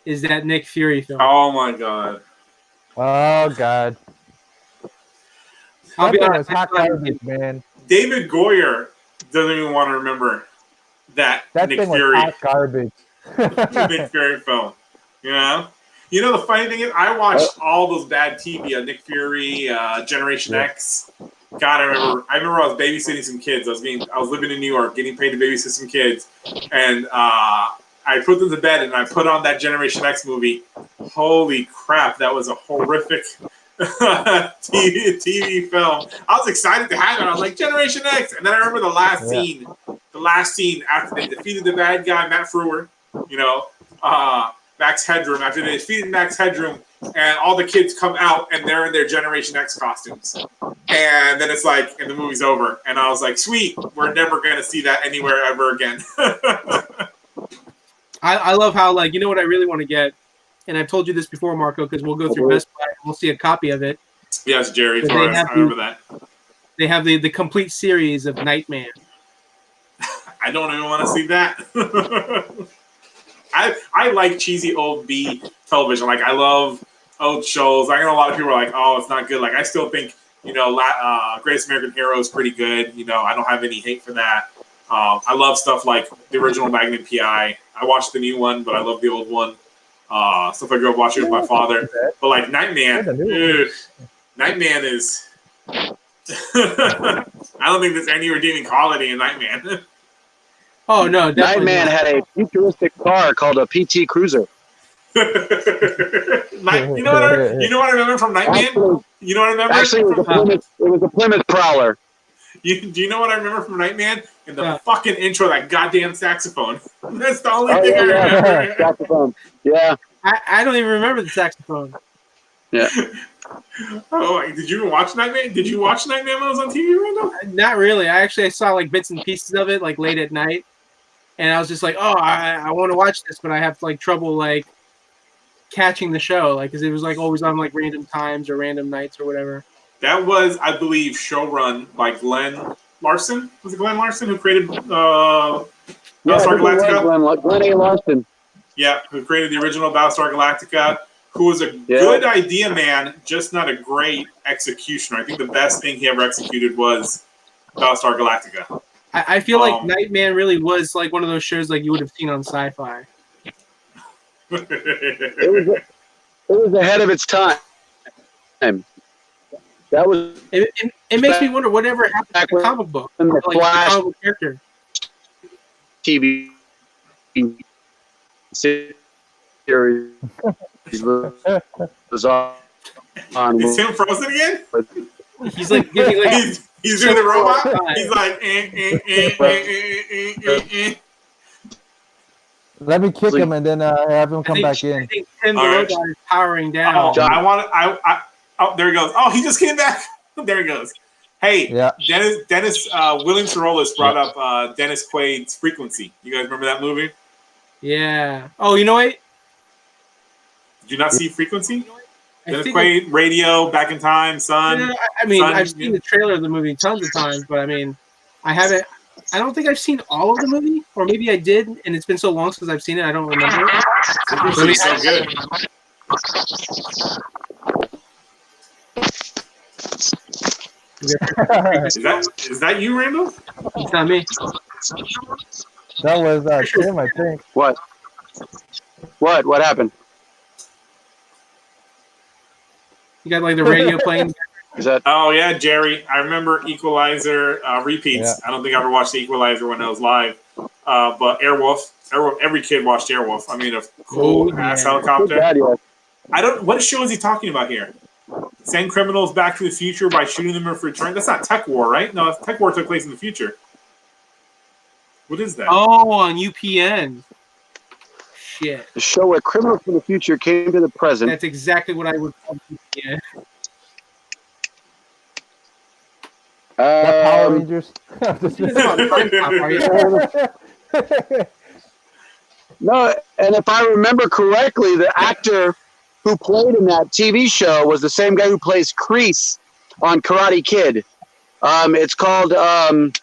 is that Nick Fury film. Oh my god. Oh god. I'll be That honest, was hot garbage, man. David Goyer doesn't even want to remember that Nick thing Fury. was hot garbage. Nick Fury film. You know the funny thing is, I watched all those bad TV. Nick Fury, Generation X. God, I remember I was babysitting some kids. I was living in New York, getting paid to babysit some kids, and I put them to bed and I put on that Generation X movie. Holy crap, that was a horrific TV film. I was excited to have it. I was like, Generation X, and then I remember the last scene. The last scene after they defeated the bad guy, Matt Frewer. Max Headroom. After they defeated Max Headroom, and all the kids come out and they're in their Generation X costumes. And then it's like, and the movie's over. And I was like, sweet, we're never going to see that anywhere ever again. I love how, like, you know what I really want to get? And I've told you this before, Marco, because we'll go through Best Buy and we'll see a copy of it. Yes, Jerry Torres, I remember that. They have the complete series of Nightman. I don't even want to see that. I like cheesy old B television. Like, I love old shows. I know a lot of people are like, oh, it's not good. Like, I still think, Greatest American Hero is pretty good. I don't have any hate for that. I love stuff like the original Magnum P.I. I watched the new one, but I love the old one. Stuff I grew up watching with my father. But, like, Nightman is... I don't think there's any redeeming quality in Nightman. Oh no! Nightman had a futuristic car called a PT Cruiser. You know what I remember from Nightman? You know what I remember? Actually, it was a Plymouth Prowler. Do you know what I remember from Nightman? In the fucking intro, that goddamn saxophone. That's the only thing I remember. Saxophone. Yeah. I don't even remember the saxophone. Yeah. Oh, did you even watch Nightman? Did you watch Nightman when it was on TV, Randall? Not really. I saw like bits and pieces of it, like late at night, and I was just like, oh, I want to watch this, but I have like trouble like catching the show, like, because it was like always on like random times or random nights or whatever. That was, I believe, showrun by Glenn Larson. Was it Glenn Larson who created Battlestar Galactica? Glenn A. Larson. Yeah, who created the original Battlestar Galactica. Who was a good idea man, just not a great executioner. I think the best thing he ever executed was Battlestar Galactica. I feel like Nightman really was like one of those shows like you would have seen on Sci-Fi. It was ahead of its time. That was. It makes me wonder whatever happened to the comic book, the like Flash the comic book character. TV series was on. Is Tim frozen again? He's like giving like he's doing the robot. He's like. Let me kick him and then have him come back in. I think Tim the robot is powering down. Oh, there he goes. Oh, he just came back. There he goes. Hey, Dennis William Sorolis brought up Dennis Quaid's Frequency. You guys remember that movie? Yeah. Oh, you know what? Did you not see Frequency? Dennis Quaid, Radio, Back in Time, Sun. Yeah, I mean, I've seen the trailer of the movie tons of times, but I mean, I don't think I've seen all of the movie, or maybe I did, and it's been so long since I've seen it, I don't remember it. It's so good. Is that you, Randall? It's not me. That was Tim, I think. What? What happened? You got like the radio playing. Is that? Oh yeah, Jerry. I remember Equalizer repeats. Yeah. I don't think I ever watched the Equalizer when it was live. But Airwolf. Every kid watched Airwolf. I mean, a cool ass helicopter. What show is he talking about here? Send criminals back to the future by shooting them for return. That's not Tech War, right? No, Tech War took place in the future. What is that? Oh, on UPN. Shit. The show where criminals from the future came to the present. That's exactly what I would call UPN. Power Rangers. No, and if I remember correctly, the actor who played in that TV show was the same guy who plays Kreese on Karate Kid. It's called. All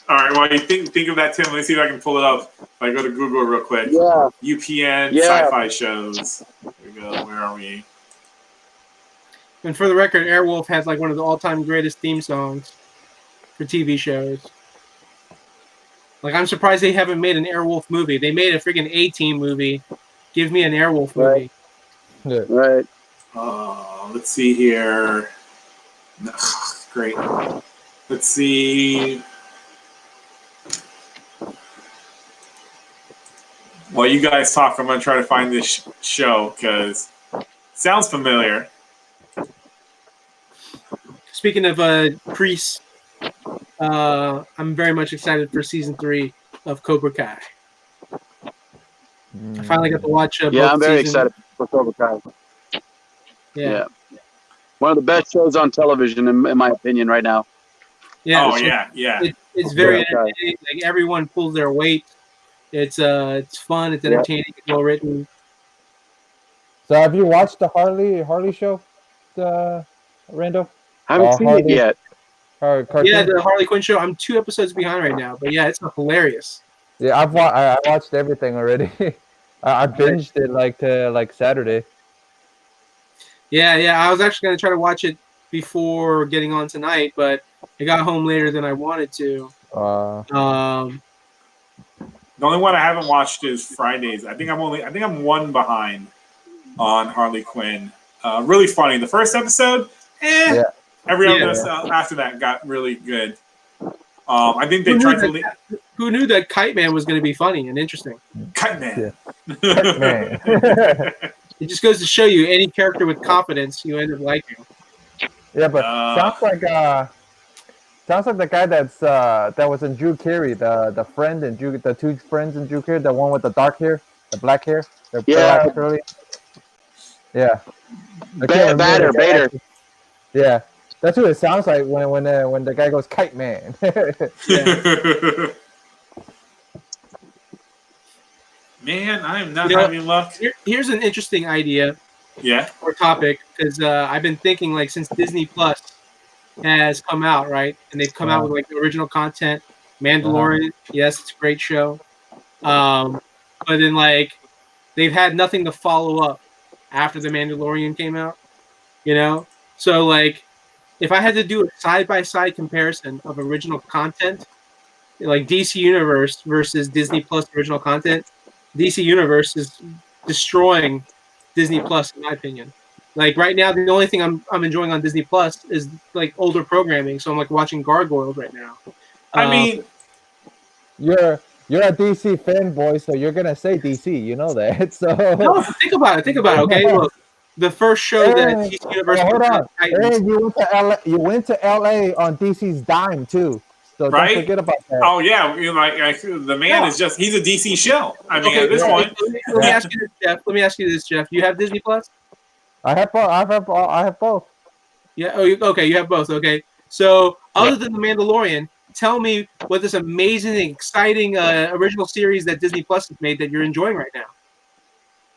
right, well, you think of that, Tim. Let me see if I can pull it up. If I go to Google real quick. Yeah. UPN sci-fi shows. Here we go. Where are we? And for the record, Airwolf has like one of the all-time greatest theme songs for TV shows. Like, I'm surprised they haven't made an Airwolf movie. They made a freaking A-Team movie. Give me an Airwolf movie. Yeah. Right. Let's see here. Great. Let's see. While you guys talk, I'm going to try to find this show because it sounds familiar. Speaking of priests, I'm very much excited for season 3 of Cobra Kai. I finally got to watch both I'm very seasons. excited for Cobra Kai. Yeah. One of the best shows on television, in my opinion, right now. Yeah. Oh, yeah. It's very entertaining. Like, everyone pulls their weight. It's fun. It's entertaining. It's well written. So have you watched the Harley show, Rando? I haven't seen Harley, it yet. Cartoon? Yeah, the Harley Quinn show. I'm 2 episodes behind right now, but yeah, it's hilarious. Yeah, I watched everything already. I binged it like Saturday. Yeah. I was actually gonna try to watch it before getting on tonight, but I got home later than I wanted to. The only one I haven't watched is Fridays. I think I'm one behind on Harley Quinn. Really funny. The first episode, Yeah. Every other after that got really good. I think they tried to. Who knew that Kite Man was going to be funny and interesting? Kite Man. Yeah. Kite Man. It just goes to show you, any character with confidence, you end up liking. Yeah, but sounds like the guy that was in Drew Carey, the friend in Drew, the 2 friends in Drew Carey, the one with the dark hair, the black hair, the black curly. Yeah. Bader. Yeah. That's who it sounds like when the guy goes Kite Man. Man, I am not having luck. Here's an interesting idea. Yeah. Or topic, because I've been thinking, like, since Disney Plus has come out, right, and they've come out with like the original content. Mandalorian, yes, it's a great show. But then like they've had nothing to follow up after the Mandalorian came out. So like, if I had to do a side-by-side comparison of original content, like DC Universe versus Disney Plus original content, DC Universe is destroying Disney Plus, in my opinion. Like, right now, the only thing I'm enjoying on Disney Plus is like older programming. So I'm like watching Gargoyles right now. I mean, you're a DC fanboy, so you're gonna say DC. You know that. So no, think about it. Okay, look. The first show that DC Universe. Hold on. And you went to LA on DC's dime too. So don't forget about that. Oh yeah, like the man is just—he's a DC show. I mean, at this point. Let me ask you this, Jeff. You have Disney Plus? I have both. I have both. Yeah. Oh, okay. You have both. Okay. So, other than the Mandalorian, tell me what this amazing, exciting original series that Disney Plus has made that you're enjoying right now.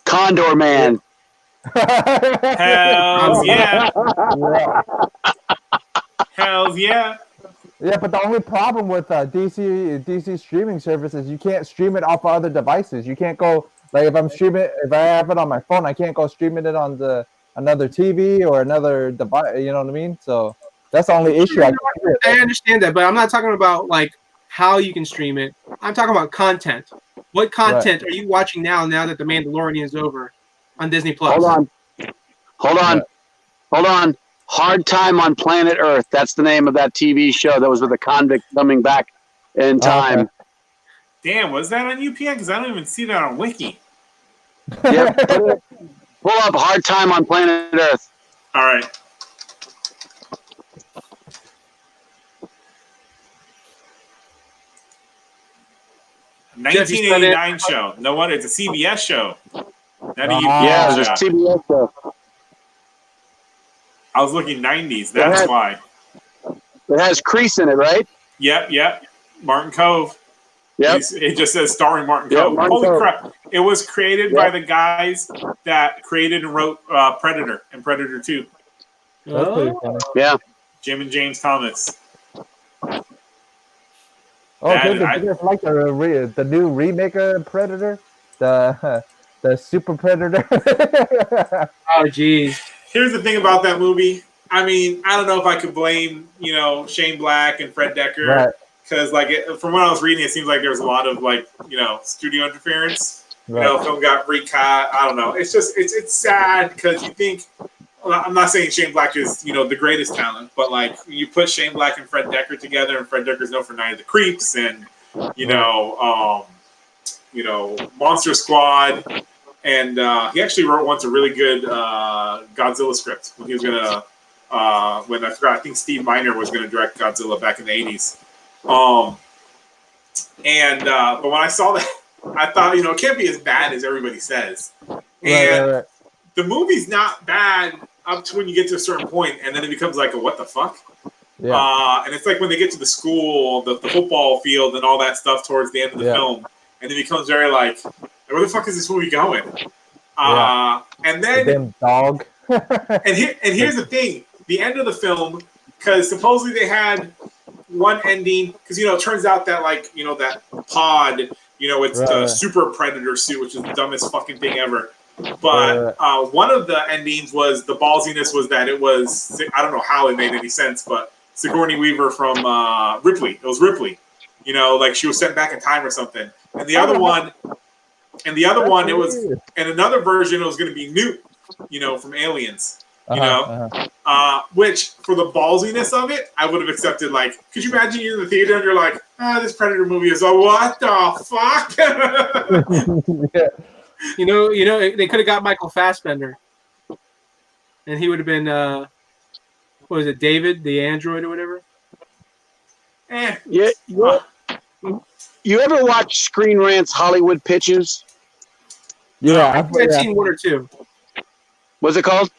Condor Man. Hells yeah. Hells yeah. Yeah, but the only problem with DC streaming service is you can't stream it off of other devices. You can't go, like, if I have it on my phone, I can't go streaming it on another TV or another device. You know what I mean? So that's the only issue. I understand that, but I'm not talking about like how you can stream it. I'm talking about content. What content are you watching now that the Mandalorian is over on Disney Plus? Hold on. Hard Time on Planet Earth. That's the name of that TV show that was with a convict coming back in time. Okay. Damn, was that on UPN? Because I don't even see that on Wiki. Yep. Pull up Hard Time on Planet Earth. All right. Jeff, 1989 show. No wonder, it's a CBS show. Yeah, it's a CBS show. I was looking 90s. That's why. It has Kreese in it, right? Yep. Martin Cove. Yep. It just says starring Martin Cove. Holy crap. It was created by the guys that created and wrote Predator and Predator 2. That's pretty funny. Yeah. Jim and James Thomas. Oh, did you guys like the new remake of Predator? The Super Predator? Oh, jeez. Here's the thing about that movie. I mean, I don't know if I could blame, Shane Black and Fred Dekker, because from what I was reading, it seems like there was a lot of studio interference. Right. Film got recut. I don't know. It's just it's sad because you think. Well, I'm not saying Shane Black is the greatest talent, but you put Shane Black and Fred Dekker together, and Fred Dekker's known for Night of the Creeps and Monster Squad. And he actually wrote once a really good Godzilla script when he was gonna I think Steve Miner was gonna direct Godzilla back in the 80s. But when I saw that, I thought it can't be as bad as everybody says. And right. The movie's not bad up to when you get to a certain point, and then it becomes like a what the fuck. Yeah. And it's like when they get to the school, the football field, and all that stuff towards the end of the film, and it becomes very like, where the fuck is this movie going? And then the damn dog. and here's the thing: the end of the film, because supposedly they had one ending, because it turns out that that pod, it's the super predator suit, which is the dumbest fucking thing ever. But one of the endings was the ballsiness was that it was, I don't know how it made any sense, but Sigourney Weaver from Ripley. It was Ripley. She was sent back in time or something. And the other one, it was, and another version, it was going to be Newt, from Aliens. Which for the ballsiness of it, I would have accepted. Could you imagine you in the theater and you're like, this Predator movie is what the fuck? Yeah. They could have got Michael Fassbender, and he would have been what was it, David, the android or whatever? Yeah. You ever watch Screen Rant's Hollywood Pitches? Yeah, I've seen one or two. What's it called?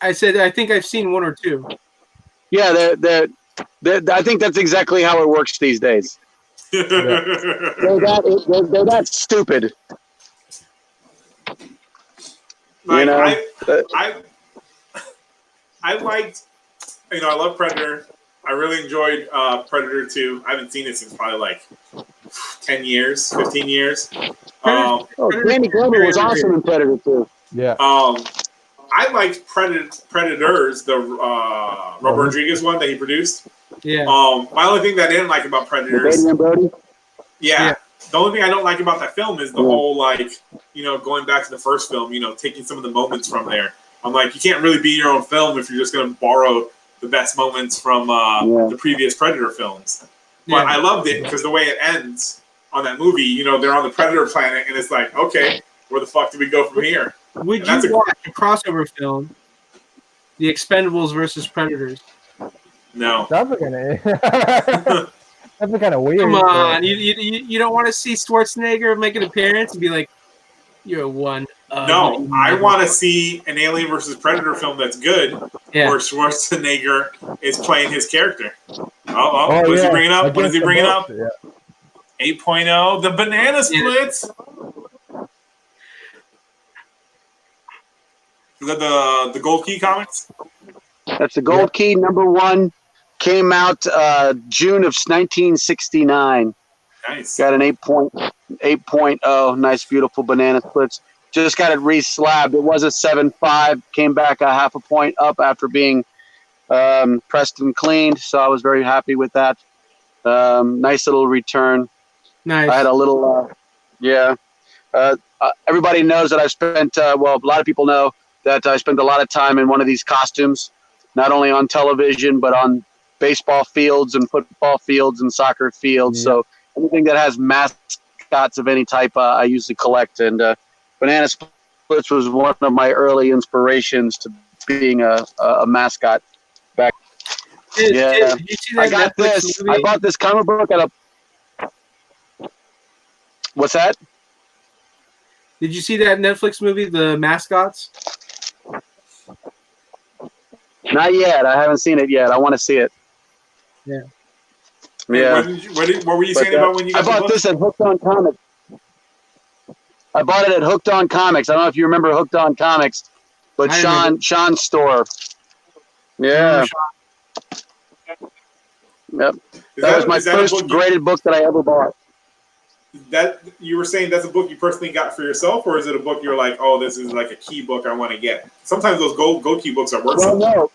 I said I think I've seen one or two. Yeah, I think that's exactly how it works these days. They're that stupid. I liked, I love Predator. I really enjoyed Predator 2. I haven't seen it since probably 10 years, 15 years. Danny Glover was awesome in Predator 2. Yeah. I liked Predators, the Robert Rodriguez one that he produced. Yeah. My only thing that I didn't like about Predators. Brody? Yeah. The only thing I don't like about that film is the whole going back to the first film, taking some of the moments from there. I'm like, you can't really be your own film if you're just going to borrow the best moments from the previous Predator films. But I loved it because the way it ends on that movie, they're on the Predator planet, and it's like, okay, where the fuck do we go from here? Would you watch a crossover film, The Expendables versus Predators? No. That'd be kind of weird. Come on, you don't want to see Schwarzenegger make an appearance and be like, you're one. No, I want to see an Alien versus Predator film that's good, where Schwarzenegger is playing his character. What is he bringing up? What is he bringing up? 8.0, the banana splits. Is that the Gold Key comics? That's the Gold Key #1. Came out June of 1969. Nice. Got an 8.0. Nice, beautiful banana splits. Just got it re-slabbed. It was a 7.5. Came back a half a point up after being pressed and cleaned. So I was very happy with that. Nice little return. Nice. I had a little, everybody knows that I've spent, a lot of people know that I spent a lot of time in one of these costumes, not only on television, but on baseball fields and football fields and soccer fields. Yeah. So anything that has mascots of any type, I usually collect. And banana splits was one of my early inspirations to being a mascot back. Did you see that I got Netflix this. movie? I bought this comic book at a. What's that? Did you see that Netflix movie, The Mascots? Not yet. I haven't seen it yet. I want to see it. Yeah. Yeah. What were you saying about when you got I bought this at Hooked on Comics. I bought it at Hooked on Comics. I don't know if you remember Hooked on Comics, but Sean's store. Yeah. Yep. That was my first graded book that I ever bought. that you were saying that's a book you personally got for yourself, or is it a book you're like, oh, this is like a key book I want to get? Sometimes those gold key books are worth something. No.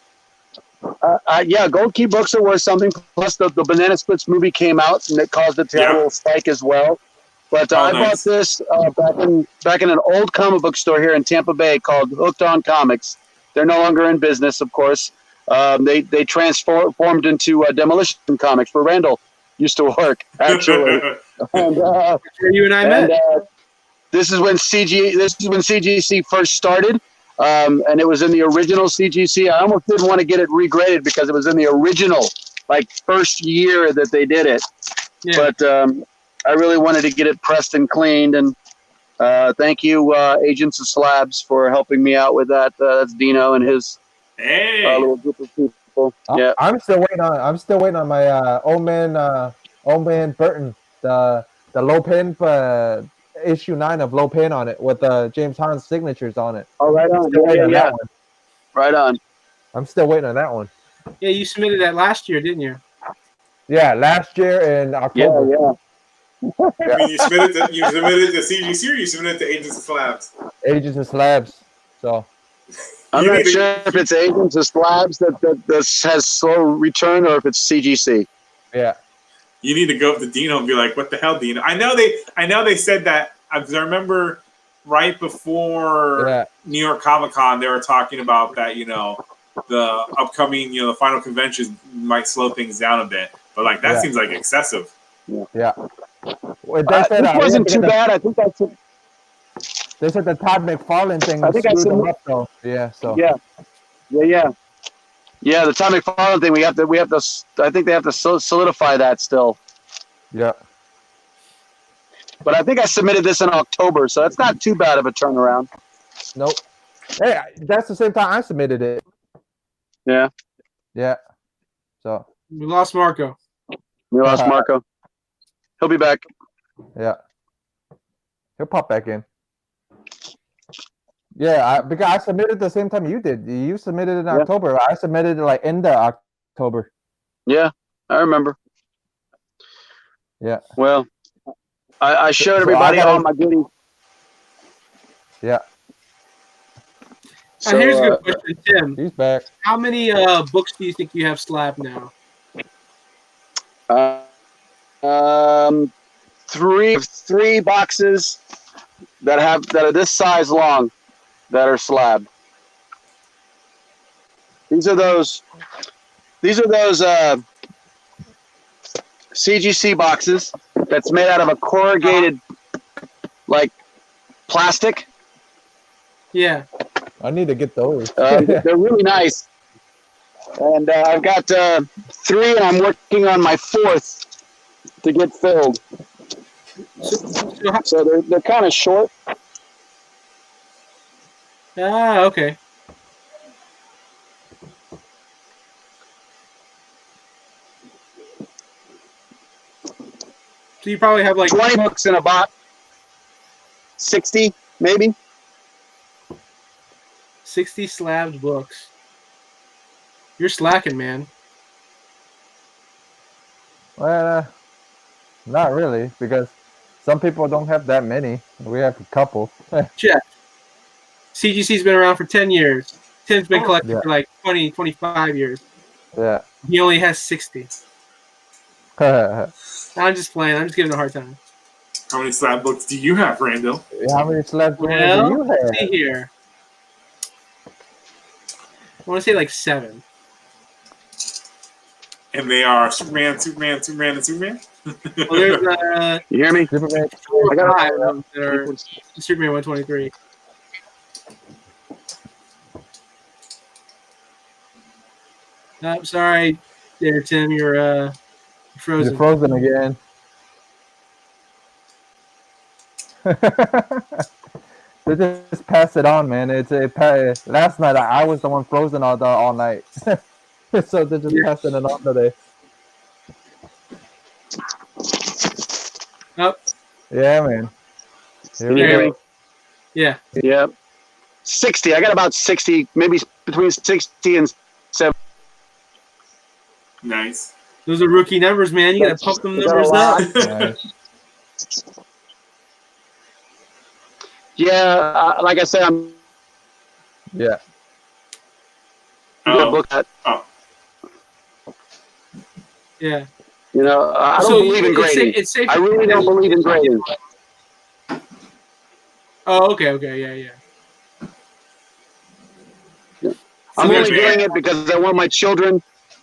Yeah, gold key books are worth something. Plus, the Banana Splits movie came out, and it caused it to have a little spike as well. But I bought this back in an old comic book store here in Tampa Bay called Hooked On Comics. They're no longer in business, of course. They transformed into Demolition Comics, where Randall used to work, actually. And where you and I met. This is when CGC first started. And it was in the original CGC. I almost didn't want to get it regraded because it was in the original, like, first year that they did it. Yeah. But I really wanted to get it pressed and cleaned. And thank you, Agents of Slabs, for helping me out with that. That's Dino and his little group of people. Yeah, I'm still waiting on my old man Burton, the low pen issue 9 of low pen on it with James Hahn's signatures on it. Oh, right on. Yeah. Right on. I'm still waiting on that one. Yeah, you submitted that last year, didn't you? Yeah, last year in October. Yeah. I mean, you submitted to CGC, or you submitted to Agents of Slabs? Agents of Slabs. So I'm not sure if it's Agents of Slabs that has slow return, or if it's CGC. Yeah. You need to go up to Dino and be like, "What the hell, Dino?" I know they said that, because I remember right before New York Comic Con, they were talking about that. The upcoming, the final conventions might slow things down a bit, but like that seems like excessive. Yeah. Well, this wasn't too bad. I think that's it. They said the Todd McFarlane thing screwed them up, though. Yeah. So. Yeah. The Todd McFarlane thing. We have to. I think they have to solidify that still. Yeah. But I think I submitted this in October, so that's not too bad of a turnaround. Nope. Hey, that's the same time I submitted it. Yeah. Yeah. So. We lost Marco. Marco. He'll be back. Yeah. He'll pop back in. Yeah, because I submitted the same time you did. You submitted in October. I submitted like end of October. Yeah, I remember. Yeah. Well, I showed everybody all my goodies. Yeah. So, here's a good question, Tim. He's back. How many books do you think you have slabbed now? Three boxes that are this size long that are slabbed. These are those CGC boxes that's made out of a corrugated like plastic. Yeah. I need to get those. They're really nice. And I've got 3, and I'm working on my 4th to get filled. So they're kind of short. Ah, okay. So you probably have like 20 books in a box. 60, maybe. 60 slabbed books. You're slacking, man. Well, not really, because some people don't have that many. We have a couple. Jeff, CGC's been around for 10 years. Tim's been collecting for like 20, 25 years. Yeah. He only has 60. I'm just playing. I'm just giving him a hard time. How many slab books do you have, Randall? How many slab books do you have? Let's see here. I want to say like 7. And they are Superman, Superman, Superman, and Superman? Well, there's you hear me? Superman. I got 5 of them that are Superman 123. I'm sorry there, Tim. You're frozen. You're frozen again. They just pass it on, man. Last night I was the one frozen all night. So they're just passing it on today. Oh. Yeah, man. Can you hear me? Yeah. Yep. 60. I got about 60, maybe between 60 and 70. Nice. Those are rookie numbers, man. You got to pump them numbers up. Nice. Yeah, like I said, I'm Yeah. gonna book that. Oh. Yeah. You know, I don't believe in grading. It's safe. I really don't believe in grading. Oh, okay, yeah. I'm So only good, man. doing it because I want my children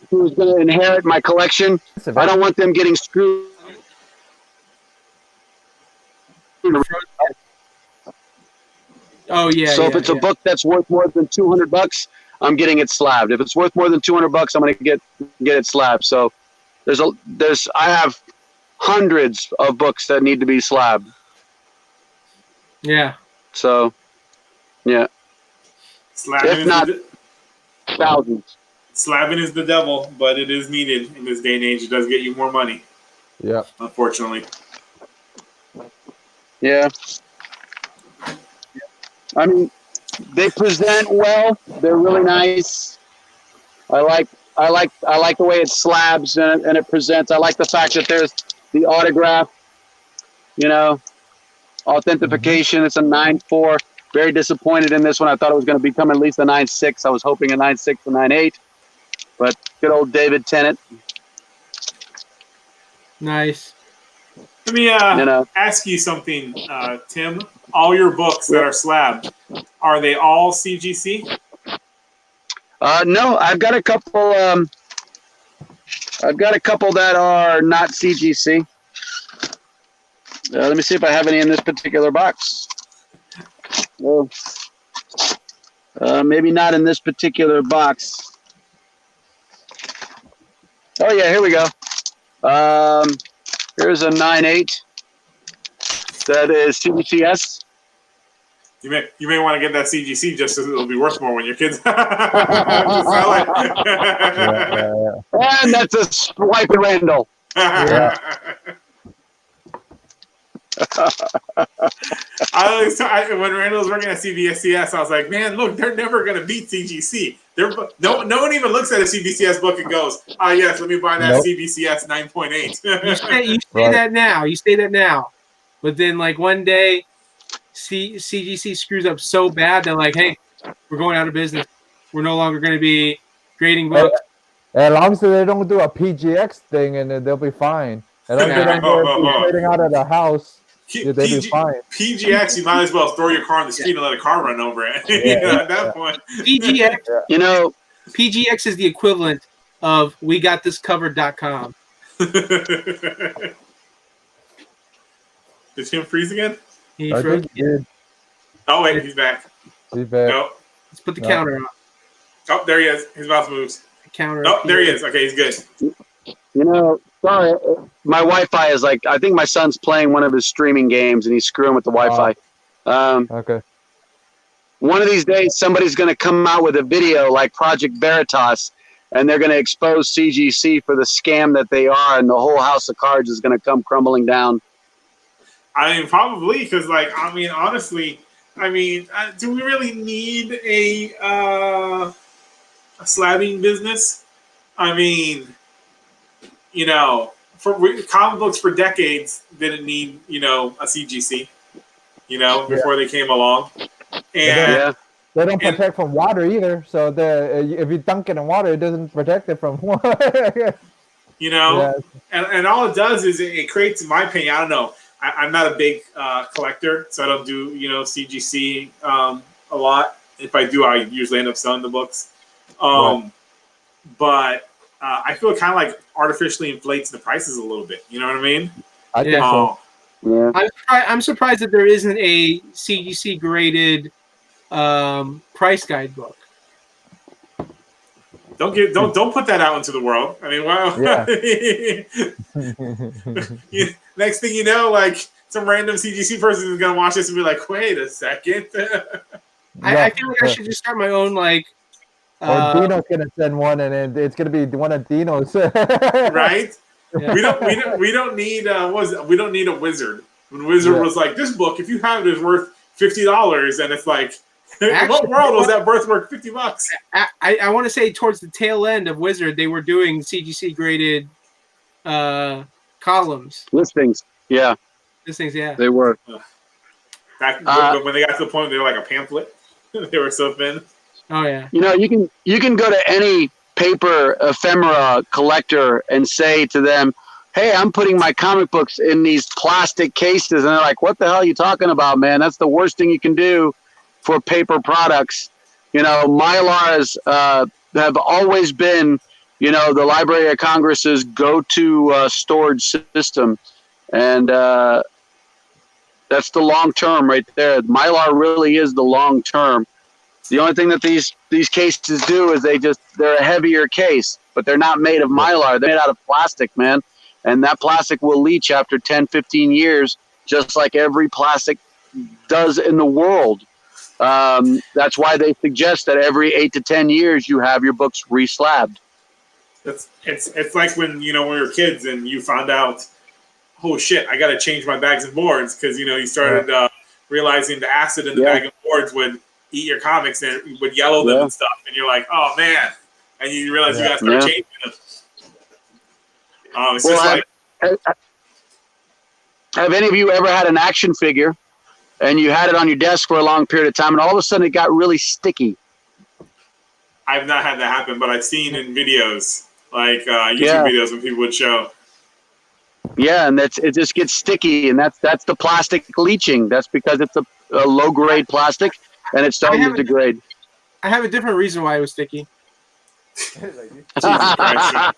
who's going to inherit my collection. I don't want them getting screwed. Oh yeah. So if it's a book that's worth more than $200, I'm getting it slabbed. If it's worth more than $200, I'm going to get it slabbed. So I have hundreds of books that need to be slabbed. Yeah. So, yeah. Slabbing If not thousands. Slabbing is the devil, but it is needed in this day and age. It does get you more money. Yeah. Unfortunately. Yeah. I mean, they present well. They're really nice. I like the way it slabs and it presents. I like the fact that there's the autograph, you know, authentication. It's a 9.4. Very disappointed in this one. I thought it was going to become at least a 9.6. I was hoping a 9.6 or 9.8. But good old David Tennant. Nice. Let me ask you something, Tim. All your books that are slabbed, are they all CGC? No, I've got a couple. I've got a couple that are not CGC. Let me see if I have any in this particular box. Well, maybe not in this particular box. Oh yeah, here we go. Here's a 9.8. That is CGCS. You may want to get that CGC just so it'll be worth more when your kids sell it. And that's a swipe and Randall. When Randall was working at CBSCS, I was like, man, look, they're never going to beat CGC. No one even looks at a CBCS book and goes, oh, yes, let me buy that CBCS 9.8. You say that now. You say that now. But then, like, one day, CGC screws up so bad that, like, hey, we're going out of business. We're no longer going to be grading books. As long as they don't do a PGX thing, and they'll be fine. As long as they don't go trading out of the house, they'll be fine. PGX, you might as well throw your car on the street and let a car run over it. At that point. PGX, you know, PGX is the equivalent of WeGotThisCovered.com. Did Tim freeze again? He froze. Oh, wait, he's back. He's back. Nope. Let's put the counter on. Oh, there he is. His mouth moves. The counter. Oh, there he is. Okay, he's good. You know, sorry, my Wi-Fi is like, I think my son's playing one of his streaming games and he's screwing with the Wi-Fi. Okay. One of these days, somebody's going to come out with a video like Project Veritas, and they're going to expose CGC for the scam that they are, and the whole house of cards is going to come crumbling down. I mean, probably, because, like, I mean, honestly, I mean, do we really need a slabbing business? I mean, you know, for comic books for decades didn't need, you know, a CGC, you know, before they came along. And they don't protect from water either. So if you dunk it in water, it doesn't protect it from water. You know, and all it does is it creates, in my opinion, I don't know. I'm not a big collector, so I don't do, you know, CGC a lot. If I do, I usually end up selling the books. But I feel it kind of like artificially inflates the prices a little bit. You know what I mean? I think so. Yeah. I'm surprised that there isn't a CGC graded price guide book. Don't put that out into the world. I mean, wow. Yeah. Next thing you know, like some random CGC person is gonna watch this and be like, "Wait a second." I feel like I should just start my own like. Or Dino's gonna send one, and it's gonna be one of Dino's. Right? Yeah. We don't need we don't need a wizard. When Wizard was like, "This book, if you have it, is worth $50," and it's like. In what world was that birth worth $50? I want to say towards the tail end of Wizard, they were doing CGC graded columns. Listings. Yeah. Listings, yeah. They were. Back when they got to the point where they were like a pamphlet, they were so thin. Oh yeah. You know, you can go to any paper ephemera collector and say to them, "Hey, I'm putting my comic books in these plastic cases," and they're like, "What the hell are you talking about, man? That's the worst thing you can do for paper products." You know, Mylars have always been, you know, the Library of Congress's go-to storage system, and that's the long term right there. Mylar really is the long term. The only thing that these cases do is they're a heavier case, but they're not made of Mylar. They're made out of plastic, man. And that plastic will leach after 10, 15 years, just like every plastic does in the world. That's why they suggest that every 8 to 10 years you have your books reslabbed. It's like when, you know, when we were kids and you found out, oh shit, I got to change my bags and boards because, you know, you started realizing the acid in the bag and boards would eat your comics and it would yellow them and stuff, and you're like, oh man, and you realize you got to start changing them. It's just like, have any of you ever had an action figure and you had it on your desk for a long period of time and all of a sudden it got really sticky? I've not had that happen, but I've seen in videos, like YouTube videos when people would show. Yeah, and it just gets sticky, and that's the plastic leaching. That's because it's a low grade plastic, and it's starting to degrade. I have a different reason why it was sticky. Jesus Christ.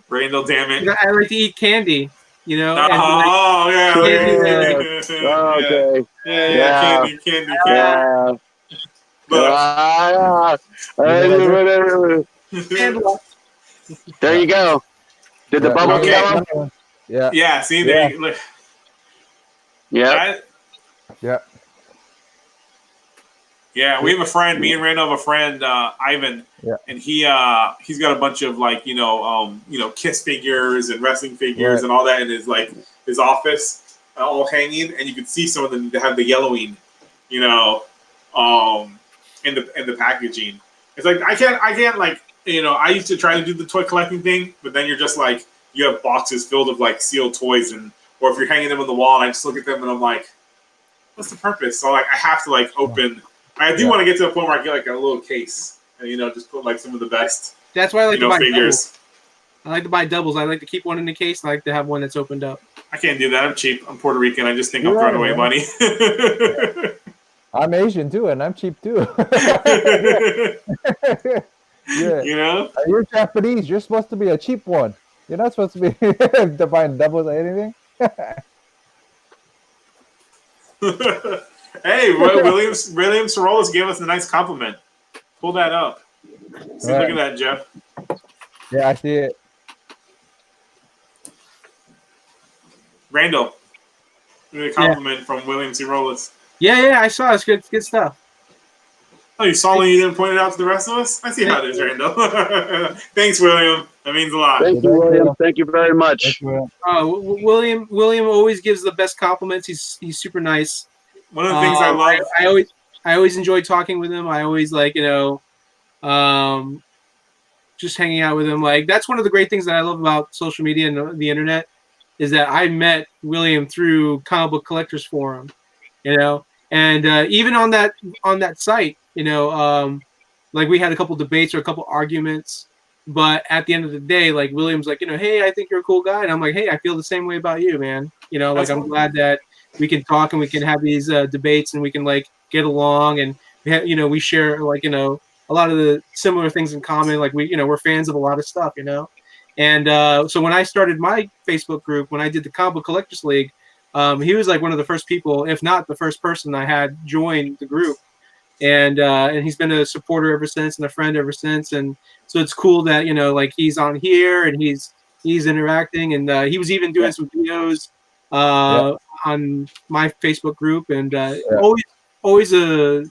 Randall, damn it. I like to eat candy, you know. Oh, yeah. Okay. Yeah, candy. There you go. Did the bubble yellow? Yeah. Yeah, see, there you look. Yeah. Yeah, we have a friend. Me and Randall have a friend, Ivan, and he's got a bunch of like you know Kiss figures and wrestling figures and all that in his office, all hanging, and you can see some of them that have the yellowing, you know, in the packaging. It's like I can't like, you know, I used to try to do the toy collecting thing, but then you're just like you have boxes filled of like sealed toys, or if you're hanging them on the wall, and I just look at them and I'm like, what's the purpose? So like I have to like open. I do want to get to a point where I get like a little case and, you know, just put like some of the best. That's why I like to buy figures. Doubles. I like to buy doubles. I like to keep one in the case. And I like to have one that's opened up. I can't do that. I'm cheap. I'm Puerto Rican. I just think I'm throwing away money. I'm Asian too, and I'm cheap too. You know? You're Japanese. You're supposed to be a cheap one. You're not supposed to be buying doubles or anything. Hey, William Sorolis gave us a nice compliment. Pull that up. See, look at that, Jeff. Yeah, I see it. Randall, a compliment from William Sorolis. Yeah, I saw it. It's good stuff. Oh, you saw when you didn't point it out to the rest of us? I see how it is, Randall. Thanks, William. That means a lot. Thank you, William. Thank you very much. William always gives the best compliments. He's super nice. One of the things I love. I always enjoy talking with him. I always like, you know, just hanging out with him. Like that's one of the great things that I love about social media and the internet is that I met William through Comic Book Collectors Forum, you know, and even on that site, you know, like we had a couple debates or a couple arguments, but at the end of the day, like William's like, you know, hey, I think you're a cool guy, and I'm like, hey, I feel the same way about you, man. You know, like I'm glad that we can talk and we can have these debates and we can like get along and we share like, you know, a lot of the similar things in common. Like we're fans of a lot of stuff, you know? And so when I started my Facebook group, when I did the Comic Book Collectors League, he was like one of the first people, if not the first person I had join the group. And he's been a supporter ever since and a friend ever since. And so it's cool that, you know, like he's on here and he's interacting and he was even doing some videos on my Facebook group, and always a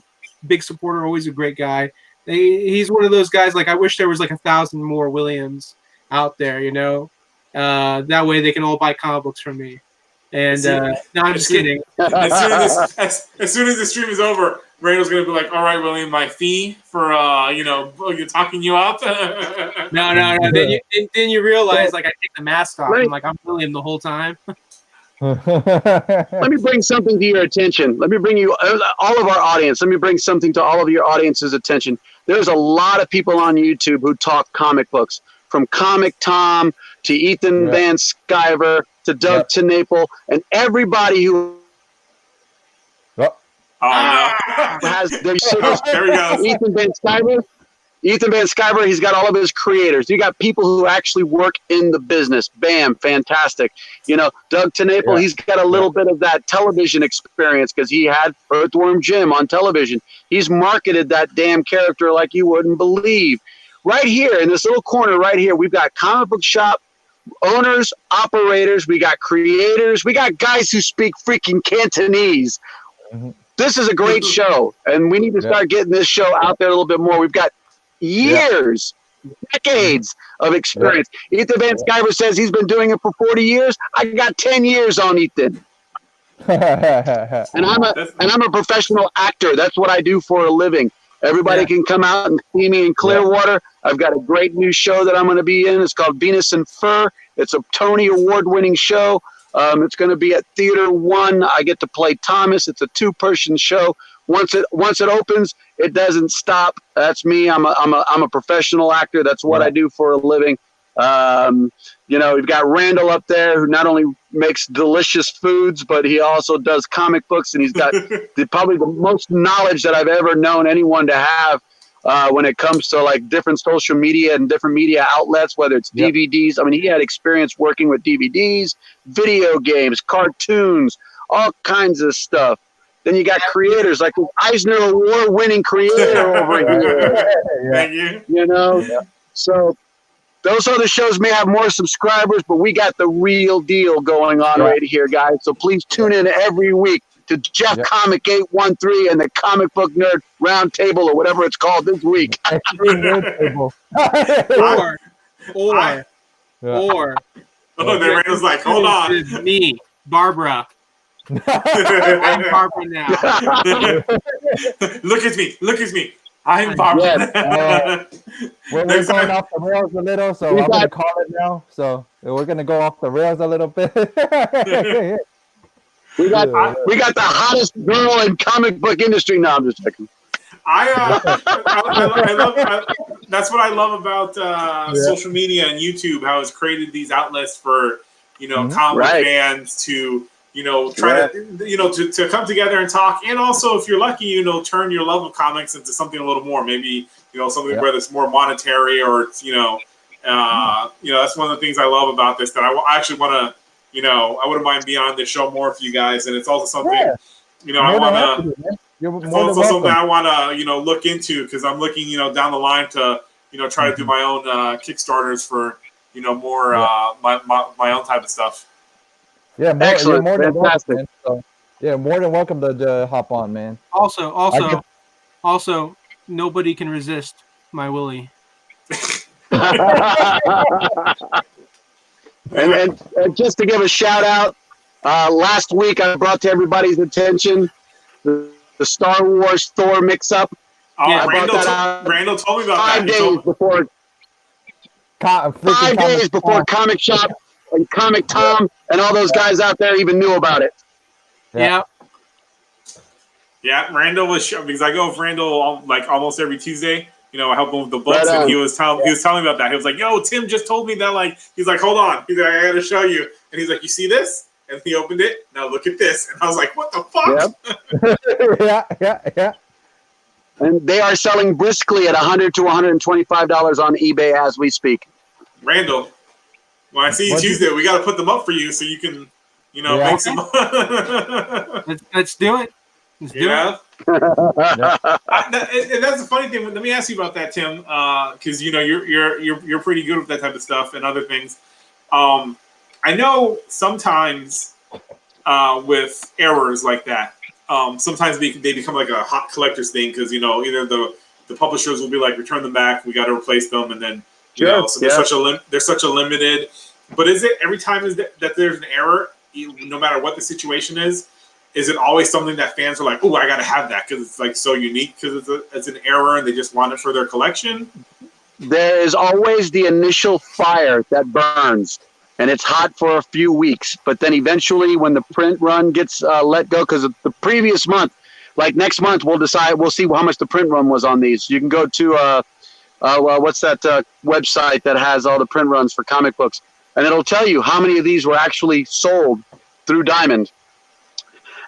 big supporter, always a great guy. He's one of those guys. Like I wish there was like 1,000 more Williams out there, you know. That way they can all buy comic books from me. And no, I'm just kidding. As soon as the stream is over, Randall's gonna be like, "All right, William, my fee for talking you up." No. Then you realize like I take the mask off. I'm like I'm William the whole time. Let me bring something to your attention. Let me bring you all of our audience. Let me bring something to all of your audience's attention. There's a lot of people on YouTube who talk comic books, from Comic Tom to Ethan Van Sciver to Doug TeNapel, and everybody who has their there we go. Ethan Van Sciver, he's got all of his creators. You got people who actually work in the business. Bam, fantastic. You know, Doug TeNapel, he's got a little bit of that television experience because he had Earthworm Jim on television. He's marketed that damn character like you wouldn't believe. Right here, in this little corner right here, we've got comic book shop owners, operators, we got creators, we got guys who speak freaking Cantonese. Mm-hmm. This is a great show, and we need to start getting this show out there a little bit more. We've got years, decades of experience. Ethan Van Sciver says he's been doing it for 40 years. I got 10 years on Ethan. and I'm a professional actor. That's what I do for a living. Everybody can come out and see me in Clearwater. I've got a great new show that I'm going to be in. It's called Venus and Fur. It's a Tony Award-winning show. It's going to be at Theater One. I get to play Thomas. It's a 2-person show. Once it opens, it doesn't stop. That's me. I'm a professional actor. That's what I do for a living. You know, we've got Randall up there who not only makes delicious foods, but he also does comic books, and he's got probably the most knowledge that I've ever known anyone to have when it comes to like different social media and different media outlets, whether it's DVDs. I mean, he had experience working with DVDs, video games, cartoons, all kinds of stuff. Then you got creators like the Eisner Award-winning creator over here. Thank you. You know, so those other shows may have more subscribers, but we got the real deal going on right here, guys. So please tune in every week to Jeff Comic 813 and the Comic Book Nerd Roundtable or whatever it's called this week. or then Randall's like, hold on. Me, Barbara. I'm Barbara now. Look at me. I'm Barbara. We're going off the rails a little, so I'm going to call it now. So we're going to go off the rails a little bit. We got the hottest girl in comic book industry. No, I'm just checking. I love that's what I love about social media and YouTube, how it's created these outlets for, you know, comic fans to, you know, try to, you know, to come together and talk. And also, if you're lucky, you know, turn your love of comics into something a little more, maybe, you know, something whether it's more monetary or it's, you know, that's one of the things I love about this, that I actually want to, you know, I wouldn't mind being on this show more for you guys. And it's also something, you know, I want to, it's also something I want to, you know, look into, because I'm looking, you know, down the line to, you know, try to do my own Kickstarters for, you know, more my own type of stuff. Yeah, excellent, more than fantastic. Welcome, so, yeah, more than welcome to hop on, man. Also, nobody can resist my Willie. and just to give a shout out, last week I brought to everybody's attention the Star Wars Thor mix-up. Oh, yeah, Randall told me about 5 days before. 5 days before Comic Shop and Comic Tom and all those guys out there even knew about it. Yeah. Yeah, Randall was because I go with Randall like almost every Tuesday. You know, I help him with the books, and he was telling me about that. He was like, "Yo, Tim just told me that." Like, he's like, "Hold on," he's like, "I gotta show you." And he's like, "You see this?" And he opened it. Now look at this. And I was like, "What the fuck?" Yeah. And they are selling briskly at $100 to $125 on eBay as we speak. Randall, when I see you Tuesday, we got to put them up for you so you can, you know, make some. Let's do it. Let's do it. And that's the funny thing. Let me ask you about that, Tim, because you know you're pretty good with that type of stuff and other things. I know sometimes with errors like that, sometimes they become like a hot collector's thing, because you know either the publishers will be like, return them back, we got to replace them, and then you know, so they're such a limited. But is it every time that there's an error, no matter what the situation is it always something that fans are like, oh, I got to have that because it's like so unique, because it's an error and they just want it for their collection? There is always the initial fire that burns. and it's hot for a few weeks. But then eventually, when the print run gets let go, because the previous month, like next month, we'll see how much the print run was on these. You can go to what's that website that has all the print runs for comic books, and it'll tell you how many of these were actually sold through Diamond.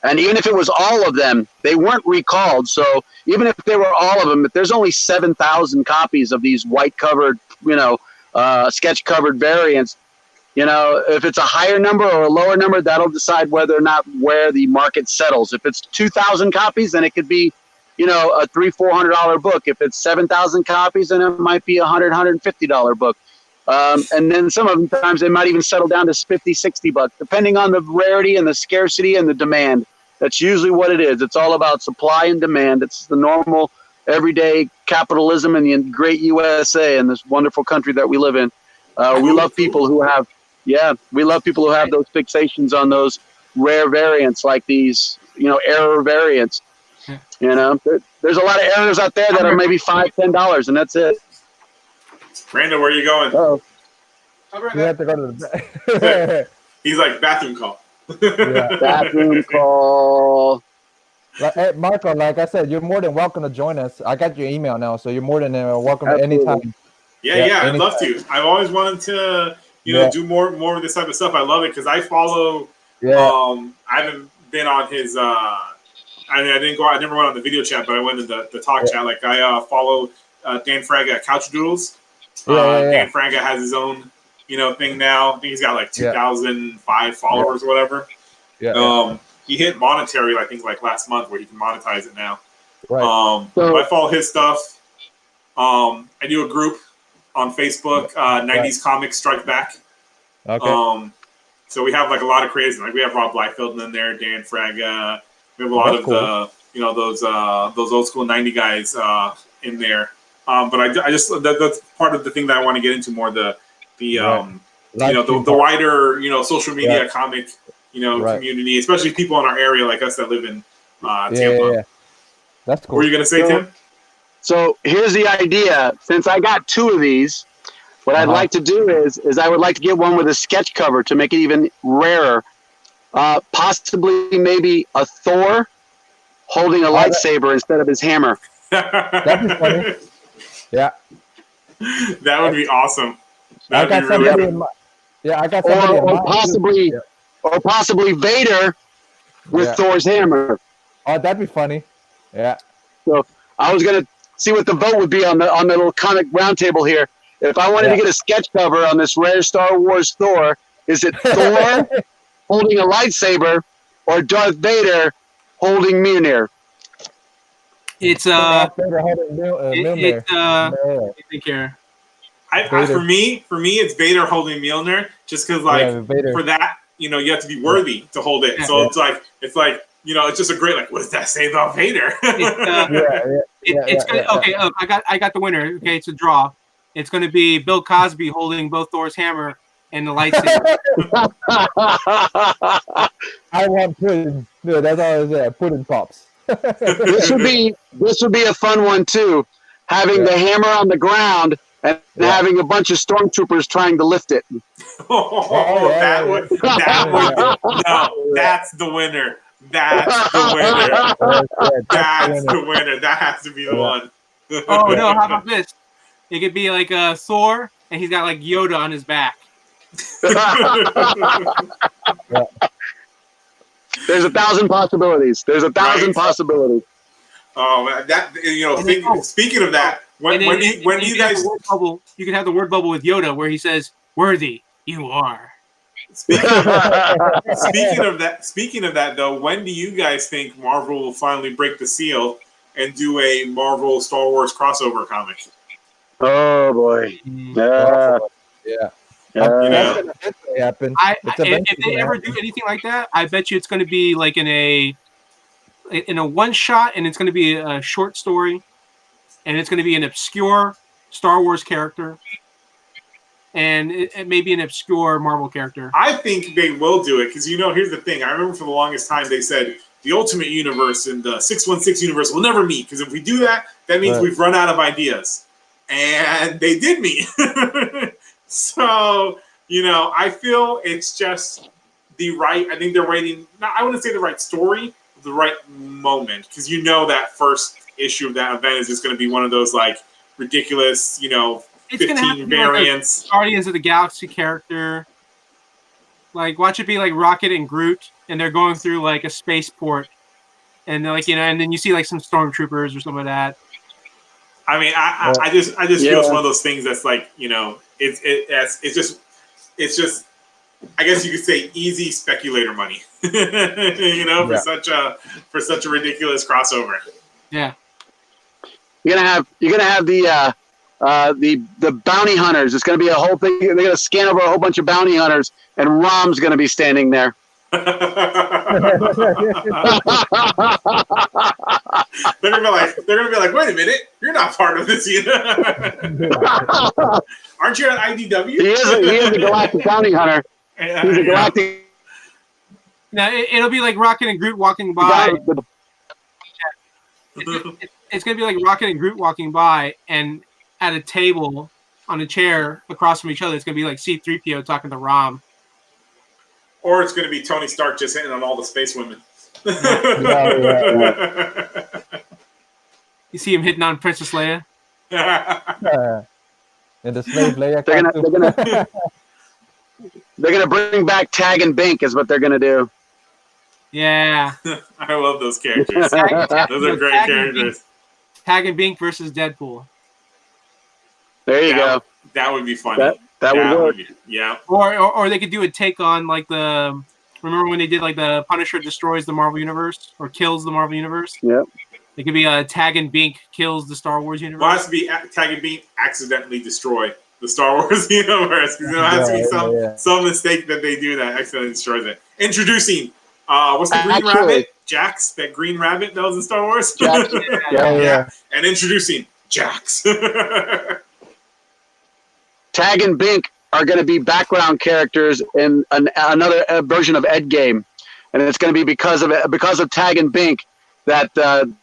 And even if it was all of them, they weren't recalled. So even if they were all of them, if there's only 7,000 copies of these white covered, sketch covered variants, if it's a higher number or a lower number, that'll decide whether or not where the market settles. If it's 2,000 copies, then it could be, a $300-400 book. If it's 7,000 copies, then it might be $150 book. And then sometimes they might even settle down to $50-60, depending on the rarity and the scarcity and the demand. That's usually what it is. It's all about supply and demand. It's the normal, everyday capitalism in the great USA and this wonderful country that we live in. We love people who have, those fixations on those rare variants like these, error variants. There's a lot of errors out there that are maybe $5-10, and that's it. Brandon, where are you going? Oh, We have to go to the He's like, bathroom call. bathroom call. Hey, Marco, like I said, you're more than welcome to join us. I got your email now, so you're more than welcome Absolutely. anytime. Yeah, I'd love to. I've always wanted to, do more of this type of stuff. I love it because I follow. I haven't been on his. I never went on the video chat, but I went in the talk chat. Like I follow Dan Fraga at Couch Doodles. Dan Fraga has his own, thing now. I think he's got like 2,005 followers or whatever. He hit monetary, I think, like last month, where he can monetize it now. Right. So I follow his stuff. I do a group on Facebook, 90s Comics Strike Back. Okay. So we have like a lot of creators. Like we have Rob Liefeld in there, Dan Fraga. We have a lot of the, those old school 90 guys in there. But I just that's part of the thing that I want to get into more, the wider social media comic community, especially people in our area like us that live in Tampa. Yeah. That's cool. What were you gonna say, Tim? So here's the idea. Since I got 2 of these, what I'd like to do is I would like to get one with a sketch cover to make it even rarer. Possibly maybe a Thor holding a lightsaber instead of his hammer. That'd be funny. Yeah. That would be awesome. I got somebody in mind. Yeah, I got somebody in mind. Or possibly Vader with Thor's hammer. Oh, that'd be funny. Yeah. So I was gonna see what the vote would be on the little comic roundtable here. If I wanted to get a sketch cover on this rare Star Wars Thor, is it Thor holding a lightsaber or Darth Vader holding Mjolnir? It's Mjolnir. For me, it's Vader holding Mjolnir, just because for that, you have to be worthy to hold it. So it's like it's just a great what does that say about Vader? It's gonna, okay. I got the winner. Okay, it's a draw. It's going to be Bill Cosby holding both Thor's hammer and the lightsaber. I want pudding. No, that's all I said. Pudding pops. This would be a fun one too. Having the hammer on the ground and having a bunch of stormtroopers trying to lift it. That's the winner. That's the winner. That's the winner. That has to be the one. Oh no! How about this? It could be like Thor, and he's got like Yoda on his back. There's 1,000 possibilities. Possibilities. Oh, speaking of that, when you guys, you can have the word bubble with Yoda where he says, "Worthy you are." Speaking of that, though, when do you guys think Marvel will finally break the seal and do a Marvel Star Wars crossover comic? Oh boy! Yeah. That's gonna happen. If they ever do anything like that, I bet you it's going to be like in a one shot, and it's going to be a short story, and it's going to be an obscure Star Wars character, and it may be an obscure Marvel character. I think they will do it because here's the thing. I remember for the longest time they said the Ultimate Universe and the 616 Universe will never meet because if we do that, that means we've run out of ideas. And they did meet. So I feel it's just the right. I think they're waiting. I wouldn't say the right story, the right moment, because that first issue of that event is just going to be one of those like ridiculous, it's 15 variants. Like Guardians of the Galaxy character. Like, watch it be like Rocket and Groot, and they're going through like a spaceport, and they're like, and then you see like some stormtroopers or something like that. I mean, I just feel it's one of those things that's like, it's just, I guess you could say, easy speculator money, for such a ridiculous crossover. Yeah, you're gonna have the bounty hunters. It's gonna be a whole thing. They're gonna scan over a whole bunch of bounty hunters, and Rom's gonna be standing there. They're gonna be like, wait a minute, you're not part of this either. Aren't you at IDW? He is a galactic bounty hunter. He's a galactic. Now it'll be like Rocket and Groot walking by. It's gonna be like Rocket and Groot walking by, and at a table on a chair across from each other, it's gonna be like C-3PO talking to Rom. Or it's going to be Tony Stark just hitting on all the space women. You see him hitting on Princess Leia? And the slave Leia. They're gonna bring back Tag and Bink is what they're gonna do. Yeah. I love those characters. Those are great characters. Tag and Bink versus Deadpool. There you go. That would be funny. That would work. Yeah. Or they could do a take on like remember when they did like the Punisher destroys the Marvel Universe or kills the Marvel Universe? Yep. It could be Tag and Bink kills the Star Wars universe. Well, it has to be Tag and Bink accidentally destroy the Star Wars universe. Because there has to be some mistake that they do that accidentally destroys it. Introducing what's the Green Rabbit? Jax, that Green Rabbit that was in Star Wars. Yeah. And introducing Jax. Tag and Bink are going to be background characters in another version of Ed Game, and it's going to be because of Tag and Bink that the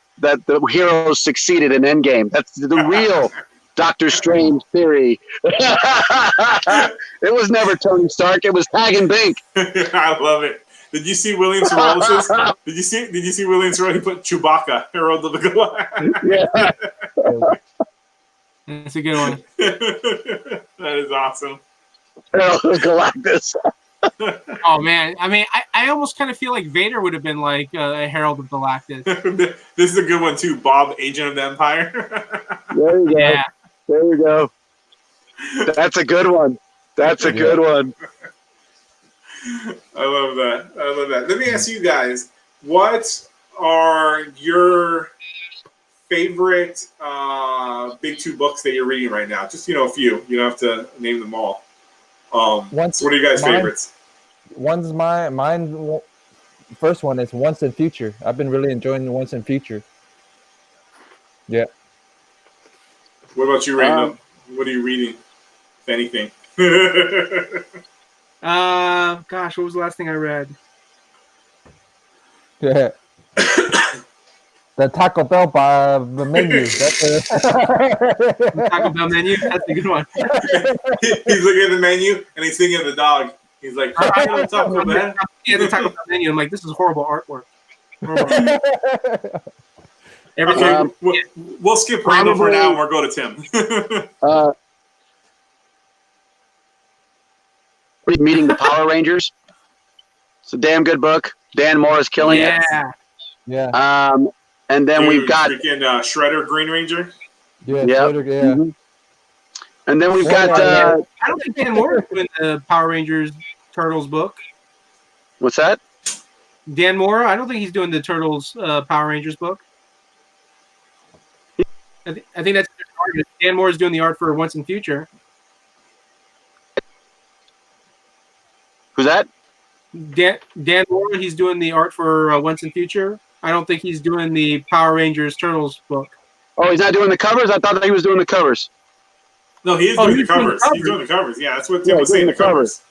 heroes succeeded in Endgame. That's the real Doctor Strange theory. It was never Tony Stark. It was Tag and Bink. I love it. Did you see William Soros's? Did you see William Soros? He put Chewbacca, Herald of the Galactic. Yeah. That's a good one. That is awesome. Galactus. Oh man, I mean, I almost kind of feel like Vader would have been like a Herald of Galactus. This is a good one too, Bob, Agent of the Empire. There you go. Yeah. There you go. That's a good one. That's a good one. I love that. Let me ask you guys, what are your favorite big two books that you're reading right now? Just a few. You don't have to name them all. What are you guys' favorites? One's mine. First one is Once and Future. I've been really enjoying Once and Future. Yeah. What about you, Randall? What are you reading? If anything. Gosh, what was the last thing I read? Yeah. The Taco Bell menu. Taco Bell menu. That's a good one. He's looking at the menu and he's thinking of the dog. He's like, "I Taco Bell." Yeah, the Taco Bell menu. I'm like, this is horrible artwork. We'll skip Randall for now and we'll go to Tim. Meeting the Power Rangers. It's a damn good book. Dan Moore is killing it. Yeah. And then we've got freaking Shredder Green Ranger. Yeah. Shredder, yeah. Mm-hmm. And then we've got. I don't think Dan Moore is doing the Power Rangers Turtles book. What's that? Dan Moore. I don't think he's doing the Turtles Power Rangers book. I think that's Dan Moore is doing the art for Once and Future. Who's that? Dan Moore. He's doing the art for Once and Future. I don't think he's doing the Power Rangers Turtles book. Oh, he's not doing the covers? I thought that he was doing the covers. No, he is doing the covers. He's doing the covers. Yeah, that's what Tim was saying. The covers.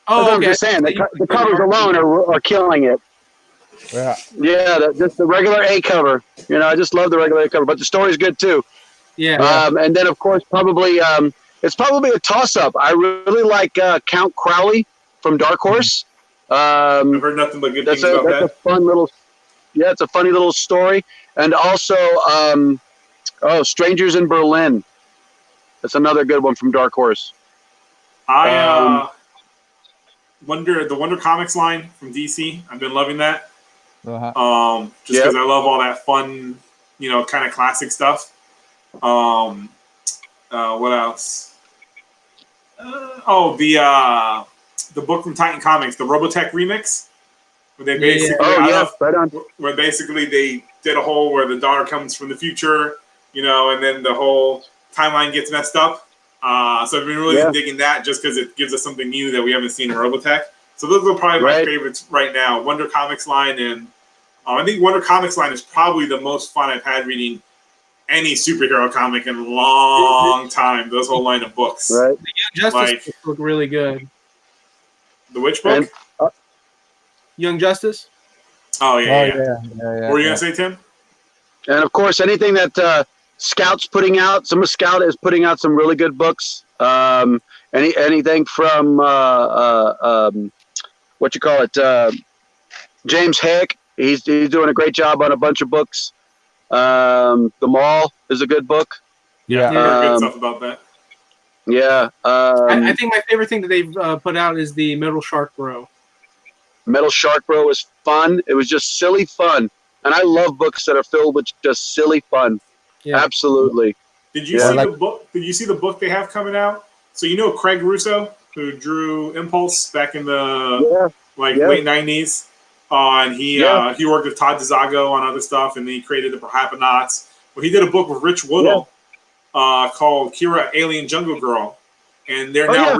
Oh, I'm just saying. The covers alone are killing it. Yeah. Yeah, just the regular A cover. I just love the regular A cover. But the story's good, too. Yeah. And then, of course, probably It's probably a toss-up. I really like Count Crowley from Dark Horse. I've heard nothing but good things about that. That's a fun little, it's a funny little story. And also, Strangers in Berlin. That's another good one from Dark Horse. The Wonder Comics line from DC. I've been loving that. Just because I love all that fun, kind of classic stuff. What else? The book from Titan Comics, the Robotech remix, where they basically, where basically they did a whole where the daughter comes from the future, and then the whole timeline gets messed up. So I've been really digging that just because it gives us something new that we haven't seen in Robotech. So those are probably my favorites right now. Wonder Comics line, and I think Wonder Comics line is probably the most fun I've had reading any superhero comic in a long time. Those whole line of books. Right. The Young Justice look really good. The which book? Young Justice. Oh yeah. What were you gonna say, Tim? And of course, anything that Scout's putting out. Scout is putting out some really good books. Anything from James Hick. He's doing a great job on a bunch of books. The Mall is a good book. Yeah, good stuff about that. Yeah. I think my favorite thing that they've put out is the Metal Shark Bro. Metal Shark Bro was fun. It was just silly fun. And I love books that are filled with just silly fun. Yeah. Absolutely. Did you see the book? Did you see the book they have coming out? So Craig Russo, who drew Impulse back in the late 90s. And he worked with Todd DeZago on other stuff, and he created the Parappanauts. Well, he did a book with Rich Woodall called Kira Alien Jungle Girl, and they're now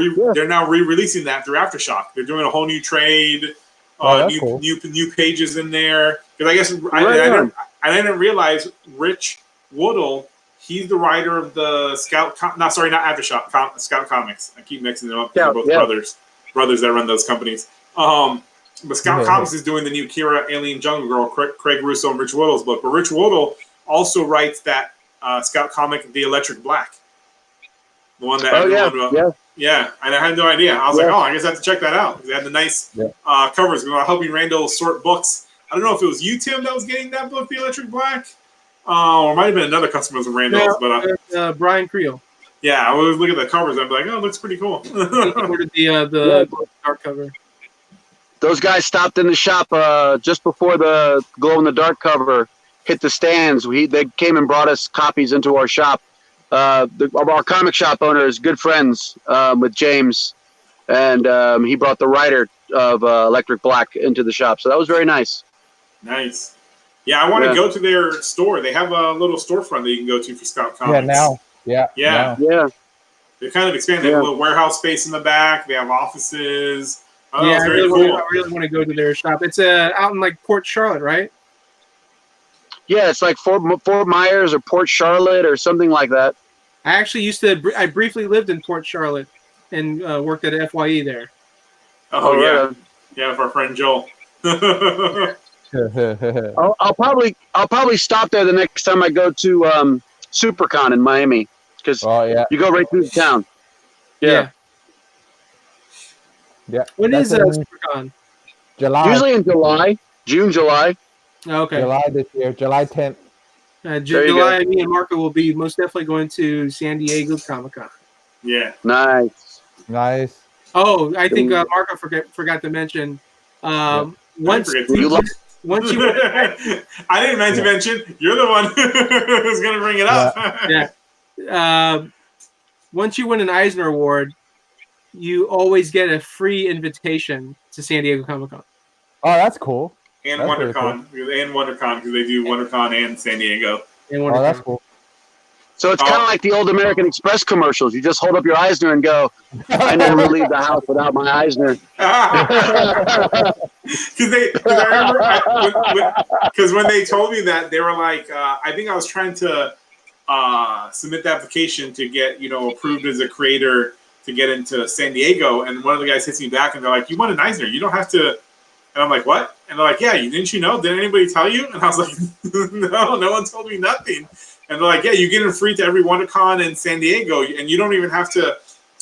re-releasing that through Aftershock. They're doing a whole new trade, new pages in there. Because I guess I didn't realize Rich Woodall. He's the writer of the Scout. Not Aftershock. Scout Comics. I keep mixing them up. They're both brothers that run those companies. But Scout Comics is doing the new Kira Alien Jungle Girl, Craig Russo and Rich Woodall's book. But Rich Woodall also writes that Scout comic, The Electric Black. The one that and I had no idea. I was like, I guess I have to check that out. They had the nice covers. We were helping Randall sort books. I don't know if it was you, Tim, that was getting that book, The Electric Black, or it might have been another customer of Randall's. But Brian Creel. Yeah, I always look at the covers. I'd be like, it looks pretty cool. He ordered the dark cover. Those guys stopped in the shop just before the glow-in-the-dark cover hit the stands. They came and brought us copies into our shop. Our comic shop owner is good friends with James, and he brought the writer of Electric Black into the shop. So that was very nice. Nice. Yeah, I want to go to their store. They have a little storefront that you can go to for Scout Comics. Yeah. They kind of expanded. They have a little warehouse space in the back. They have offices. I really want to go to their shop. It's out in Port Charlotte, right? Yeah, it's like Fort Myers or Port Charlotte or something like that. I actually I briefly lived in Port Charlotte and worked at FYE there. Oh yeah, with our friend Joel. I'll probably stop there the next time I go to SuperCon in Miami because you go right through the town. Yeah. When is SuperCon? July. Usually in June, July. Okay. July this year, July 10th. July, me and Marco will be most definitely going to San Diego Comic-Con. Yeah. Nice. Oh, I think Marco forgot to mention. Once you I didn't meant to mention. You're the one who's going to bring it up. Once you win an Eisner Award, you always get a free invitation to San Diego Comic-Con. Oh, that's cool. And WonderCon, because they do WonderCon and San Diego. Oh, that's cool. So it's kind of like the old American Express commercials. You just hold up your Eisner and go, I never leave the house without my Eisner. Because when they told me that, they were like, I think I was trying to submit the application to get, approved as a creator to get into San Diego. And one of the guys hits me back and they're like, you want an Eisner? You don't have to. And I'm like, what? And they're like, yeah, didn't you know? Did anybody tell you? And I was like, no one told me nothing. And they're like, yeah, you get in free to every WonderCon in San Diego, and you don't even have to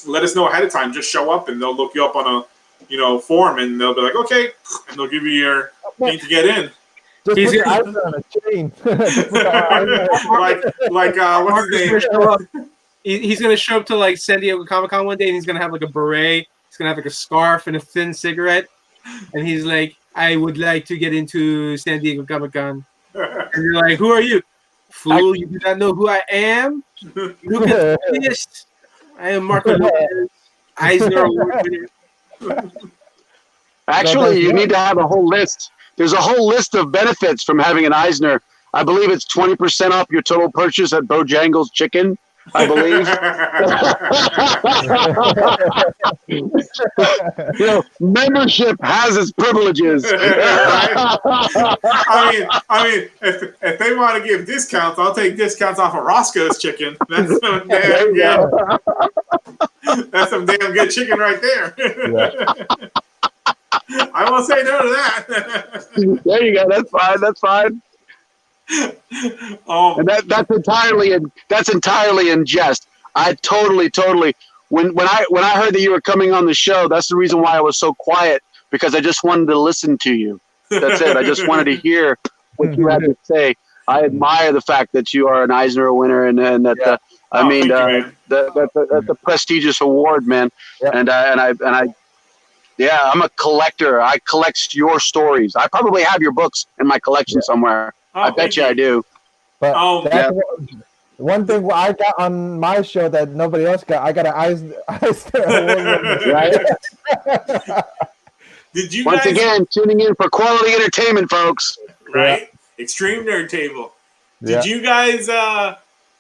let us know ahead of time. Just show up, and they'll look you up on a form, and they'll be like, okay, and they'll give you your thing to get in. Just put your eyes on a chain. What's his name? He's gonna show up to like San Diego Comic-Con one day, and he's gonna have like a beret. He's gonna have like a scarf and a thin cigarette, and he's like, "I would like to get into San Diego Comic-Con." And you're like, "Who are you, fool? You do not know who I am? Look at this! I am Marco Lopez, Eisner Award winner." Actually, you need to have a whole list. There's a whole list of benefits from having an Eisner. I believe it's 20% off your total purchase at Bojangles Chicken, I believe. Membership has its privileges. I mean, if they want to give discounts, I'll take discounts off of Roscoe's Chicken. That's some damn good. That's some damn good chicken right there. Yeah. I won't say no to that. There you go. That's fine. That's fine. And that's entirely in jest. I totally. When I heard that you were coming on the show, that's the reason why I was so quiet, because I just wanted to listen to you. That's it. I just wanted to hear what you had to say. I admire the fact that you are an Eisner winner, and that that's a prestigious award, man. Yeah. And I. Yeah, I'm a collector. I collect your stories. I probably have your books in my collection somewhere. I bet you I do. But one thing I got on my show that nobody else got, I got an Eisner award. Right? Did you Once again, tuning in for quality entertainment, folks. Right? Yeah. Extreme Nerd Table. Did you guys so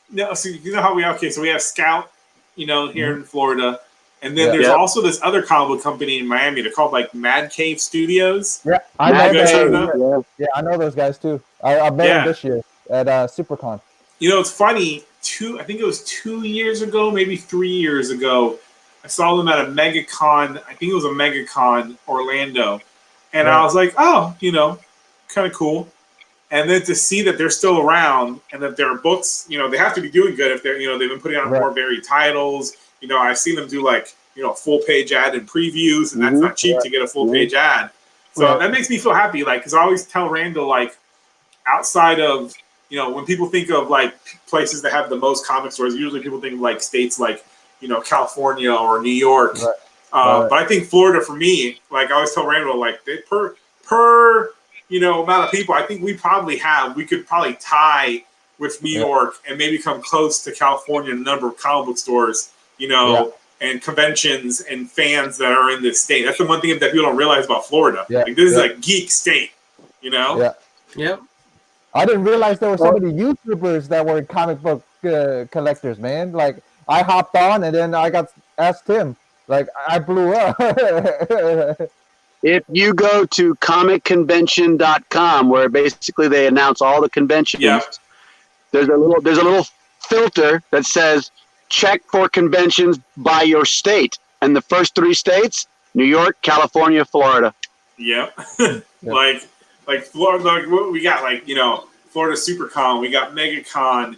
you know how we have Scout, here in Florida. And then there's also this other comic book company in Miami. They're called like Mad Cave Studios. Yeah, I know I know those guys too. I met them this year at SuperCon. It's funny. I think it was 2 years ago, maybe 3 years ago. I saw them at a MegaCon. I think it was a MegaCon Orlando, and I was like, oh, kind of cool. And then to see that they're still around and that their books, they have to be doing good if they're, they've been putting out more varied titles. I've seen them do like, full page ad and previews, and that's not cheap to get a full page ad. So that makes me feel happy. Like, cause I always tell Randall, like, outside of, when people think of like places that have the most comic stores, usually people think of like states like, California or New York. But I think Florida, for me, like I always tell Randall, like per amount of people, I think we could probably tie with New York and maybe come close to California in the number of comic book stores, and conventions and fans that are in this state. That's the one thing that people don't realize about Florida. Yeah. Like, this is a geek state, Yeah. Yep. I didn't realize there were so many YouTubers that were comic book collectors, man. Like, I hopped on and then I got asked him. Like, I blew up. If you go to comicconvention.com, where basically they announce all the conventions, there's a little filter that says check for conventions by your state, and the first 3 states: New York, California, Florida. Yep. like Florida. Like what we got, like Florida SuperCon. We got MegaCon.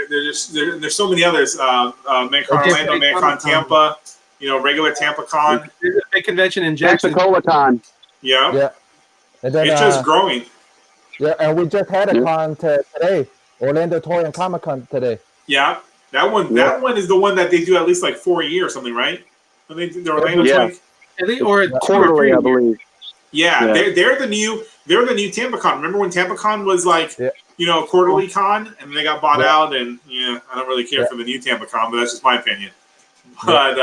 There's so many others. MegaCon Orlando, MegaCon Tampa. Regular Tampa Con. There's a big convention in Jackson. Pensacola Con. Yeah. And then, it's just growing. Yeah, and we just had a con today, Orlando Toy and Comic Con today. Yeah, that one. That one is the one that they do at least like 4 a year or something, right? When they do the Orlando Toy, or quarterly, I believe. Yeah, they're the new Tampa Con. Remember when Tampa Con was like quarterly con, and they got bought out, and I don't really care for the new Tampa Con, but that's just my opinion. But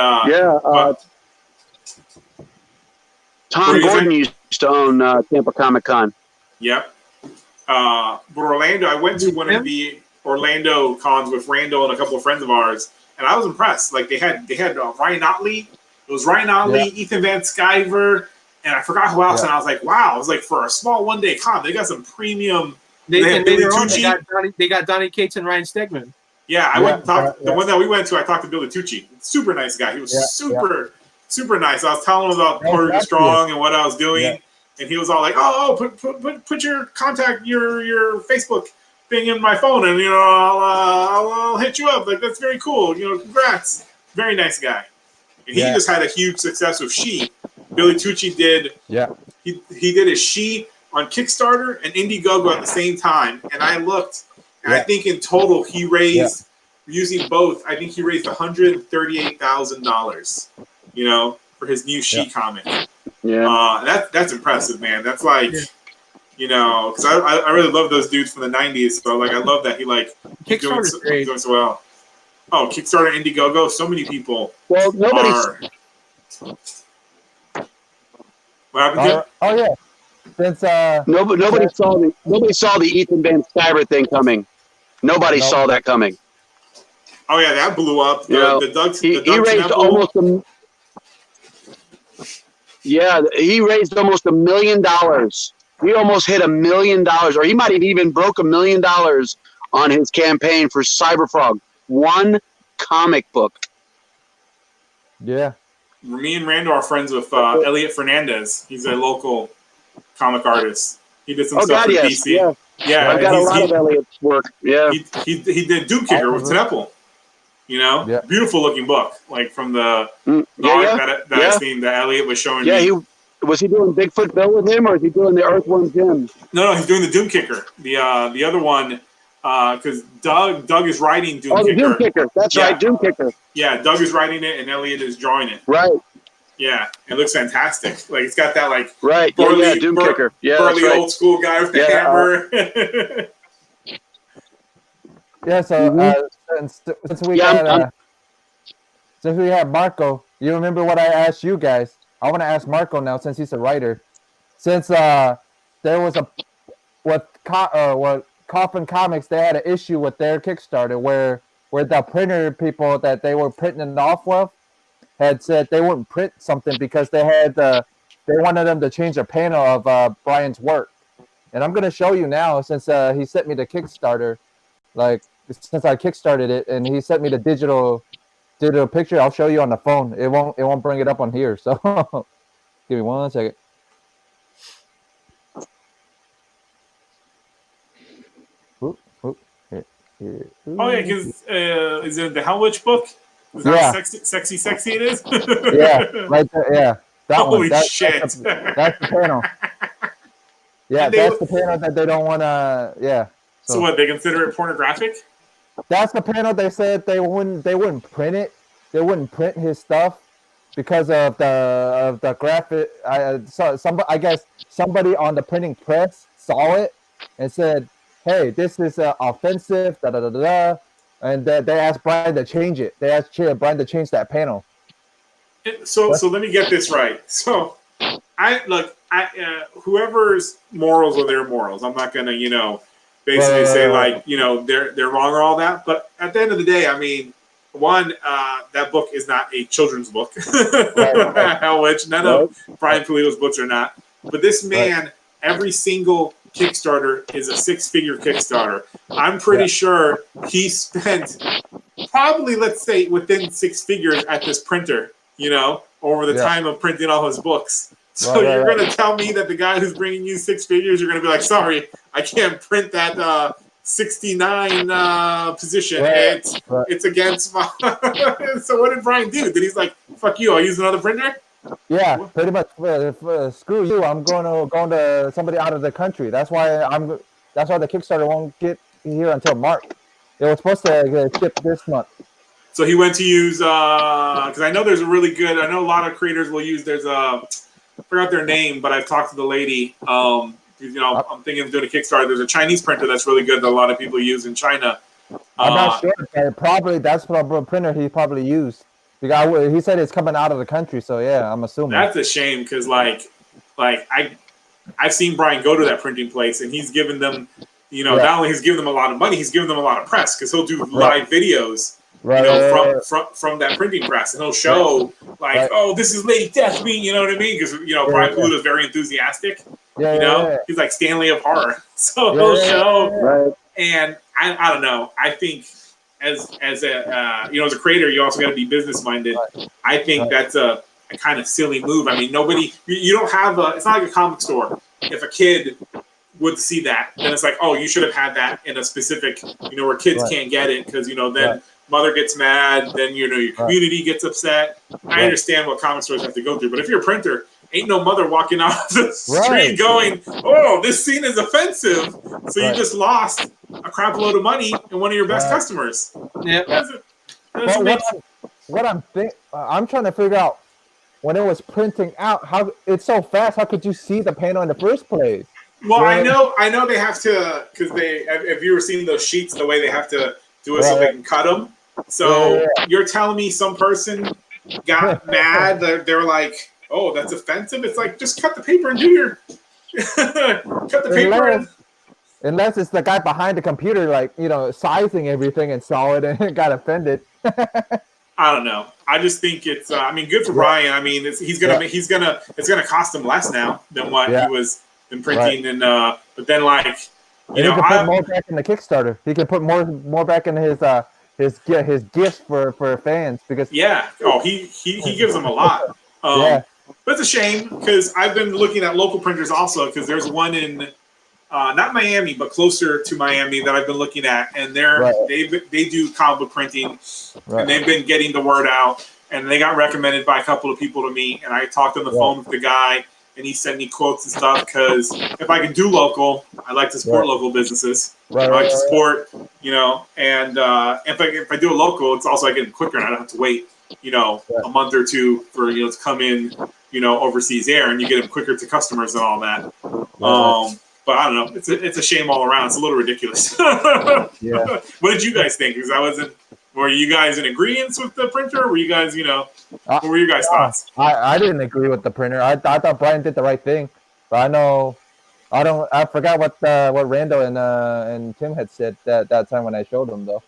Tom Gordon used to own Tampa Comic Con. Yep. But Orlando, I went to one of the Orlando cons with Randall and a couple of friends of ours, and I was impressed. Like they had Ryan Otley. It was Ryan Otley, Ethan Van Sciver, and I forgot who else. And I was like, wow! I was like, for a small one-day con, they got some premium. They got Donnie Cates and Ryan Stegman. Yeah, I went and talked. The one that we went to, I talked to Billy Tucci. Super nice guy. He was super nice. I was telling him about Puerto Strong and what I was doing, and he was all like, "Oh, put your contact, your Facebook, thing in my phone, and I'll hit you up. Like, that's very cool. Congrats. Very nice guy. And he just had a huge success with She. Billy Tucci did. Yeah. He did his She on Kickstarter and Indiegogo at the same time, and I looked, and I think in total he raised using both. I think he raised $138,000. For his new She comic. Yeah. That's impressive, man. That's like. Because I really love those dudes from the '90s. So I love that he's doing so well. Oh, Kickstarter, Indiegogo, so many people. Well, What happened to? Oh yeah. Since nobody saw the Ethan Van Sciver thing coming. Nobody saw that coming. Oh yeah, that blew up. He raised almost he raised almost $1 million. He almost hit $1 million, or he might have even broke $1 million on his campaign for Cyberfrog. One comic book. Yeah. Me and Randall are friends with Elliot Fernandez. He's a local comic artist. He did some stuff for DC. Yeah, I've got a lot of Elliot's work. Yeah. He did Doom Kicker with Temple. Beautiful looking book, like from the that I've seen that Elliot was showing me. Was he doing Bigfoot Bill with him, or is he doing the Earthworm Jim? No, he's doing the Doom Kicker. The other one, because Doug is writing Doom Kicker. Oh, the Doom Kicker. That's right, Doom Kicker. Yeah, Doug is writing it, and Elliot is drawing it. Right. Yeah, it looks fantastic. Like, it's got that, burly, Doom Kicker. Yeah, burly old school guy with the hammer. So since we have Marco, you remember what I asked you guys? I want to ask Marco now, since he's a writer. Since there was Coffin Comics, they had an issue with their Kickstarter where the printer people that they were printing it off with had said they wouldn't print something because they wanted them to change the panel of Brian's work. And I'm gonna show you now, since he sent me the Kickstarter, since I kickstarted it, and he sent me the digital picture. I'll show you on the phone. It won't bring it up on here. So give me 1 second. Here. Oh yeah, because is it the Hell Witch book? Is that how sexy it is? Yeah, right there. Yeah, that Holy one. Shit! That's the panel. Yeah, that's the panel that they don't want to. Yeah. So what? They consider it pornographic? That's the panel they said they wouldn't print it. They wouldn't print his stuff because of the graphic. I guess somebody on the printing press saw it and said, "Hey, this is offensive." And they asked Brian to change it. They asked Brian to change that panel. So let me get this right. So whoever's morals are their morals. I'm not gonna basically say they're wrong or all that. But at the end of the day, I mean, one, that book is not a children's book, which none of Brian Pulido's books are not. But this man, every single Kickstarter is a 6-figure Kickstarter. I'm pretty sure he spent probably, let's say, within 6 figures at this printer, over the time of printing all his books. So you're going to tell me that the guy who's bringing you 6 figures, you're going to be like, sorry, I can't print that 69 position. It's against my... So what did Brian do? Then he's like, fuck you, I'll use another printer? Yeah, pretty much. Screw you. I'm going to somebody out of the country. That's why the Kickstarter won't get here until March. It was supposed to ship this month. So he went to use because I know there's a really good. I know a lot of creators will use. There's I forgot their name, but I've talked to the lady. I'm thinking of doing a Kickstarter. There's a Chinese printer that's really good that a lot of people use in China. I'm not sure. Probably that's the printer he probably used. He said it's coming out of the country, so yeah, I'm assuming. That's a shame because I've seen Brian go to that printing place and he's given them, not only he's given them a lot of money, he's given them a lot of press because he'll do live videos, from that printing press, and he'll show oh, this is Lady Death being, you know what I mean? Because Brian Pulido is very enthusiastic. He's like Stanley of horror, so he'll show. And I don't know. I think. As a creator, you also got to be business minded. I think that's a kind of silly move. I mean, you don't have it's not like a comic store. If a kid would see that, then it's like, oh, you should have had that in a specific, where kids can't get it because then mother gets mad, then your community gets upset. I understand what comic stores have to go through, but if you're a printer, ain't no mother walking off the street going, oh, this scene is offensive. So you just lost a crap load of money and one of your best customers. Yeah. What I'm trying to figure out, when it was printing out, how it's so fast. How could you see the panel in the first place? Well, I know they have to, because if you were seeing those sheets, the way they have to do it so they can cut them. So you're telling me some person got mad that they're like, oh, that's offensive. It's like, just cut the paper and do your cut the paper. Unless it's the guy behind the computer, like, sizing everything and saw it and got offended. I don't know. I just think it's. Good for Brian. I mean, it's gonna cost him less now than what he was in printing, and but then he can put more back in the Kickstarter. He can put more back in his gifts for fans because he gives them a lot. But it's a shame because I've been looking at local printers also because there's one in. Not Miami, but closer to Miami that I've been looking at, and they do comic book printing, and they've been getting the word out, and they got recommended by a couple of people to me, and I talked on the phone with the guy, and he sent me quotes and stuff because if I can do local, I like to support local businesses. I like to support, and if I do a local, it's also I get it quicker, and I don't have to wait, a month or two for to come in, overseas air, and you get them quicker to customers and all that. But I don't know. It's a shame all around. It's a little ridiculous. What did you guys think? Because were you guys in agreement with the printer? Or were you guys, what were your guys' thoughts? I didn't agree with the printer. I thought Brian did the right thing, but I forgot what Randall and Tim had said that time when I showed them though.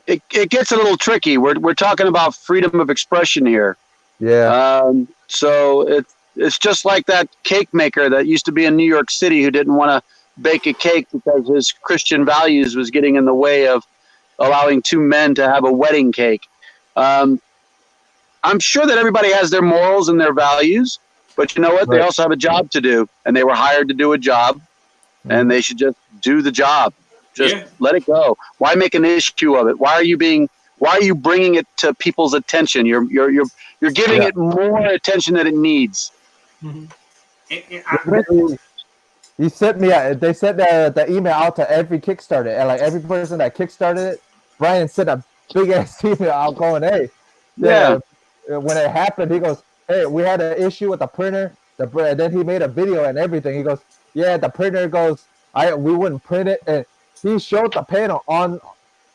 It gets a little tricky. We're talking about freedom of expression here. Yeah. So it's just like that cake maker that used to be in New York City who didn't want to bake a cake because his Christian values was getting in the way of allowing two men to have a wedding cake. I'm sure that everybody has their morals and their values, but you know what? They also have a job to do, and they were hired to do a job, and they should just do the job. Just let it go. Why make an issue of it? Why are you bringing it to people's attention? You're giving it more attention than it needs. Mm-hmm. They sent the email out to every Kickstarter, and like every person that kickstarted it, Brian sent a big ass email out going, "Hey, when it happened, he goes, hey, we had an issue with the printer. And then he made a video and everything. He goes, yeah, the printer goes, we wouldn't print it, and he showed the panel on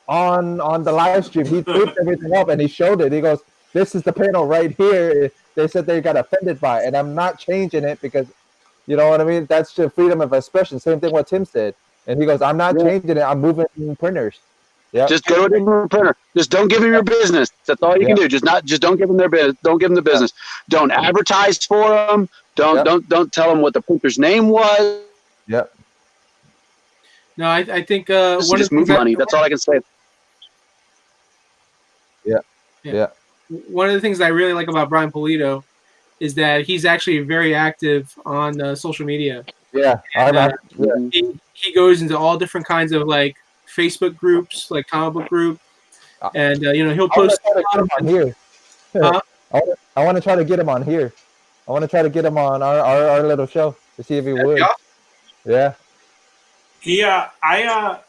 the live stream. He flipped everything up and he showed it. He goes, this is the panel right here. They said they got offended by it, and I'm not changing it because, you know what I mean? That's the freedom of expression. Same thing what Tim said. And he goes, I'm not changing it. I'm moving printers. Yeah. Just go to a different printer. Just don't give them your business. That's all you can do. Just don't give them their business. Don't give them the business. Don't advertise for them. Don't tell them what the printer's name was. Yep. No, I think just move money. That's all I can say. Yeah. One of the things I really like about Brian Polito is that he's actually very active on social media. Yeah. And, he goes into all different kinds of like Facebook groups, like comic book group, and he'll post. On here. I want to try to get him on here. I want to try to get him on our little show to see if he would. Yeah. I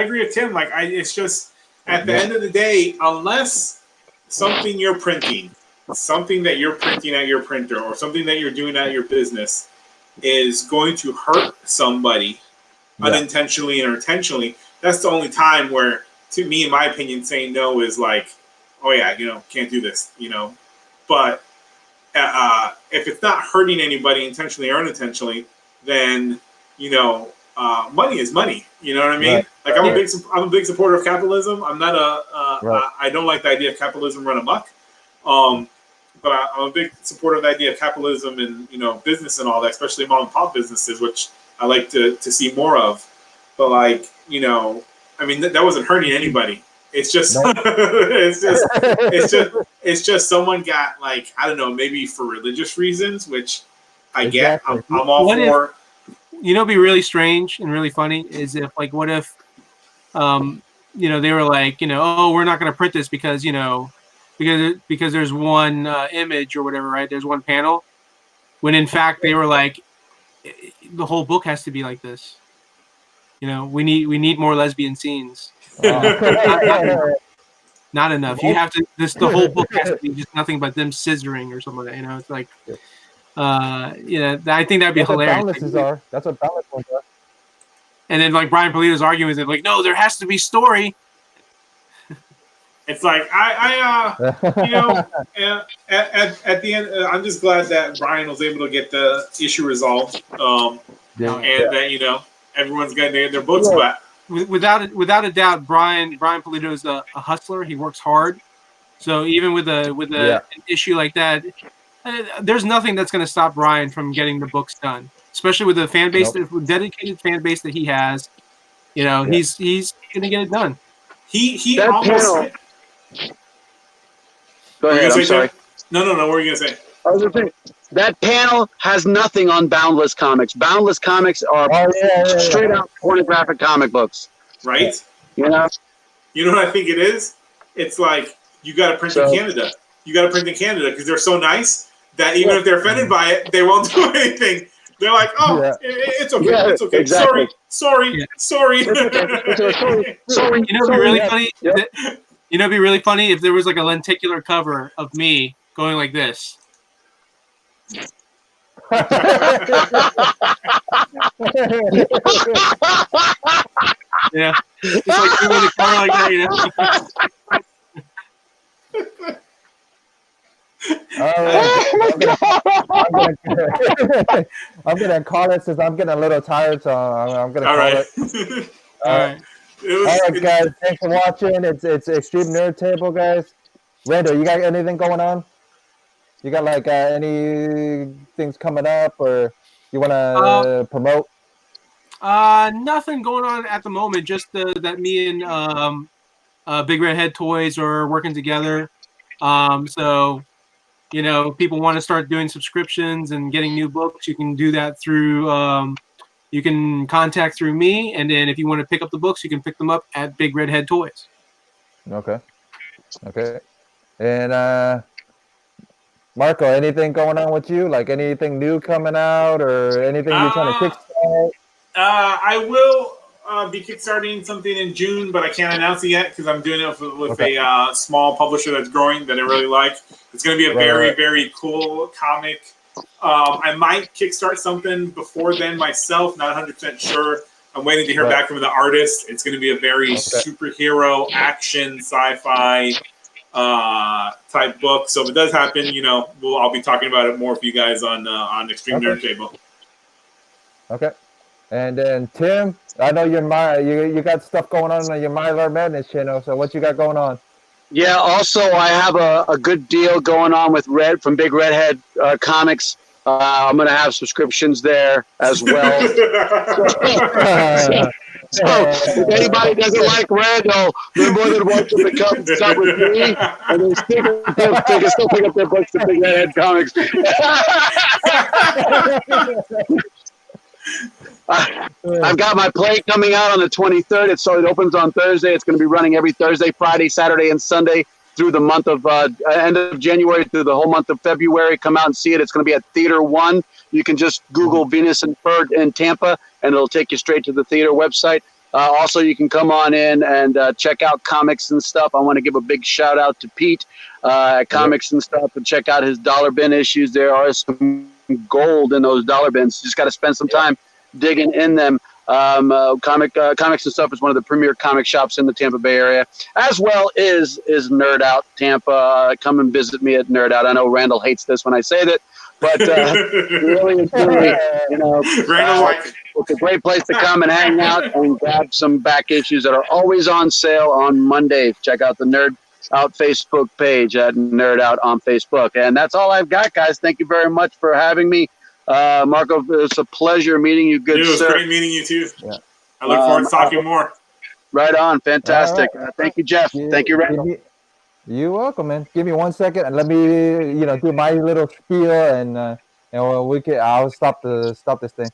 agree with Tim. It's just at the end of the day, unless something you're printing, something that you're printing at your printer, or something that you're doing at your business is going to hurt somebody unintentionally or intentionally, that's the only time where, to me, in my opinion, saying no is like, oh yeah, can't do this, But if it's not hurting anybody intentionally or unintentionally, then money is money. You know what I mean? Right. Like I'm a big supporter of capitalism. I'm not I don't like the idea of capitalism run amok. But I'm a big supporter of the idea of capitalism and business and all that, especially mom and pop businesses, which I like to see more of. But that wasn't hurting anybody. It's just it's just someone got I don't know, maybe for religious reasons, which I get. I'm all for. it'd be really strange and really funny is if like what if they were like, oh, we're not going to print this because because there's one image or whatever, right? There's one panel, when in fact they were like, the whole book has to be like this. We need more lesbian scenes. Not enough. You have to. The whole book has to be just nothing but them scissoring or something like that. It's like, I think that'd be That's hilarious. What boundlesses are. That's what boundless ones are. And then like Brian Polito's arguing with it, like, no, there has to be story. It's like at the end, I'm just glad that Brian was able to get the issue resolved, and that everyone's got their books back. Without a doubt, Brian Polito is a hustler. He works hard. So even with an issue like that, there's nothing that's going to stop Brian from getting the books done. Especially with the fan base, the dedicated fan base that he has. He's going to get it done. He almost. Go ahead. I'm sorry. No. What were you gonna say? I was gonna say that panel has nothing on Boundless Comics. Boundless Comics are straight out pornographic comic books. Right. You know what I think it is? It's like you got to print in Canada. You got to print in Canada because they're so nice that even if they're offended by it, they won't do anything. They're like, oh, it's okay. Yeah, it's okay. Exactly. Sorry. Sorry. It'd be really funny. It'd be really funny if there was like a lenticular cover of me going like this. Just like doing the cover like that, I'm gonna call it since I'm getting a little tired, so I'm gonna call it. All right. All right, guys. Thanks for watching. It's Extreme Nerd Table, guys. Randall, you got anything going on? You got like any things coming up, or you want to promote? Nothing going on at the moment. Just that me and Big Red Head Toys are working together. So if people want to start doing subscriptions and getting new books, you can do that through. You can contact through me, and then if you want to pick up the books, you can pick them up at Big Red Head Toys. Okay. And Marco, anything going on with you? Like anything new coming out, or anything you're trying to kickstart? I will be kickstarting something in June, but I can't announce it yet because I'm doing it with a small publisher that's growing that I really like. It's going to be a very cool comic. I might kickstart something before then myself, not 100% sure. I'm waiting to hear back from the artist. It's going to be a very superhero, action, sci-fi type book. So if it does happen, I'll be talking about it more for you guys on Extreme Nerd Table. Okay. And then Tim, I know you got stuff going on your Mylar Madness channel. So what you got going on? Yeah. Also, I have a good deal going on with from Big Redhead Comics. I'm going to have subscriptions there as well. So if anybody doesn't like Randall, they're more than welcome to come start with me, and they can still pick up their books at Big Redhead Comics. I've got my play coming out on the 23rd. It opens on Thursday. It's going to be running every Thursday, Friday, Saturday, and Sunday through the month of end of January through the whole month of February. Come out and see it. It's going to be at Theater 1. You can just Google Venus and Fur in Tampa, and it'll take you straight to the theater website. Also, you can come on in and check out comics and stuff. I want to give a big shout out to Pete at Comics and Stuff, and check out his dollar bin issues. There are some gold in those dollar bins. You just got to spend some time digging in them. Comics and Stuff is one of the premier comic shops in the Tampa Bay area, as well is Nerd Out Tampa. Come and visit me at Nerd Out. I know Randall hates this when I say that, but really and truly, it's a great place to come and hang out and grab some back issues that are always on sale on Mondays. Check out the Nerd Out Facebook page at Nerd Out on Facebook. And that's all I've got, guys. Thank you very much for having me. Marco, it's a pleasure meeting you, good sir. It was great meeting you, too. Yeah. I look forward to talking more. Right on. Fantastic. Thank you, Jeff. Thank you, Randall. You're welcome, man. Give me 1 second and let me, do my little spiel, and I'll stop this thing.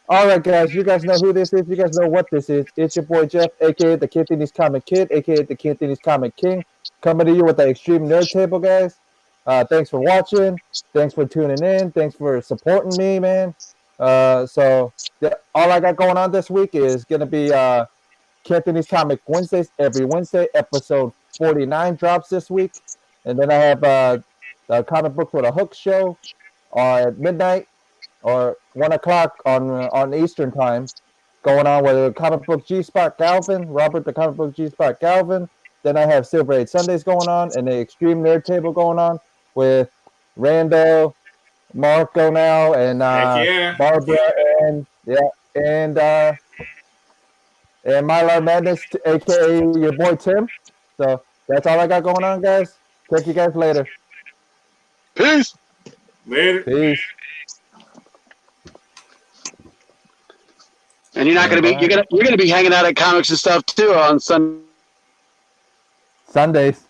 All right, guys. You guys know who this is. You guys know what this is. It's your boy Jeff, aka the Cantonese Comic Kid, aka the Cantonese Comic King, coming to you with the Extreme Nerd Table, guys. Thanks for watching. Thanks for tuning in. Thanks for supporting me, man. All I got going on this week is gonna be Cantonese Comic Wednesdays every Wednesday. Episode 49 drops this week, and then I have the Comic Books with a Hook show at midnight or 1 o'clock on Eastern time, going on with the Comic Book G Spot Galvin, Robert the Comic Book G Spot Galvin. Then I have Silver 8 Sundays going on, and the Extreme Nerd Table going on with Rando, Marco now, and Barbara, and Mylar Madness, aka your boy Tim. So that's all I got going on, guys. Catch you guys later. Peace. Later. Peace. And you're not gonna be you're gonna be hanging out at comics and stuff too on Sundays.